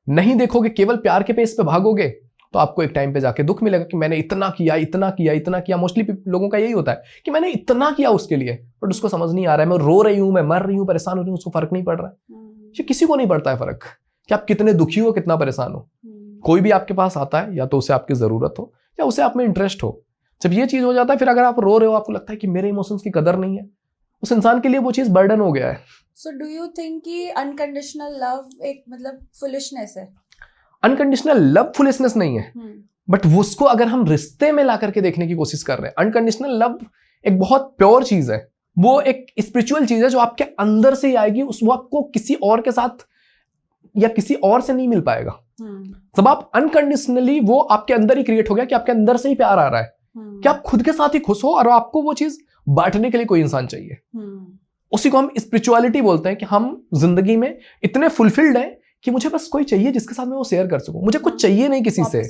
नहीं देखोगे, केवल प्यार के पेस पे भागोगे, तो आपको एक टाइम पे जाके दुख मिलेगा कि मैंने इतना किया इतना किया इतना किया। मोस्टली लोगों का यही होता है कि मैंने इतना किया उसके लिए, बट उसको समझ नहीं आ रहा है, मैं रो रही हूं, मैं मर रही हूं, परेशान हो रही हूं, उसको फर्क नहीं पड़ रहा है। ये किसी को नहीं पड़ता है फर्क कि आप कितने दुखी हो, कितना परेशान हो। कोई भी आपके पास आता है या तो उसे आपकी जरूरत हो या उसे आप में इंटरेस्ट हो। जब ये चीज हो जाता है, फिर अगर आप रो रहे हो, आपको लगता है कि मेरे इमोशंस की कदर नहीं है, उस इंसान के लिए वो चीज बर्डन हो गया है। सो डू यू थिंक कि अनकंडीशनल लव एक मतलब फुलिशनेस है? अनकंडीशनल लव फुलिशनेस नहीं है, बट उसको अगर हम रिश्ते में ला करके देखने की कोशिश कर रहे हैं, अनकंडीशनल लव एक बहुत प्योर चीज है, वो एक स्पिरिचुअल चीज है जो आपके अंदर से ही आएगी, उस वो आपको किसी और के साथ या किसी और से नहीं मिल पाएगा। जब आप अनकंडीशनली, वो आपके अंदर ही क्रिएट हो गया कि आपके अंदर से ही प्यार आ रहा है, कि आप खुद के साथ ही खुश हो और आपको वो चीज बांटने के लिए कोई इंसान चाहिए। उसी को हम स्पिरिचुअलिटी बोलते हैं कि हम जिंदगी में इतने फुलफिल्ड हैं कि मुझे बस कोई चाहिए जिसके साथ मैं वो शेयर कर सकूं। मुझे कुछ चाहिए नहीं किसी से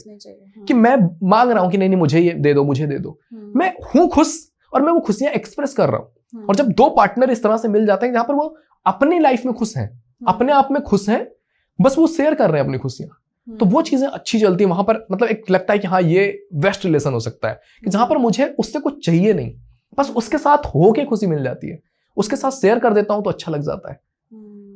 कि मैं मांग रहा हूं कि नहीं मुझे ये दे दो, मुझे दे दो। मैं हूं खुश और मैं वो खुशियां एक्सप्रेस कर रहा हूं। और जब दो पार्टनर इस तरह से मिल जाते हैं जहां पर वो अपनी लाइफ में खुश हैं, अपने आप में खुश हैं, बस वो शेयर कर रहे हैं अपनी खुशियां, तो वो चीजें अच्छी चलती है वहां पर। मतलब एक लगता है कि हाँ ये बेस्ट रिलेशन हो सकता है कि जहां पर मुझे उससे कुछ चाहिए नहीं, बस उसके साथ होके खुशी मिल जाती है, उसके साथ शेयर कर देता हूं तो अच्छा लग जाता है।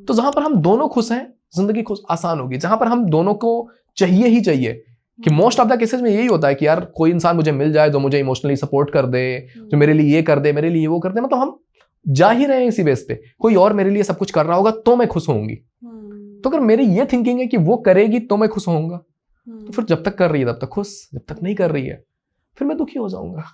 तो जहां पर हम दोनों खुश हैं, जिंदगी खुश आसान होगी। जहां पर हम दोनों को चाहिए ही चाहिए, कि मोस्ट ऑफ द केसेस में यही होता है कि यार कोई इंसान मुझे मिल जाए जो मुझे इमोशनली सपोर्ट कर दे, जो मेरे लिए ये कर दे, मेरे लिए वो कर दे, मतलब हम जा ही रहे हैं इसी बेस पे, कोई और मेरे लिए सब कुछ कर रहा होगा तो मैं खुश होऊंगी। तो अगर मेरी ये थिंकिंग है कि वो करेगी तो मैं खुश होऊंगा, तो फिर जब तक कर रही है तब तक खुश, जब तक नहीं कर रही है फिर मैं दुखी हो जाऊंगा।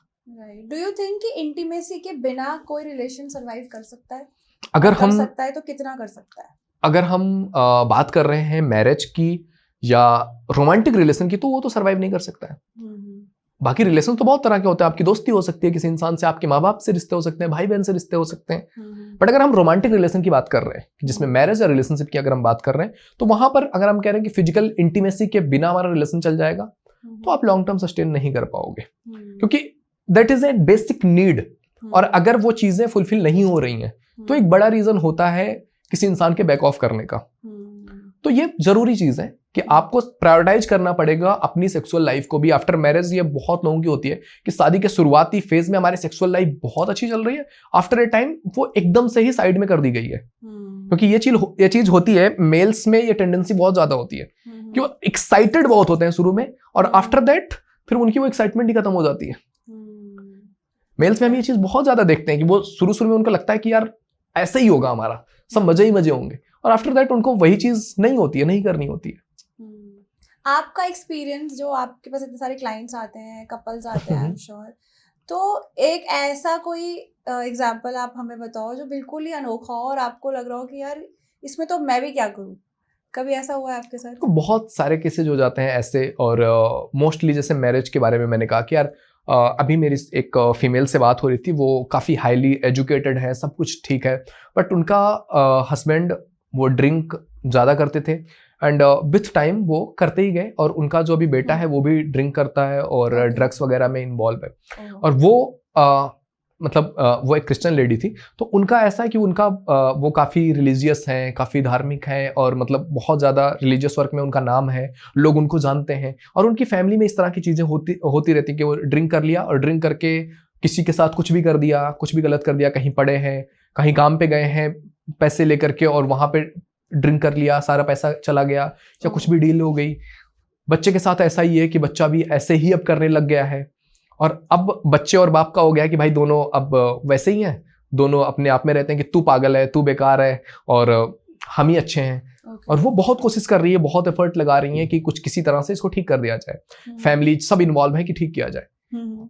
डू यू थिंक कि इंटीमेसी के बिना कोई रिलेशन सरवाइव कर सकता है? अगर हम कर सकता है तो कितना कर सकता है? अगर हम बात कर रहे हैं मैरिज की या रोमांटिक रिलेशन की, तो वो तो सरवाइव नहीं कर सकता है। बाकी रिलेशन तो बहुत तरह के होते हैं, आपकी दोस्ती हो सकती है किसी इंसान से, आपके माँ बाप से रिश्ते हो सकते हैं, भाई बहन से रिश्ते हो सकते हैं। बट अगर हम रोमांटिक रिलेशन की बात कर रहे हैं, जिसमें मैरिज या रिलेशनशिप की अगर हम बात कर रहे हैं, तो वहां पर अगर हम कह रहे हैं कि फिजिकल इंटीमेसी के बिना हमारा रिलेशन चल जाएगा, तो आप लॉन्ग टर्म सस्टेन नहीं कर पाओगे, क्योंकि that is a basic need. और अगर वो चीजें फुलफिल नहीं हो रही हैं, तो एक बड़ा रीजन होता है किसी इंसान के बैक ऑफ करने का। तो ये जरूरी चीज है कि आपको प्रायोरिटाइज करना पड़ेगा अपनी सेक्सुअल लाइफ को भी। आफ्टर मैरिज ये बहुत लोगों की होती है कि शादी के शुरुआती फेज में हमारी सेक्सुअल लाइफ बहुत अच्छी चल रही है, आफ्टर ए टाइम वो एकदम से ही साइड में कर दी गई है। क्योंकि ये चीज होती है, मेल्स में ये टेंडेंसी बहुत ज्यादा होती है कि वो एक्साइटेड बहुत होते हैं शुरू में, और आफ्टर दैट फिर उनकी वो एक्साइटमेंट ही खत्म हो जाती है। मेल्स में हम ये चीज बहुत ज्यादा देखते हैं कि वो शुरू में उनको लगता है कि यार ऐसे ही होगा हमारा, सब मजे ही मजे होंगे, और आफ्टर दैट उनको वही चीज नहीं होती है, नहीं करनी होती है। आपका एक्सपीरियंस, जो आपके पास इतने सारे क्लाइंट्स आते हैं, कपल्स आते हैं, आई एम श्योर, तो एक ऐसा कोई एग्जांपल आप हमें बताओ जो बिल्कुल ही अनोखा हो और आपको लग रहा हो कि यार इसमें तो मैं भी क्या करूं। कभी ऐसा हुआ है आपके साथ? तो बहुत सारे केसेज हो जाते हैं ऐसे, और मोस्टली जैसे मैरिज के बारे में मैंने कहा कि यार अभी मेरी एक फीमेल से बात हो रही थी, वो काफ़ी हाईली एजुकेटेड है, सब कुछ ठीक है, बट उनका हस्बैंड वो ड्रिंक ज़्यादा करते थे, एंड विथ टाइम वो करते ही गए, और उनका जो अभी बेटा है वो भी ड्रिंक करता है और ड्रग्स वगैरह में इन्वॉल्व है। और वो वो एक क्रिश्चियन लेडी थी, तो उनका ऐसा है कि उनका वो काफ़ी रिलीजियस हैं, काफ़ी धार्मिक हैं, और मतलब बहुत ज़्यादा रिलीजियस वर्क में उनका नाम है, लोग उनको जानते हैं, और उनकी फैमिली में इस तरह की चीज़ें होती रहती कि वो ड्रिंक कर लिया और ड्रिंक करके किसी के साथ कुछ भी कर दिया, कुछ भी गलत कर दिया, कहीं पड़े हैं, कहीं काम पे गए हैं पैसे लेकर के, और वहाँ पे ड्रिंक कर लिया, सारा पैसा चला गया, या कुछ भी डील हो गई। बच्चे के साथ ऐसा ही है कि बच्चा भी ऐसे ही अब करने लग गया है, और अब बच्चे और बाप का हो गया कि भाई दोनों अब वैसे ही हैं, दोनों अपने आप में रहते हैं कि तू पागल है, तू बेकार है, और हम ही अच्छे हैं। और वो बहुत कोशिश कर रही है, बहुत एफर्ट लगा रही है कि कुछ किसी तरह से इसको ठीक कर दिया जाए, फैमिली सब इन्वॉल्व है कि ठीक किया जाए।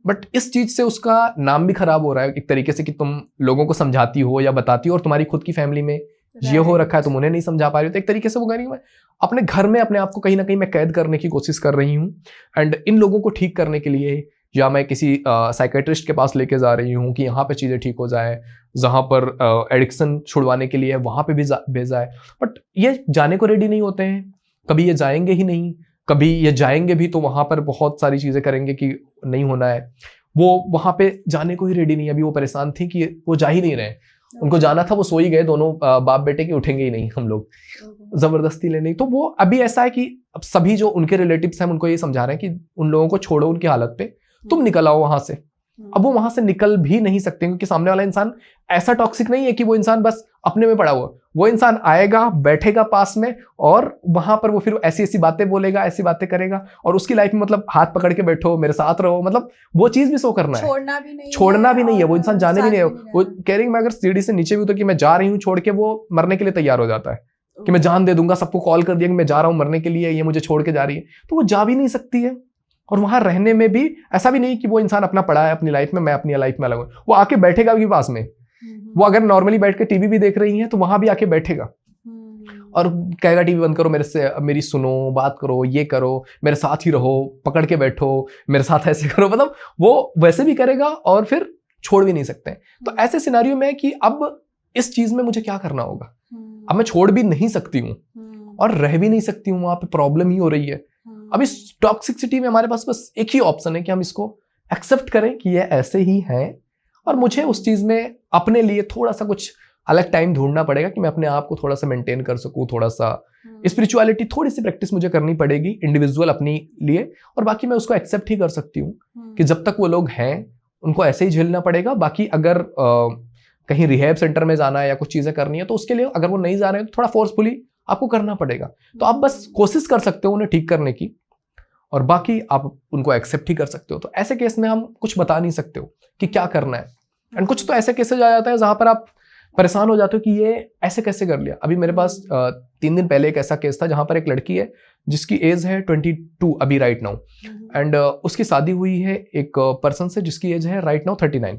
बट इस चीज से उसका नाम भी खराब हो रहा है एक तरीके से, कि तुम लोगों को समझाती हो या बताती हो, और तुम्हारी खुद की फैमिली में ये हो रखा है, तुम उन्हें नहीं समझा पा रही हो। तो एक तरीके से वो कह रही मैं अपने घर में अपने आप को कहीं ना कहीं मैं कैद करने की कोशिश कर रही हूँ, एंड इन लोगों को ठीक करने के लिए या मैं किसी साइकेट्रिस्ट के पास लेके जा रही हूँ कि यहाँ पे चीज़ें ठीक हो जाए, जहाँ पर एडिक्शन छुड़वाने के लिए वहाँ पे भी भेजा है। बट ये जाने को रेडी नहीं होते हैं, कभी ये जाएंगे ही नहीं, कभी ये जाएंगे भी तो वहाँ पर बहुत सारी चीज़ें करेंगे कि नहीं होना है, वो वहाँ पे जाने को ही रेडी नहीं। अभी वो परेशान थी कि वो जा ही नहीं रहे, उनको जाना था, वो सो ही गए दोनों बाप बेटे की, उठेंगे ही नहीं हम लोग जबरदस्ती लेने। तो वो अभी ऐसा है कि अब सभी जो उनके रिलेटिव्स हैं उनको ये समझा रहे हैं कि उन लोगों को छोड़ो उनकी हालत पे, तुम निकल आओ वहां से। अब वो वहां से निकल भी नहीं सकते क्योंकि सामने वाला इंसान ऐसा टॉक्सिक नहीं है कि वो इंसान बस अपने में पड़ा हुआ। वो इंसान आएगा, बैठेगा पास में, और वहां पर वो फिर ऐसी ऐसी बातें बोलेगा, ऐसी बातें करेगा, और उसकी लाइफ में मतलब हाथ पकड़ के बैठो, मेरे साथ रहो, मतलब वो चीज भी शो करना है, छोड़ना भी नहीं है, वो इंसान जाने भी नहीं है। वो कह रही मैं अगर सीढ़ी से नीचे भी उतर के मैं जा रही हूँ छोड़ के, वो मरने के लिए तैयार हो जाता है कि मैं जान दे दूंगा, सबको कॉल कर दिया कि मैं जा रहा हूँ मरने के लिए, ये मुझे छोड़ के जा रही है। तो वो जा भी नहीं सकती है। और वहां रहने में भी ऐसा भी नहीं कि वो इंसान अपना पड़ा है अपनी लाइफ में, मैं अपनी लाइफ में अलग हूं। वो आके बैठेगा भी पास में, वो अगर नॉर्मली बैठ के टीवी भी देख रही है तो वहां भी आके बैठेगा और कहेगा टीवी बंद करो, मेरे से मेरी सुनो, बात करो, ये करो, मेरे साथ ही रहो, पकड़ के बैठो, मेरे साथ ऐसे करो, मतलब वो वैसे भी करेगा और फिर छोड़ भी नहीं सकते। तो ऐसे सिनेरियो में कि अब इस चीज में मुझे क्या करना होगा। अब मैं छोड़ भी नहीं सकती हूँ और रह भी नहीं सकती हूँ, वहां पे प्रॉब्लम ही हो रही है। अब इस टॉक्सिसिटी में हमारे पास बस एक ही ऑप्शन है कि हम इसको एक्सेप्ट करें कि ये ऐसे ही है, और मुझे उस चीज में अपने लिए थोड़ा सा कुछ अलग टाइम ढूंढना पड़ेगा कि मैं अपने आप को थोड़ा सा मेंटेन कर सकूं, थोड़ा सा स्पिरिचुअलिटी, थोड़ी सी प्रैक्टिस मुझे करनी पड़ेगी इंडिविजुअल अपनी लिए, और बाकी मैं उसको एक्सेप्ट ही कर सकती हूँ कि जब तक वो लोग हैं उनको ऐसे ही झेलना पड़ेगा। बाकी अगर कहीं रिहैब सेंटर में जाना है या कुछ चीजें करनी है तो उसके लिए अगर वो नहीं जा रहे हैं तो थोड़ा फोर्सफुली आपको करना पड़ेगा। तो आप बस कोशिश कर सकते हो उन्हें ठीक करने की, और बाकी आप उनको एक्सेप्ट ही कर सकते हो। तो ऐसे केस में हम कुछ बता नहीं सकते हो कि क्या करना है। एंड कुछ तो ऐसे केसेज आ जाता है जहां पर आप परेशान हो जाते हो कि ये ऐसे कैसे कर लिया। अभी मेरे पास 3 दिन पहले एक ऐसा केस था जहां पर एक लड़की है जिसकी एज है 22 अभी राइट नाउ, एंड उसकी शादी हुई है एक पर्सन से जिसकी एज है राइट नाउ 39।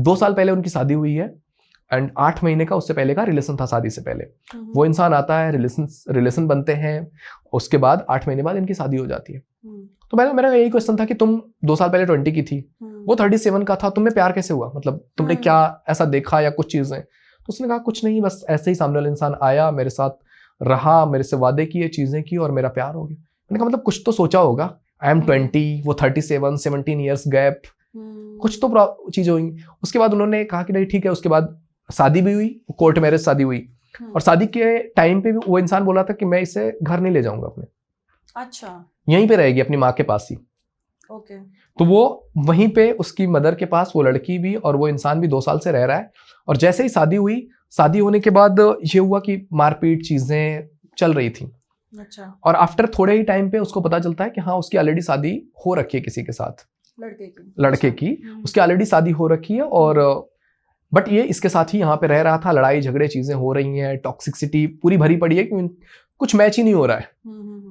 2 साल पहले उनकी शादी हुई है, एंड 8 महीने का उससे पहले का रिलेशन था शादी से पहले। वो इंसान आता है, रिलेशन बनते हैं, उसके बाद 8 महीने बाद इनकी शादी हो जाती है। तो मेरा यही क्वेश्चन था कि तुम 2 साल पहले 20 की थी, वो 37 का था, तुम्हें प्यार कैसे हुआ, मतलब तुमने क्या ऐसा देखा या कुछ चीजें। तो उसने कहा कुछ नहीं, बस ऐसे ही सामने वाला इंसान आया, मेरे साथ रहा, मेरे से वादे किए, चीजें की, और मेरा प्यार हो गया। मैंने कहा मतलब कुछ तो सोचा होगा, आई एम 20, वो 37, 17 ईयर्स गैप, कुछ तो चीजें हुई। उसके बाद उन्होंने कहा कि नहीं ठीक है, उसके बाद शादी भी हुई, कोर्ट मैरिज शादी हुई, और शादी के टाइम पे भी वो इंसान बोला था कि मैं इसे घर नहीं ले जाऊंगा अपने, अच्छा, यहीं पे रहेगी अपनी माँ के पास ही। ओके। तो वो वहीं पे उसकी मदर के पास, वो लड़की भी और वो इंसान भी 2 साल से रह रहा है। और जैसे ही शादी हुई, शादी होने के बाद ये हुआ कि मारपीट चीजें चल रही थी। अच्छा। और आफ्टर थोड़े ही टाइम पे उसको पता चलता है कि हाँ उसकी ऑलरेडी शादी हो रखी है किसी के साथ, लड़के की उसकी ऑलरेडी शादी हो रखी है। और बट ये इसके साथ ही यहाँ पे रह रहा था, लड़ाई झगड़े चीजें हो रही हैं, टॉक्सिसिटी पूरी भरी पड़ी है कि कुछ मैच ही नहीं हो रहा है।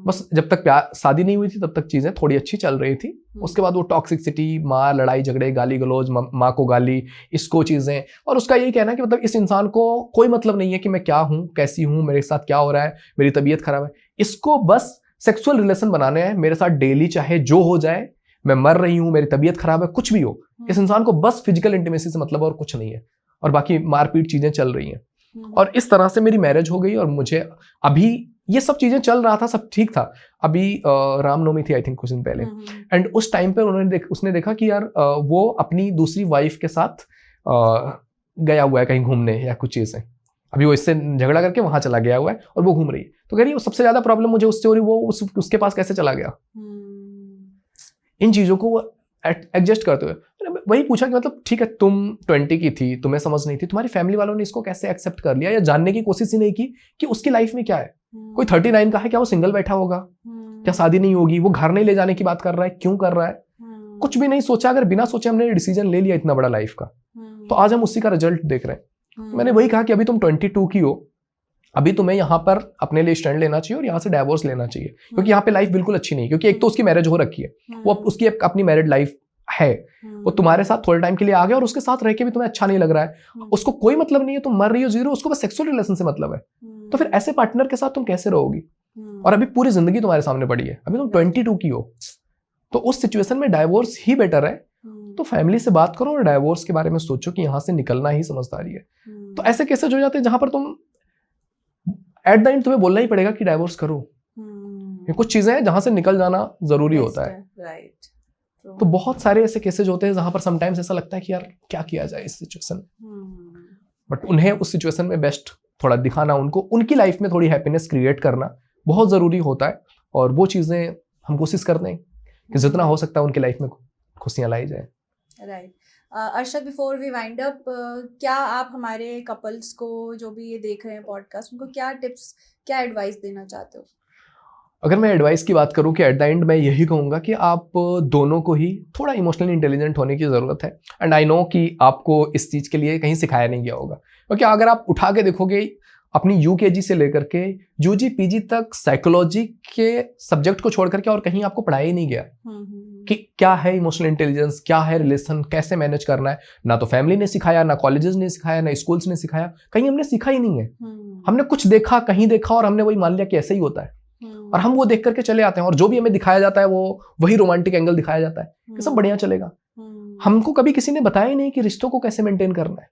बस जब तक प्यार शादी नहीं हुई थी तब तक चीजें थोड़ी अच्छी चल रही थी। उसके बाद वो टॉक्सिसिटी, मार, लड़ाई झगड़े, गाली गलौज, माँ को गाली, इसको चीजें। और उसका यही कहना है कि मतलब इस इंसान को कोई मतलब नहीं है कि मैं क्या हूँ, कैसी हूँ, मेरे साथ क्या हो रहा है, मेरी तबीयत खराब है, इसको बस सेक्सुअल रिलेशन बनाने हैं मेरे साथ डेली, चाहे जो हो जाए, मैं मर रही हूँ, मेरी तबीयत खराब है, कुछ भी हो, इस इंसान को बस फिजिकल इंटीमेसी से मतलब और कुछ नहीं है, और बाकी मारपीट चीजें चल रही हैं। और इस तरह से मेरी मैरिज हो गई। और मुझे अभी ये सब चीजें चल रहा था, सब ठीक था। अभी रामनवमी थी आई थिंक कुछ दिन पहले, एंड उस टाइम पे उसने देखा कि यार वो अपनी दूसरी वाइफ के साथ गया हुआ है कहीं घूमने या कुछ चीजें। अभी वो इससे झगड़ा करके वहां चला गया हुआ है और वो घूम रही है। तो कह रही है सबसे ज्यादा प्रॉब्लम मुझे उससे हो रही, वो उसके पास कैसे चला गया। इन चीजों को एडजस्ट करते हुए वही पूछा कि मतलब ठीक है तुम 20 की थी, तुम्हें समझ नहीं थी, तुम्हारी फैमिली वालों ने इसको कैसे एक्सेप्ट कर लिया, या जानने की कोशिश ही नहीं की कि उसकी लाइफ में क्या है। कोई 39 का है, क्या वो सिंगल बैठा होगा, क्या शादी नहीं होगी, वो घर नहीं ले जाने की बात कर रहा है, क्यों कर रहा है, कुछ भी नहीं सोचा। अगर बिना सोचे हमने डिसीजन ले लिया इतना बड़ा लाइफ का, तो आज हम उसी का रिजल्ट देख रहे हैं। मैंने वही कहा कि अभी तुम 22 की हो, अभी तुम्हें यहाँ पर अपने लिए स्टैंड लेना चाहिए और यहाँ से डाइवोर्स लेना चाहिए, क्योंकि यहाँ पे लाइफ बिल्कुल अच्छी नहीं, क्योंकि एक तो उसकी मैरिज हो रखी है, वो उसकी अपनी मैरिड लाइफ है, वो तुम्हारे साथ थोड़े टाइम के लिए आ गया और उसके साथ रह के भी तुम्हें अच्छा नहीं लग रहा है, उसको कोई मतलब नहीं है, तुम मर रही हो, जीरो, उसको बस सेक्सुअल रिलेशन से मतलब है। तो फिर ऐसे पार्टनर के साथ तुम कैसे रहोगी। और अभी पूरी जिंदगी तुम्हारे सामने पड़ी है, अभी तुम 22 की हो, तो उस सिचुएशन में डाइवोर्स ही बेटर है। तो फैमिली से बात करो और डाइवोर्स के बारे में सोचो कि यहाँ से निकलना ही समझदारी है। तो ऐसे केसेस हो जाते हैं जहां पर तुम एट द एंड तुम्हें बोलना ही पड़ेगा कि डाइवोर्स करो। ये कुछ चीजें हैं जहां से निकल जाना जरूरी होता है। राइट। तो बहुत सारे ऐसे केसेज होते हैं जहां पर समटाइम्स ऐसा लगता है कि यार क्या किया जाए इस सिचुएशन में। बट उन्हें उस सिचुएशन में बेस्ट थोड़ा दिखाना, उनको उनकी लाइफ में थोड़ी हैप्पीनेस क्रिएट करना बहुत ज़रूरी होता है। और वो चीज़ें हम कोशिश करते हैं कि जितना हो सकता है उनकी लाइफ में खुशियाँ लाई जाए। Right. Arshad, before we wind up, क्या आप हमारे कपल्स को, जो भी ये देख रहे हैं पॉडकास्ट, उनको क्या टिप्स, क्या एडवाइस देना चाहते हो? अगर मैं एडवाइस की बात करूं कि एट द एंड मैं यही कहूँगा कि आप दोनों को ही थोड़ा इमोशनली इंटेलिजेंट होने की ज़रूरत है। एंड आई नो कि आपको इस चीज़ के लिए कहीं सिखाया नहीं गया होगा, क्योंकि अगर आप उठा के देखोगे अपनी UKG से लेकर के UG PG तक साइकोलॉजी के सब्जेक्ट को छोड़ करके और कहीं आपको पढ़ाया ही नहीं गया कि क्या है इमोशनल इंटेलिजेंस, क्या है रिलेशन, कैसे मैनेज करना है। ना तो फैमिली ने सिखाया, ना कॉलेजेस ने सिखाया, ना स्कूल्स ने सिखाया, कहीं हमने सीखा ही नहीं है। हमने कुछ देखा, कहीं देखा और हमने वही मान लिया कि ऐसे ही होता है, और हम वो देख करके चले आते हैं। और जो भी हमें दिखाया जाता है वो वही रोमांटिक एंगल दिखाया जाता है कि सब बढ़िया चलेगा। हमको कभी किसी ने बताया ही नहीं कि रिश्तों को कैसे मेंटेन करना है,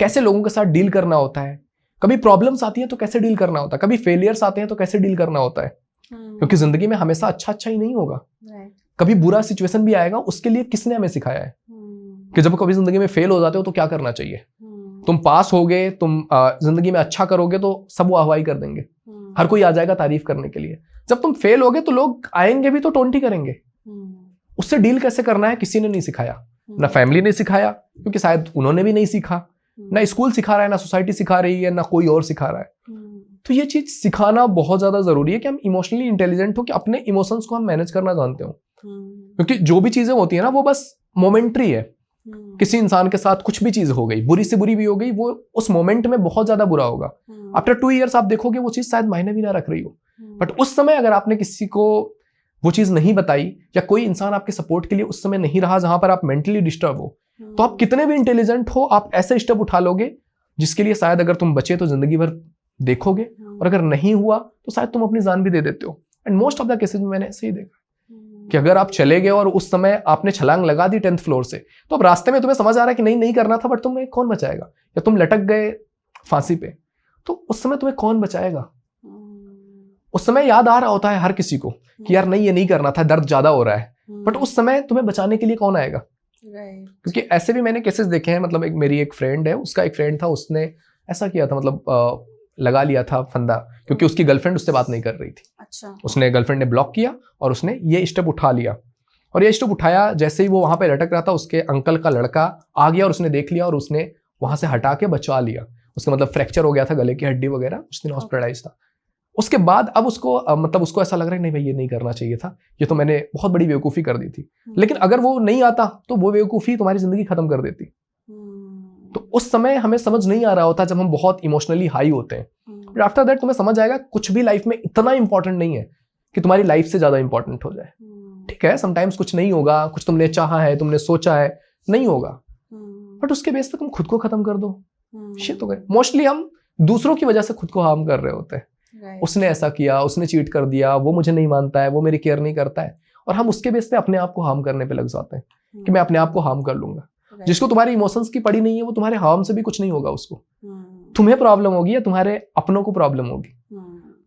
कैसे लोगों के साथ डील करना होता है, कभी प्रॉब्लम्स आती है तो कैसे डील करना होता है, कभी फेलियर्स आते हैं तो कैसे डील करना होता है। क्योंकि जिंदगी में हमेशा अच्छा ही नहीं होगा, कभी बुरा सिचुएशन भी आएगा। उसके लिए किसने हमें सिखाया है कि जब कभी जिंदगी में फेल हो जाते हो तो क्या करना चाहिए। तुम पास हो गए, तुम जिंदगी में अच्छा करोगे तो सब वाहवाही कर देंगे, हर कोई आ जाएगा तारीफ करने के लिए। जब तुम फेल होगे तो लोग आएंगे भी तो टोंटी करेंगे। उससे डील कैसे करना है किसी ने नहीं सिखाया, ना फैमिली ने सिखाया क्योंकि शायद उन्होंने भी नहीं सीखा, ना स्कूल सिखा रहा है, ना सोसाइटी सिखा रही है, ना कोई और सिखा रहा है। तो ये चीज सिखाना बहुत ज्यादा जरूरी है कि हम इमोशनली इंटेलिजेंट हो, कि अपने इमोशंस को हम मैनेज करना जानते हो। क्योंकि जो भी चीजें होती है ना वो बस मोमेंट्री है। किसी इंसान के साथ कुछ भी चीज हो गई, बुरी से बुरी भी हो गई, वो उस मोमेंट में बहुत ज्यादा बुरा होगा। आफ्टर 2 years आप देखोगे वो चीज शायद मायने भी ना रख रही हो, बट उस समय अगर आपने किसी को वो चीज नहीं बताई, या कोई इंसान आपके सपोर्ट के लिए उस समय नहीं रहा जहां पर आप मेंटली डिस्टर्ब हो, तो आप कितने भी इंटेलिजेंट हो, आप ऐसे स्टेप उठा लोगे जिसके लिए शायद अगर तुम बचे तो जिंदगी भर देखोगे, और अगर नहीं हुआ तो शायद तुम अपनी जान भी दे देते हो। And most of the cases में मैंने ऐसे ही देखा कि अगर आप चले गए और उस समय आपने छलांग लगा दी 10th फ्लोर से, तो अब रास्ते में तुम्हें समझ आ रहा है कि नहीं करना था, बट तुम्हें कौन बचाएगा। या तुम लटक गए फांसी पे, तो उस समय तुम्हें कौन बचाएगा। उस समय याद आ रहा होता है हर किसी को कि यार नहीं, ये नहीं करना था, दर्द ज्यादा हो रहा है, बट उस समय तुम्हें बचाने के लिए कौन आएगा। क्योंकि ऐसे भी मैंने केसेस देखे हैं। मतलब मेरी एक फ्रेंड है, उसका एक फ्रेंड था, उसने ऐसा किया था, मतलब लगा लिया था फंदा, क्योंकि उसकी गर्लफ्रेंड उससे बात नहीं कर रही थी। अच्छा। उसने गर्लफ्रेंड ने ब्लॉक किया और उसने ये स्टेप उठा लिया। और ये स्टेप उठाया, जैसे ही वो वहां पे लटक रहा था, उसके अंकल का लड़का आ गया और उसने देख लिया और उसने वहां से हटा के बचा लिया। उसका मतलब फ्रैक्चर हो गया था गले की हड्डी वगैरह, उस दिन हॉस्पिटलाइज था। उसके बाद अब उसको मतलब उसको ऐसा लग रहा है नहीं भाई ये नहीं करना चाहिए था, ये तो मैंने बहुत बड़ी बेवकूफ़ी कर दी थी। लेकिन अगर वो नहीं आता तो वो बेवकूफ़ी तुम्हारी जिंदगी खत्म कर देती। तो उस समय हमें समझ नहीं आ रहा होता जब हम बहुत इमोशनली हाई होते हैं, बट आफ्टर दैट तुम्हें समझ आएगा कुछ भी लाइफ में इतना इंपॉर्टेंट नहीं है कि तुम्हारी लाइफ से ज्यादा इंपॉर्टेंट हो जाए। ठीक है, समटाइम्स कुछ नहीं होगा, कुछ तुमने चाहा है, तुमने सोचा है, नहीं होगा, बट उसके बेस पे तुम खुद को खत्म कर दो। शिट हो गए। मोस्टली हम दूसरों की वजह से खुद को हार्म कर रहे होते हैं। उसने ऐसा किया, उसने चीट कर दिया, वो मुझे नहीं मानता है, वो मेरी केयर नहीं करता है, और हम उसके बेस पे अपने आप को हार्म करने पे लग जाते हैं कि मैं अपने आप को हार्म कर लूंगा। जिसको तुम्हारी इमोशंस की पड़ी नहीं है वो तुम्हारे हार्म से भी कुछ नहीं होगा, उसको तुम्हें प्रॉब्लम होगी या तुम्हारे अपनों को प्रॉब्लम होगी।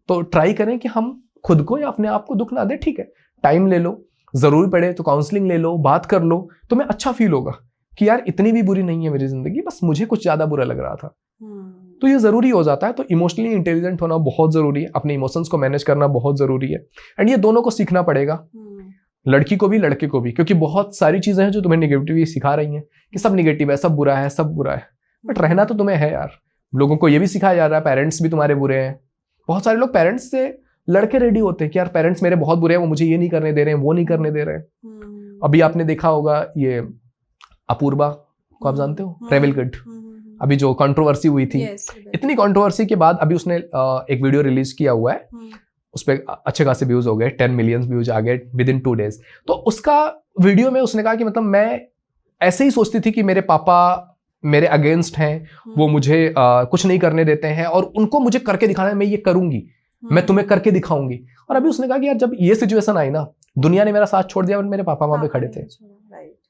तो ट्राई करें कि हम खुद को या अपने आप को दुख ना दें। ठीक है, टाइम ले लो, जरूरी पड़े तो काउंसलिंग ले लो, बात कर लो, तुम्हें अच्छा फील होगा कि यार इतनी भी बुरी नहीं है मेरी जिंदगी, बस मुझे कुछ ज्यादा बुरा लग रहा था। तो ये जरूरी हो जाता है। तो इमोशनली इंटेलिजेंट होना बहुत जरूरी है, अपने इमोशंस को मैनेज करना बहुत जरूरी है, एंड ये दोनों को सीखना पड़ेगा, लड़की को भी लड़के को भी। क्योंकि बहुत सारी चीजें हैं जो तुम्हें निगेटिविटी सिखा रही हैं कि सब निगेटिव है, सब बुरा है, सब बुरा है, बट रहना तो तुम्हें है यार। लोगों को ये भी सिखाया जा रहा है पेरेंट्स भी तुम्हारे बुरे हैं। बहुत सारे लोग पेरेंट्स से लड़के रेडी होते हैं कि यार पेरेंट्स मेरे बहुत बुरे हैं, वो मुझे ये नहीं करने दे रहे हैं, वो नहीं करने दे रहे हैं। अभी आपने देखा होगा ये अपूर्वा को, आप जानते हो, ट्रेवल किड, अभी जो कंट्रोवर्सी हुई थी, इतनी कंट्रोवर्सी के बाद अभी उसने एक वीडियो रिलीज किया हुआ है, उस पर अच्छे खासे व्यूज हो गए, 10 मिलियन व्यूज आ गए विद इन 2 days। तो उसका वीडियो में उसने कहा कि मतलब मैं ऐसे ही सोचती थी कि मेरे पापा मेरे अगेंस्ट हैं, वो मुझे कुछ नहीं करने देते हैं, और उनको मुझे करके दिखाना है, मैं ये करूंगी, मैं तुम्हें करके दिखाऊंगी। और अभी उसने कहा कि यार जब ये सिचुएशन आई ना, दुनिया ने मेरा साथ छोड़ दिया और मेरे पापा वहां पे खड़े थे,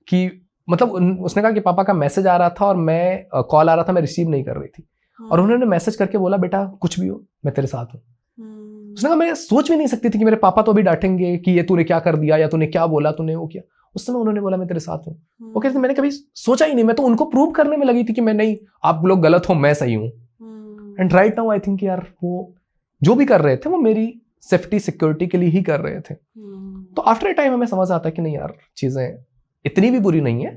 कि मतलब उसने कहा कि पापा का मैसेज आ रहा था और मैं कॉल आ रहा था, मैं रिसीव नहीं कर रही थी, और उन्होंने मैसेज करके बोला बेटा कुछ भी हो मैं तेरे साथ हूँ। उसने कहा मैं सोच भी नहीं सकती थी कि मेरे पापा तो अभी डांटेंगे कि ये तूने क्या कर दिया, या तूने क्या बोला, तूने वो किया। उस समय उन्होंने बोला मैं तेरे साथ हूँ। वो कहते मैंने कभी सोचा ही नहीं, मैं तो उनको प्रूव करने में लगी थी कि मैं नहीं, आप लोग गलत हो, मैं सही हूँ। And right now I think यार वो जो भी कर रहे थे वो मेरी सेफ्टी सिक्योरिटी के लिए ही कर रहे थे। तो आफ्टर ए टाइम हमें समझ आता है कि नहीं यार, चीजें इतनी भी बुरी नहीं है,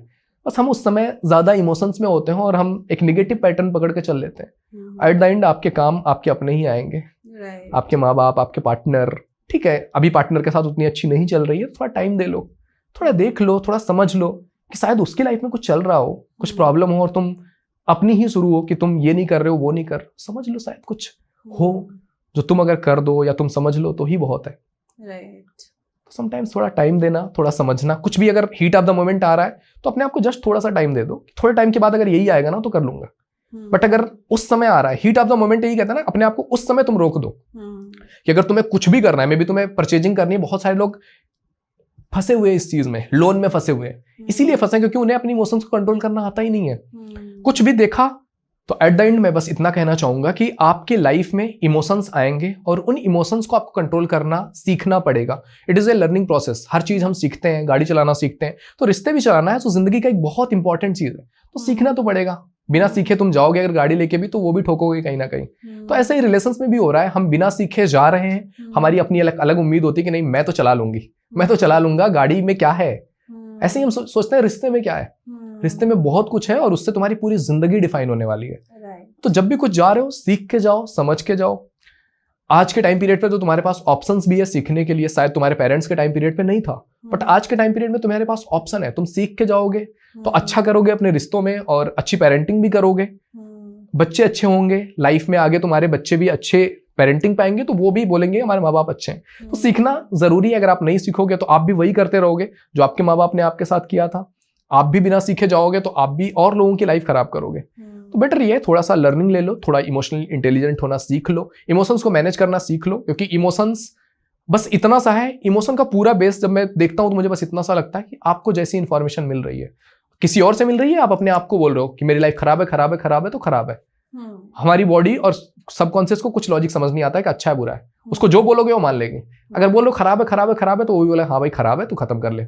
बस हम उस समय ज्यादा इमोशंस में होते हैं और हम एक निगेटिव पैटर्न पकड़ के चल लेते हैं। एट द एंड आपके काम आपके अपने ही आएंगे, आपके माँ बाप, आपके पार्टनर। ठीक है, अभी पार्टनर के साथ उतनी अच्छी नहीं चल रही है, थोड़ा टाइम दे लो, थोड़ा देख लो, थोड़ा समझ लो कि शायद उसकी लाइफ में कुछ चल रहा हो, कुछ प्रॉब्लम हो और तुम अपनी ही शुरू हो कि तुम ये नहीं कर रहे हो, वो नहीं कर, समझ लो शायद कुछ हो जो तुम अगर कर दो या तुम समझ लो तो ही बहुत है। राइट। समटाइम्स थोड़ा टाइम देना, थोड़ा समझना, कुछ भी अगर हीट ऑफ द मोमेंट आ रहा है तो अपने आप को जस्ट थोड़ा सा टाइम दे दो, थोड़े टाइम के बाद अगर यही आएगा ना तो कर लूंगा। बट अगर उस समय आ रहा है, हीट ऑफ द मोमेंट यही कहता है ना, अपने आप को उस समय तुम रोक दो कि अगर तुम्हें कुछ भी करना है, मे बी तुम्हें परचेजिंग करनी है। बहुत सारे लोग फंसे हुए इस चीज में, लोन में फंसे हुए, इसीलिए फंसे क्योंकि उन्हें अपनी इमोशंस को कंट्रोल करना आता ही नहीं है। कुछ भी देखा तो एट द एंड मैं बस इतना कहना चाहूंगा कि आपके लाइफ में इमोशंस आएंगे और उन इमोशंस को आपको कंट्रोल करना सीखना पड़ेगा। It is a learning process. हर चीज हम सीखते हैं, गाड़ी चलाना सीखते हैं, तो रिश्ते भी चलाना है, तो जिंदगी का एक बहुत इंपॉर्टेंट चीज है, तो सीखना तो पड़ेगा। बिना सीखे तुम जाओगे अगर गाड़ी लेके भी तो वो भी ठोकोगे कहीं ना कहीं। तो ऐसे ही रिलेशंस में भी हो रहा है, हम बिना सीखे जा रहे हैं, हमारी अपनी अलग अलग उम्मीद होती है कि नहीं मैं तो चला लूंगी, मैं तो चला लूंगा, गाड़ी में क्या है। ऐसे ही हम सोचते हैं रिश्ते में क्या है, रिश्ते में बहुत कुछ है और उससे तुम्हारी पूरी जिंदगी डिफाइन होने वाली है। तो जब भी कुछ जा रहे हो सीख के जाओ, समझ के जाओ। आज के टाइम पीरियड पे तो तुम्हारे पास ऑप्शंस भी है सीखने के लिए, शायद तुम्हारे पेरेंट्स के टाइम पीरियड पे नहीं था, बट आज के टाइम पीरियड में तुम्हारे पास ऑप्शन है। तुम सीख के जाओगे तो अच्छा करोगे अपने रिश्तों में और अच्छी पेरेंटिंग भी करोगे, बच्चे अच्छे होंगे लाइफ में, आगे तुम्हारे बच्चे भी अच्छे पेरेंटिंग पाएंगे तो वो भी बोलेंगे हमारे माँ बाप अच्छे हैं। तो सीखना जरूरी है। अगर आप नहीं सीखोगे तो आप भी वही करते रहोगे जो आपके माँ बाप ने आपके साथ किया था। आप भी बिना सीखे जाओगे तो आप भी और लोगों की लाइफ खराब करोगे। तो बेटर ये है थोड़ा सा लर्निंग ले लो, थोड़ा इमोशनली इंटेलिजेंट होना सीख लो, इमोशंस को मैनेज करना सीख लो, क्योंकि इमोशंस बस इतना सा है। इमोशन का पूरा बेस जब मैं देखता हूं तो मुझे बस इतना सा लगता है कि आपको जैसी इंफॉर्मेशन मिल रही है, किसी और से मिल रही है, आप अपने आप को बोल रहे हो कि मेरी लाइफ खराब है, खराब है, खराब है, तो खराब है। हमारी बॉडी और सबकॉन्शियस को कुछ लॉजिक समझ नहीं आता है कि अच्छा है बुरा है, उसको जो बोलोगे वो मान लेंगे। अगर बोलो खराब है, खराब है, खराब है, तो वो भी बोले हाँ भाई खराब है, तू खत्म कर ले।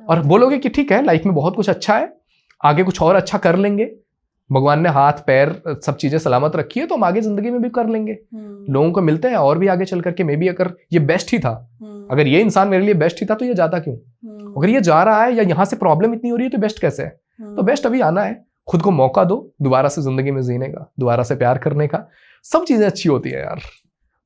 और बोलोगे कि ठीक है लाइफ में बहुत कुछ अच्छा है, आगे कुछ और अच्छा कर लेंगे, भगवान ने हाथ पैर सब चीजें सलामत रखी है तो हम आगे जिंदगी में भी कर लेंगे। लोगों को मिलते हैं और भी आगे चल करके, मे बी अगर ये बेस्ट ही था, अगर ये इंसान मेरे लिए बेस्ट ही था तो ये जाता क्यों। अगर ये जा रहा है या यहाँ से प्रॉब्लम इतनी हो रही है तो बेस्ट कैसे है। तो बेस्ट अभी आना है, खुद को मौका दो दोबारा से जिंदगी में जीने का, दोबारा से प्यार करने का, सब चीजें अच्छी होती है यार,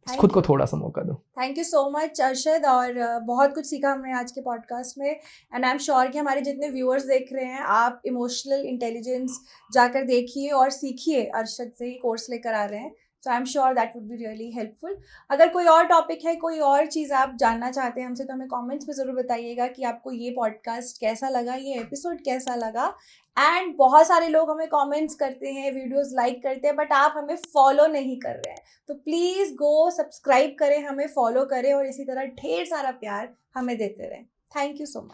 खुद को थोड़ा सा मौका दो। Thank you so much Arshad, और बहुत कुछ सीखा हमने आज के पॉडकास्ट में। एंड आई एम श्योर कि हमारे जितने व्यूअर्स देख रहे हैं, आप इमोशनल इंटेलिजेंस जाकर देखिए और सीखिए, अर्शद से ही कोर्स लेकर आ रहे हैं। So I am sure that would be really helpful. अगर कोई और टॉपिक है, कोई और चीज़ आप जानना चाहते हैं हमसे, तो हमें कमेंट्स में ज़रूर बताइएगा कि आपको ये पॉडकास्ट कैसा लगा, ये एपिसोड कैसा लगा। एंड बहुत सारे लोग हमें कमेंट्स करते हैं, वीडियोस लाइक करते हैं, बट आप हमें फॉलो नहीं कर रहे हैं, तो प्लीज़ गो सब्सक्राइब करें, हमें फॉलो करें और इसी तरह ढेर सारा प्यार हमें देते रहें। Thank you so much.